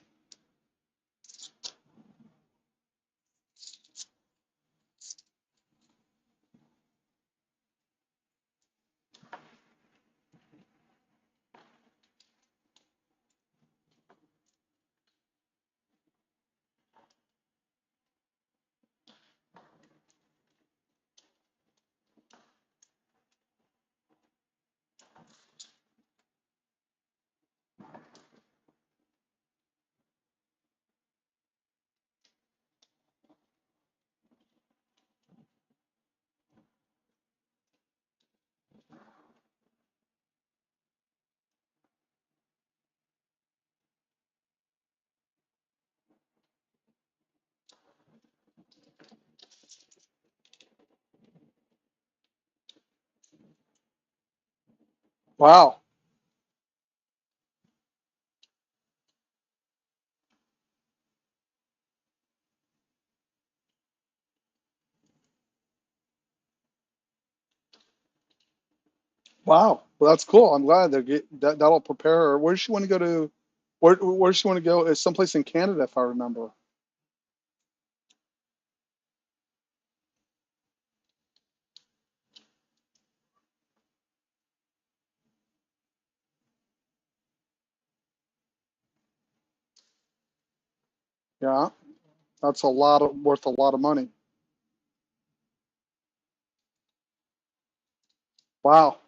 Wow. Wow. Well, that's cool. I'm glad that'll prepare her. Where does she want to go to? Where does she want to go? It's someplace in Canada, if I remember. Yeah. That's worth a lot of money. Wow.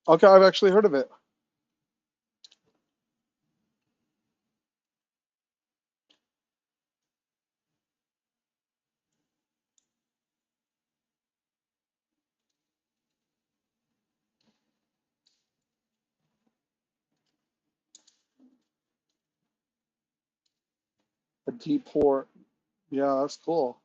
Okay, I've actually heard of it. A deep port. Yeah, that's cool.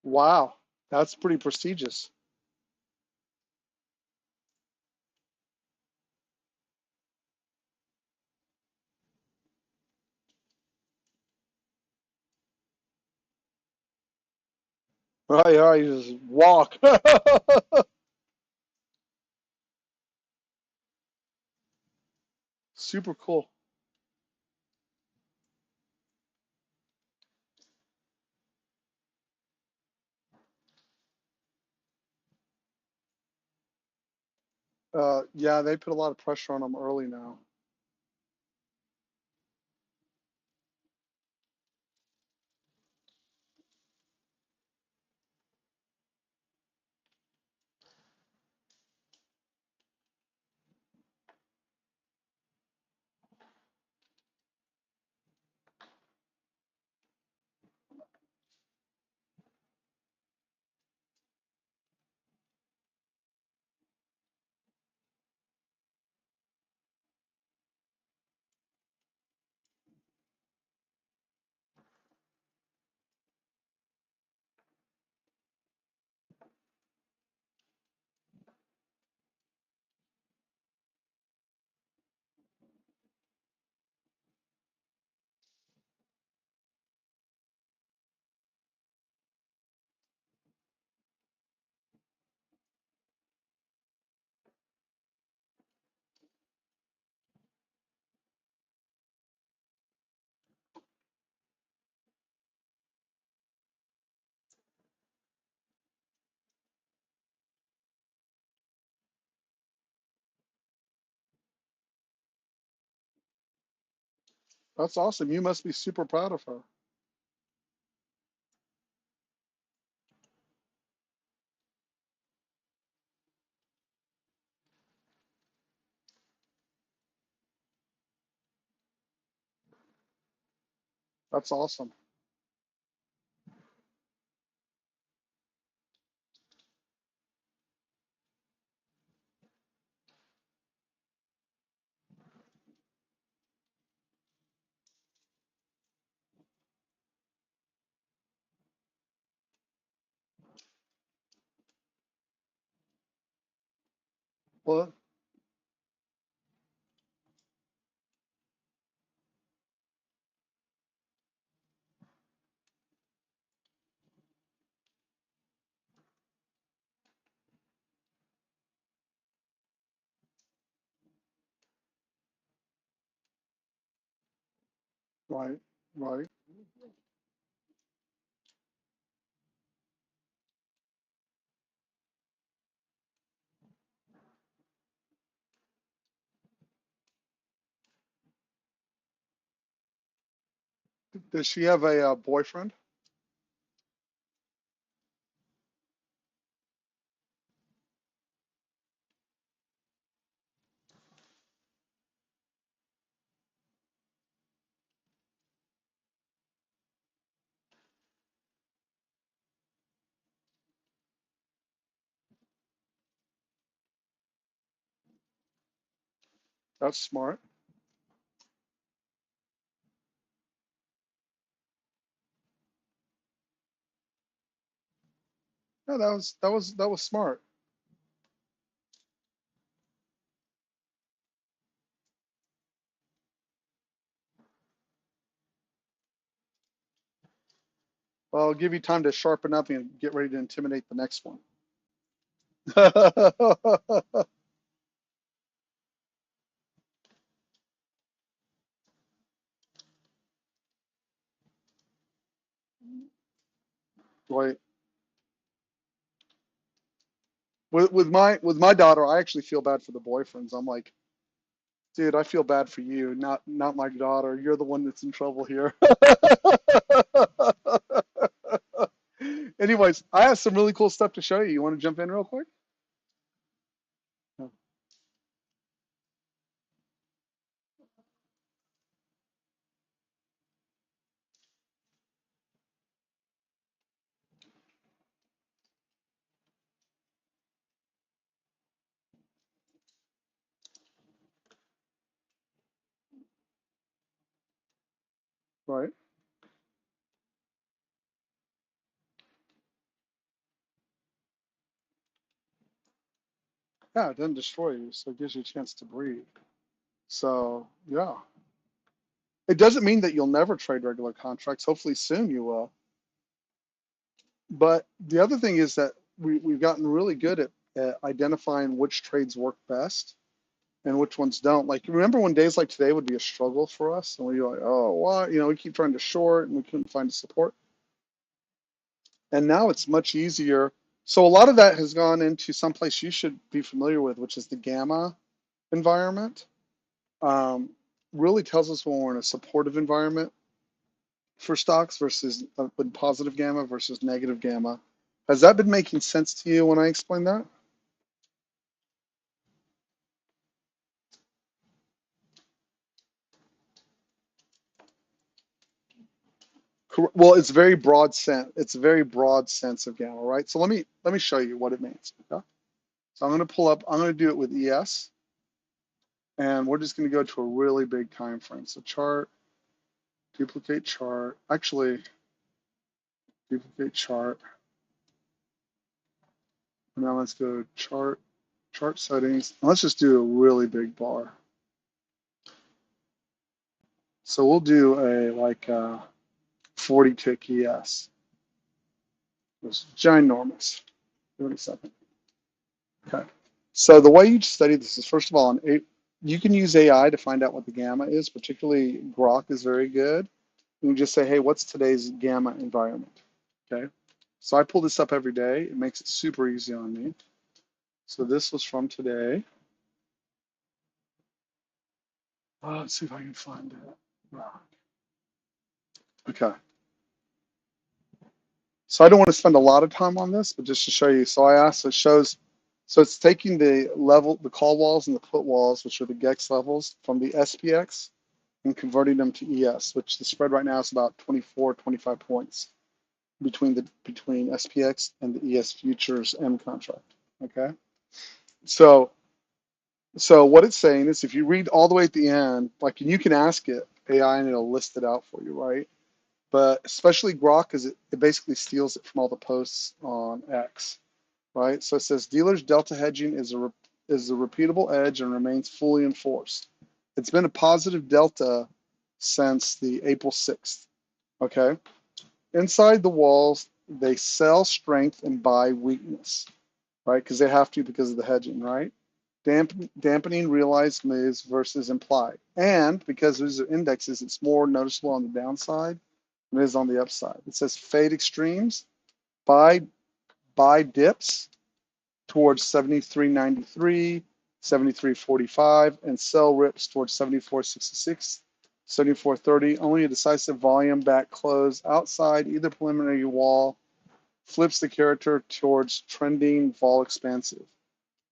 Wow. That's pretty prestigious. Right, you just walk. Super cool. Yeah, they put a lot of pressure on them early now. That's awesome. You must be super proud of her. That's awesome. Well, right, right. Does she have a boyfriend? That's smart. Yeah, that was smart. Well, I'll give you time to sharpen up and get ready to intimidate the next one. Right. With my daughter, I actually feel bad for the boyfriends. I'm like, dude, I feel bad for you, not my daughter. You're the one that's in trouble here. Anyways, I have some really cool stuff to show you. You want to jump in real quick? Yeah. Right. Yeah, it doesn't destroy you, so it gives you a chance to breathe. So yeah, it doesn't mean that you'll never trade regular contracts. Hopefully soon you will. But the other thing is that we've gotten really good at identifying which trades work best and which ones don't. Like, remember when days like today would be a struggle for us, and we were like, oh, why? You know, we keep trying to short and we couldn't find a support. And now it's much easier. So a lot of that has gone into someplace you should be familiar with, which is the gamma environment. Um, really tells us when we're in a supportive environment for stocks versus with positive gamma versus negative gamma. Has that been making sense to you when I explain that? Well, it's very broad sense. It's a very broad sense of gamma, right? So let me show you what it means. Okay? So I'm going to pull up. I'm going to do it with ES, and we're just going to go to a really big time frame. So chart, duplicate chart. Actually, duplicate chart. And now let's go chart settings. And let's just do a really big bar. So we'll do a like 40 tick ES. It's ginormous. Give it a second. Okay. So the way you study this is, first of all, you can use AI to find out what the gamma is. Particularly Grok is very good. You can just say, hey, what's today's gamma environment? Okay. So I pull this up every day. It makes it super easy on me. So this was from today. Let's see if I can find it. Okay. So I don't want to spend a lot of time on this, but just to show you. So I asked, it shows, so it's taking the level, the call walls and the put walls, which are the GEX levels from the SPX, and converting them to ES, which the spread right now is about 24, 25 points between SPX and the ES futures M contract. Okay. So what it's saying is, if you read all the way at the end, like, and you can ask it AI and it'll list it out for you, right? But especially Grok, because it basically steals it from all the posts on X, right? So it says dealers delta hedging is a repeatable edge and remains fully enforced. It's been a positive delta since the April 6th. Okay. Inside the walls, they sell strength and buy weakness, right? Because they have to because of the hedging, right? Dampening realized moves versus implied. And because these are indexes, it's more noticeable on the downside than it is on the upside. It says fade extremes, buy dips towards 73.93, 73.45, and sell rips towards 74.66, 74.30. Only a decisive volume back close outside either preliminary wall flips the character towards trending vol expansive.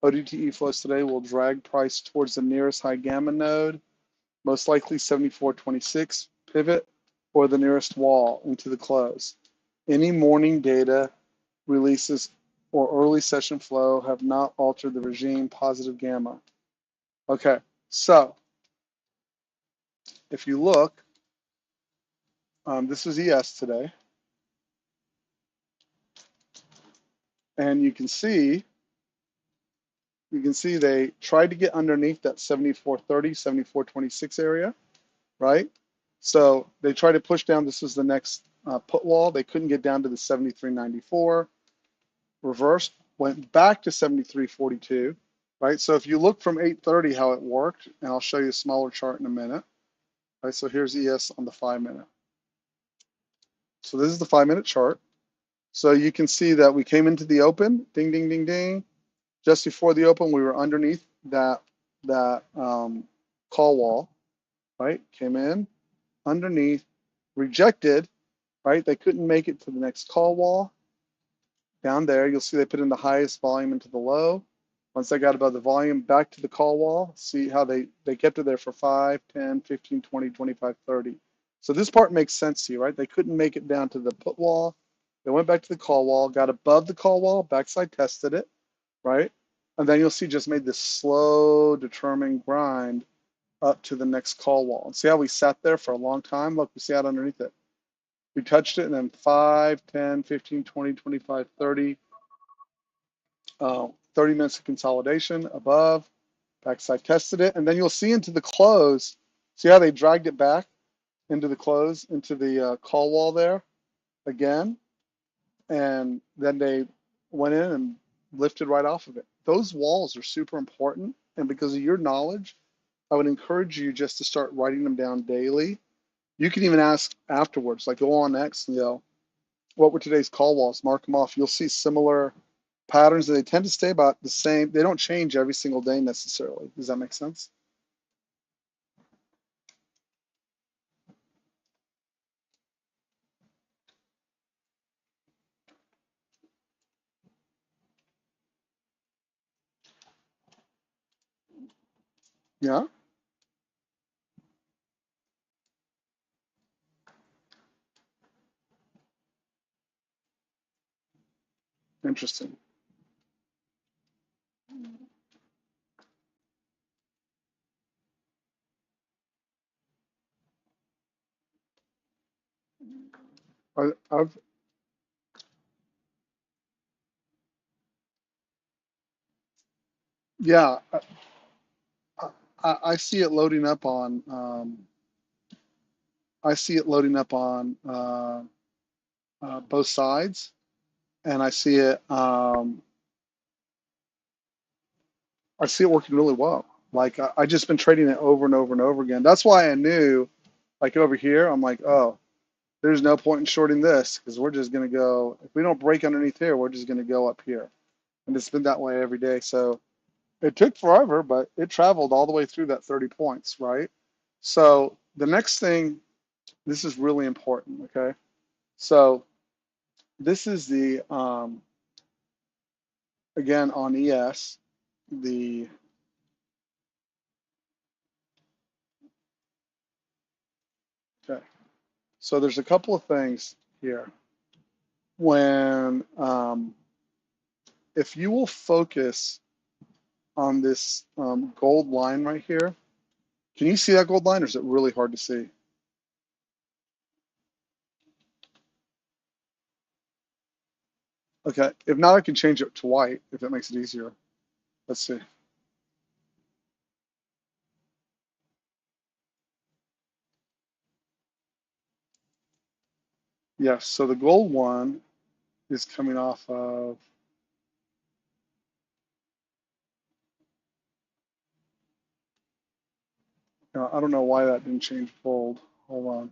ODTE flows today will drag price towards the nearest high gamma node, most likely 74.26 pivot, or the nearest wall into the close. Any morning data releases or early session flow have not altered the regime positive gamma. Okay, so if you look, this is ES today, and you can see they tried to get underneath that 74.30, 74.26 area, right? So they tried to push down. This is the next put wall. They couldn't get down to the 73.94. Reversed, went back to 73.42, right? So if you look from 8:30 how it worked, and I'll show you a smaller chart in a minute. Right, so here's ES on the 5-minute. So this is the 5-minute chart. So you can see that we came into the open, ding, ding, ding, ding. Just before the open, we were underneath that call wall, right? Came in, underneath, rejected, right? They couldn't make it to the next call wall. Down there, you'll see they put in the highest volume into the low. Once they got above the volume, back to the call wall. See how they kept it there for 5, 10, 15, 20, 25, 30. So this part makes sense to you, right? They couldn't make it down to the put wall. They went back to the call wall, got above the call wall, backside tested it, right? And then you'll see just made this slow, determined grind up to the next call wall. And see how we sat there for a long time? Look, we sat underneath it. We touched it, and then 5, 10, 15, 20, 25, 30. 30 minutes of consolidation above, backside tested it, and then you'll see into the close, see how they dragged it back into the close, into the call wall there again. and then they went in and lifted right off of it. Those walls are super important, and because of your knowledge, I would encourage you just to start writing them down daily. You can even ask afterwards, like go on X and go, what were today's call walls? Mark them off. You'll see similar patterns, and they tend to stay about the same. They don't change every single day necessarily. Does that make sense? Yeah, interesting. I've yeah, I see it loading up on. I see it loading up on both sides, and I see it working really well. Like I just been trading it over and over and over again. That's why I knew, like over here, I'm like, oh, there's no point in shorting this because we're just gonna go. If we don't break underneath here, we're just gonna go up here, and it's been that way every day. So it took forever, but it traveled all the way through that 30 points, right? So the next thing, this is really important, okay? So this is the again on ES, the okay. So there's a couple of things here. When if you will focus on this gold line right here, can you see that gold line, or is it really hard to see? Okay, if not, I can change it to white if it makes it easier. Let's see. Yes, so the gold one is coming off of, I don't know why that didn't change bold. Hold on.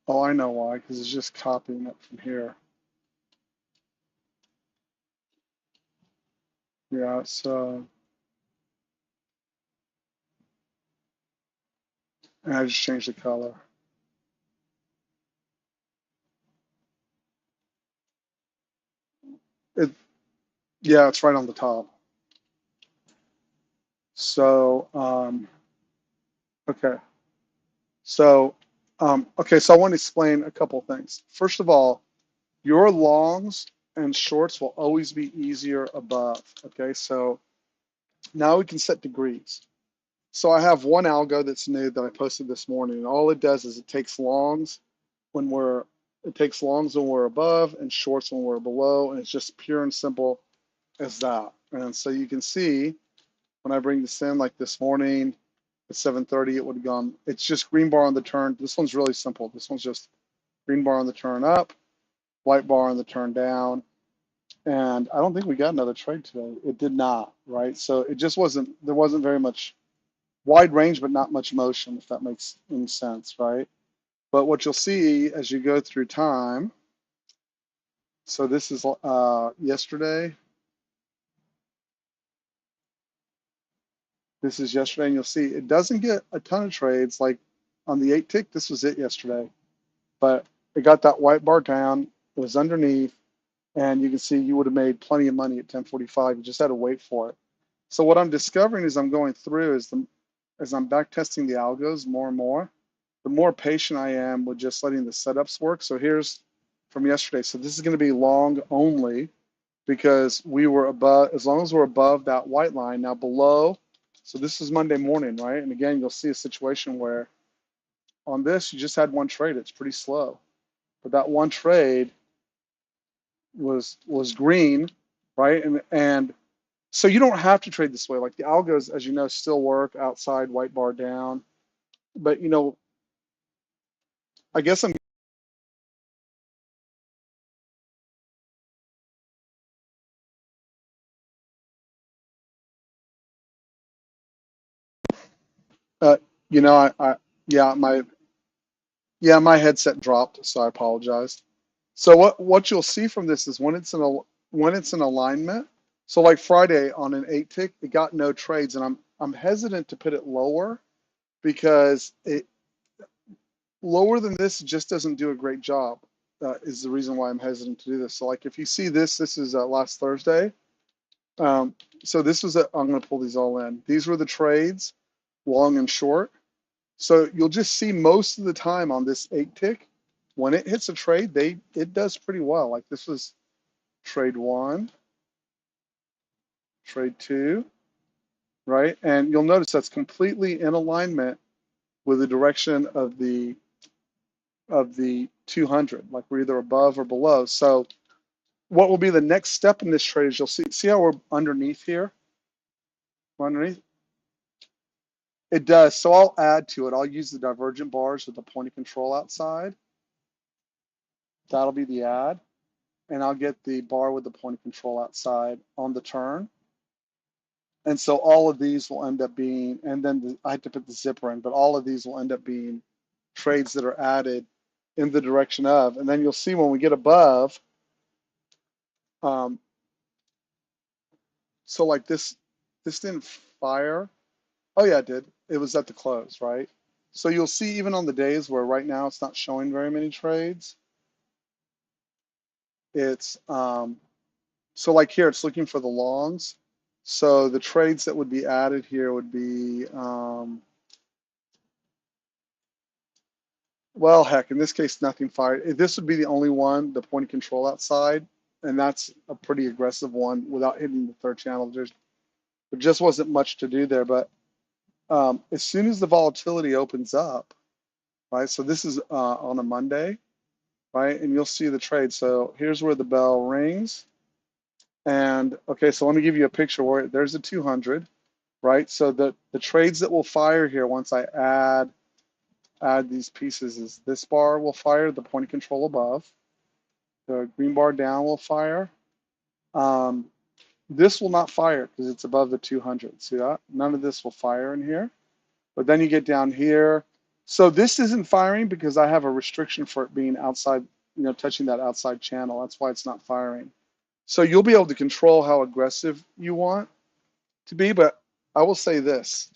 Oh, I know why, because it's just copying it from here. Yeah, so, and I just changed the color. It, yeah, it's right on the top. So, okay. So, okay, so I want to explain a couple things. First of all, your longs and shorts will always be easier above. Okay, so now we can set degrees. So I have one algo that's new that I posted this morning. And all it does is when we're it takes longs when we're above and shorts when we're below, and it's just pure and simple as that. And so you can see when I bring this in, like this morning at 7:30, it would have gone. It's just green bar on the turn. This one's really simple. This one's just green bar on the turn up, white bar on the turn down. And I don't think we got another trade today. It did not, right? So it just wasn't, there wasn't very much wide range, but not much motion, if that makes any sense, right? But what you'll see as you go through time, so this is yesterday. This is yesterday, and you'll see it doesn't get a ton of trades. Like on the 8 tick, this was it yesterday. But it got that white bar down. It was underneath, and you can see you would have made plenty of money at 10:45. You just had to wait for it. So what I'm discovering as I'm going through is as I'm back testing the algos more and more, the more patient I am with just letting the setups work. So here's from yesterday. So this is going to be long only because we were above, as long as we're above that white line. Now below, so this is Monday morning, right? And again, you'll see a situation where on this, you just had one trade. It's pretty slow. But that one trade was green, right? And so you don't have to trade this way. Like the algos, as you know, still work outside white bar down. But I guess I'm Uh, you know, yeah, my headset dropped, so I apologize. So what you'll see from this is when it's in alignment. So like Friday on an 8 tick, it got no trades, and I'm hesitant to put it lower because it lower than this just doesn't do a great job. Is the reason why I'm hesitant to do this. So like if you see this, this is last Thursday. Um, so this was I'm going to pull these all in. These were the trades, long and short. So you'll just see most of the time on this 8 tick, when it hits a trade, it does pretty well. Like this was trade one, trade two, right? And you'll notice that's completely in alignment with the direction of the 200. Like we're either above or below. So what will be the next step in this trade is you'll see how we're underneath here? We're underneath. It does. So I'll add to it. I'll use the divergent bars with the point of control outside. That'll be the add. And I'll get the bar with the point of control outside on the turn. And so all of these will end up being, and then I had to put the zipper in, but all of these will end up being trades that are added in the direction of. And then you'll see when we get above, so like this didn't fire. Oh yeah, it did. It was at the close, right? So you'll see even on the days where right now it's not showing very many trades, it's so like here it's looking for the longs. So the trades that would be added here would be well, heck, in this case nothing fired. This would be the only one, the point of control outside, and that's a pretty aggressive one without hitting the third channel. There just wasn't much to do there, but as soon as the volatility opens up, right? So this is on a Monday, right? And you'll see the trade. So here's where the bell rings. And okay, so let me give you a picture where there's a 200, right? So the trades that will fire here once I add these pieces is this bar will fire, the point of control above. The green bar down will fire. This will not fire because it's above the 200. See that? None of this will fire in here. But then you get down here. So this isn't firing because I have a restriction for it being outside, touching that outside channel. That's why it's not firing. So you'll be able to control how aggressive you want to be, but I will say this,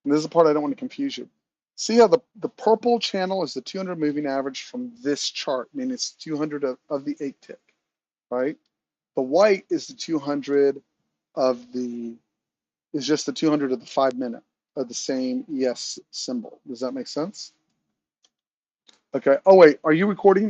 and this is the part I don't want to confuse you. See how the purple channel is the 200 moving average from this chart, meaning it's 200 of the 8 tick, right? The white is the 200 is just the 200 of the 5 minute of the same ES symbol. Does that make sense? Okay. Oh, wait, are you recording?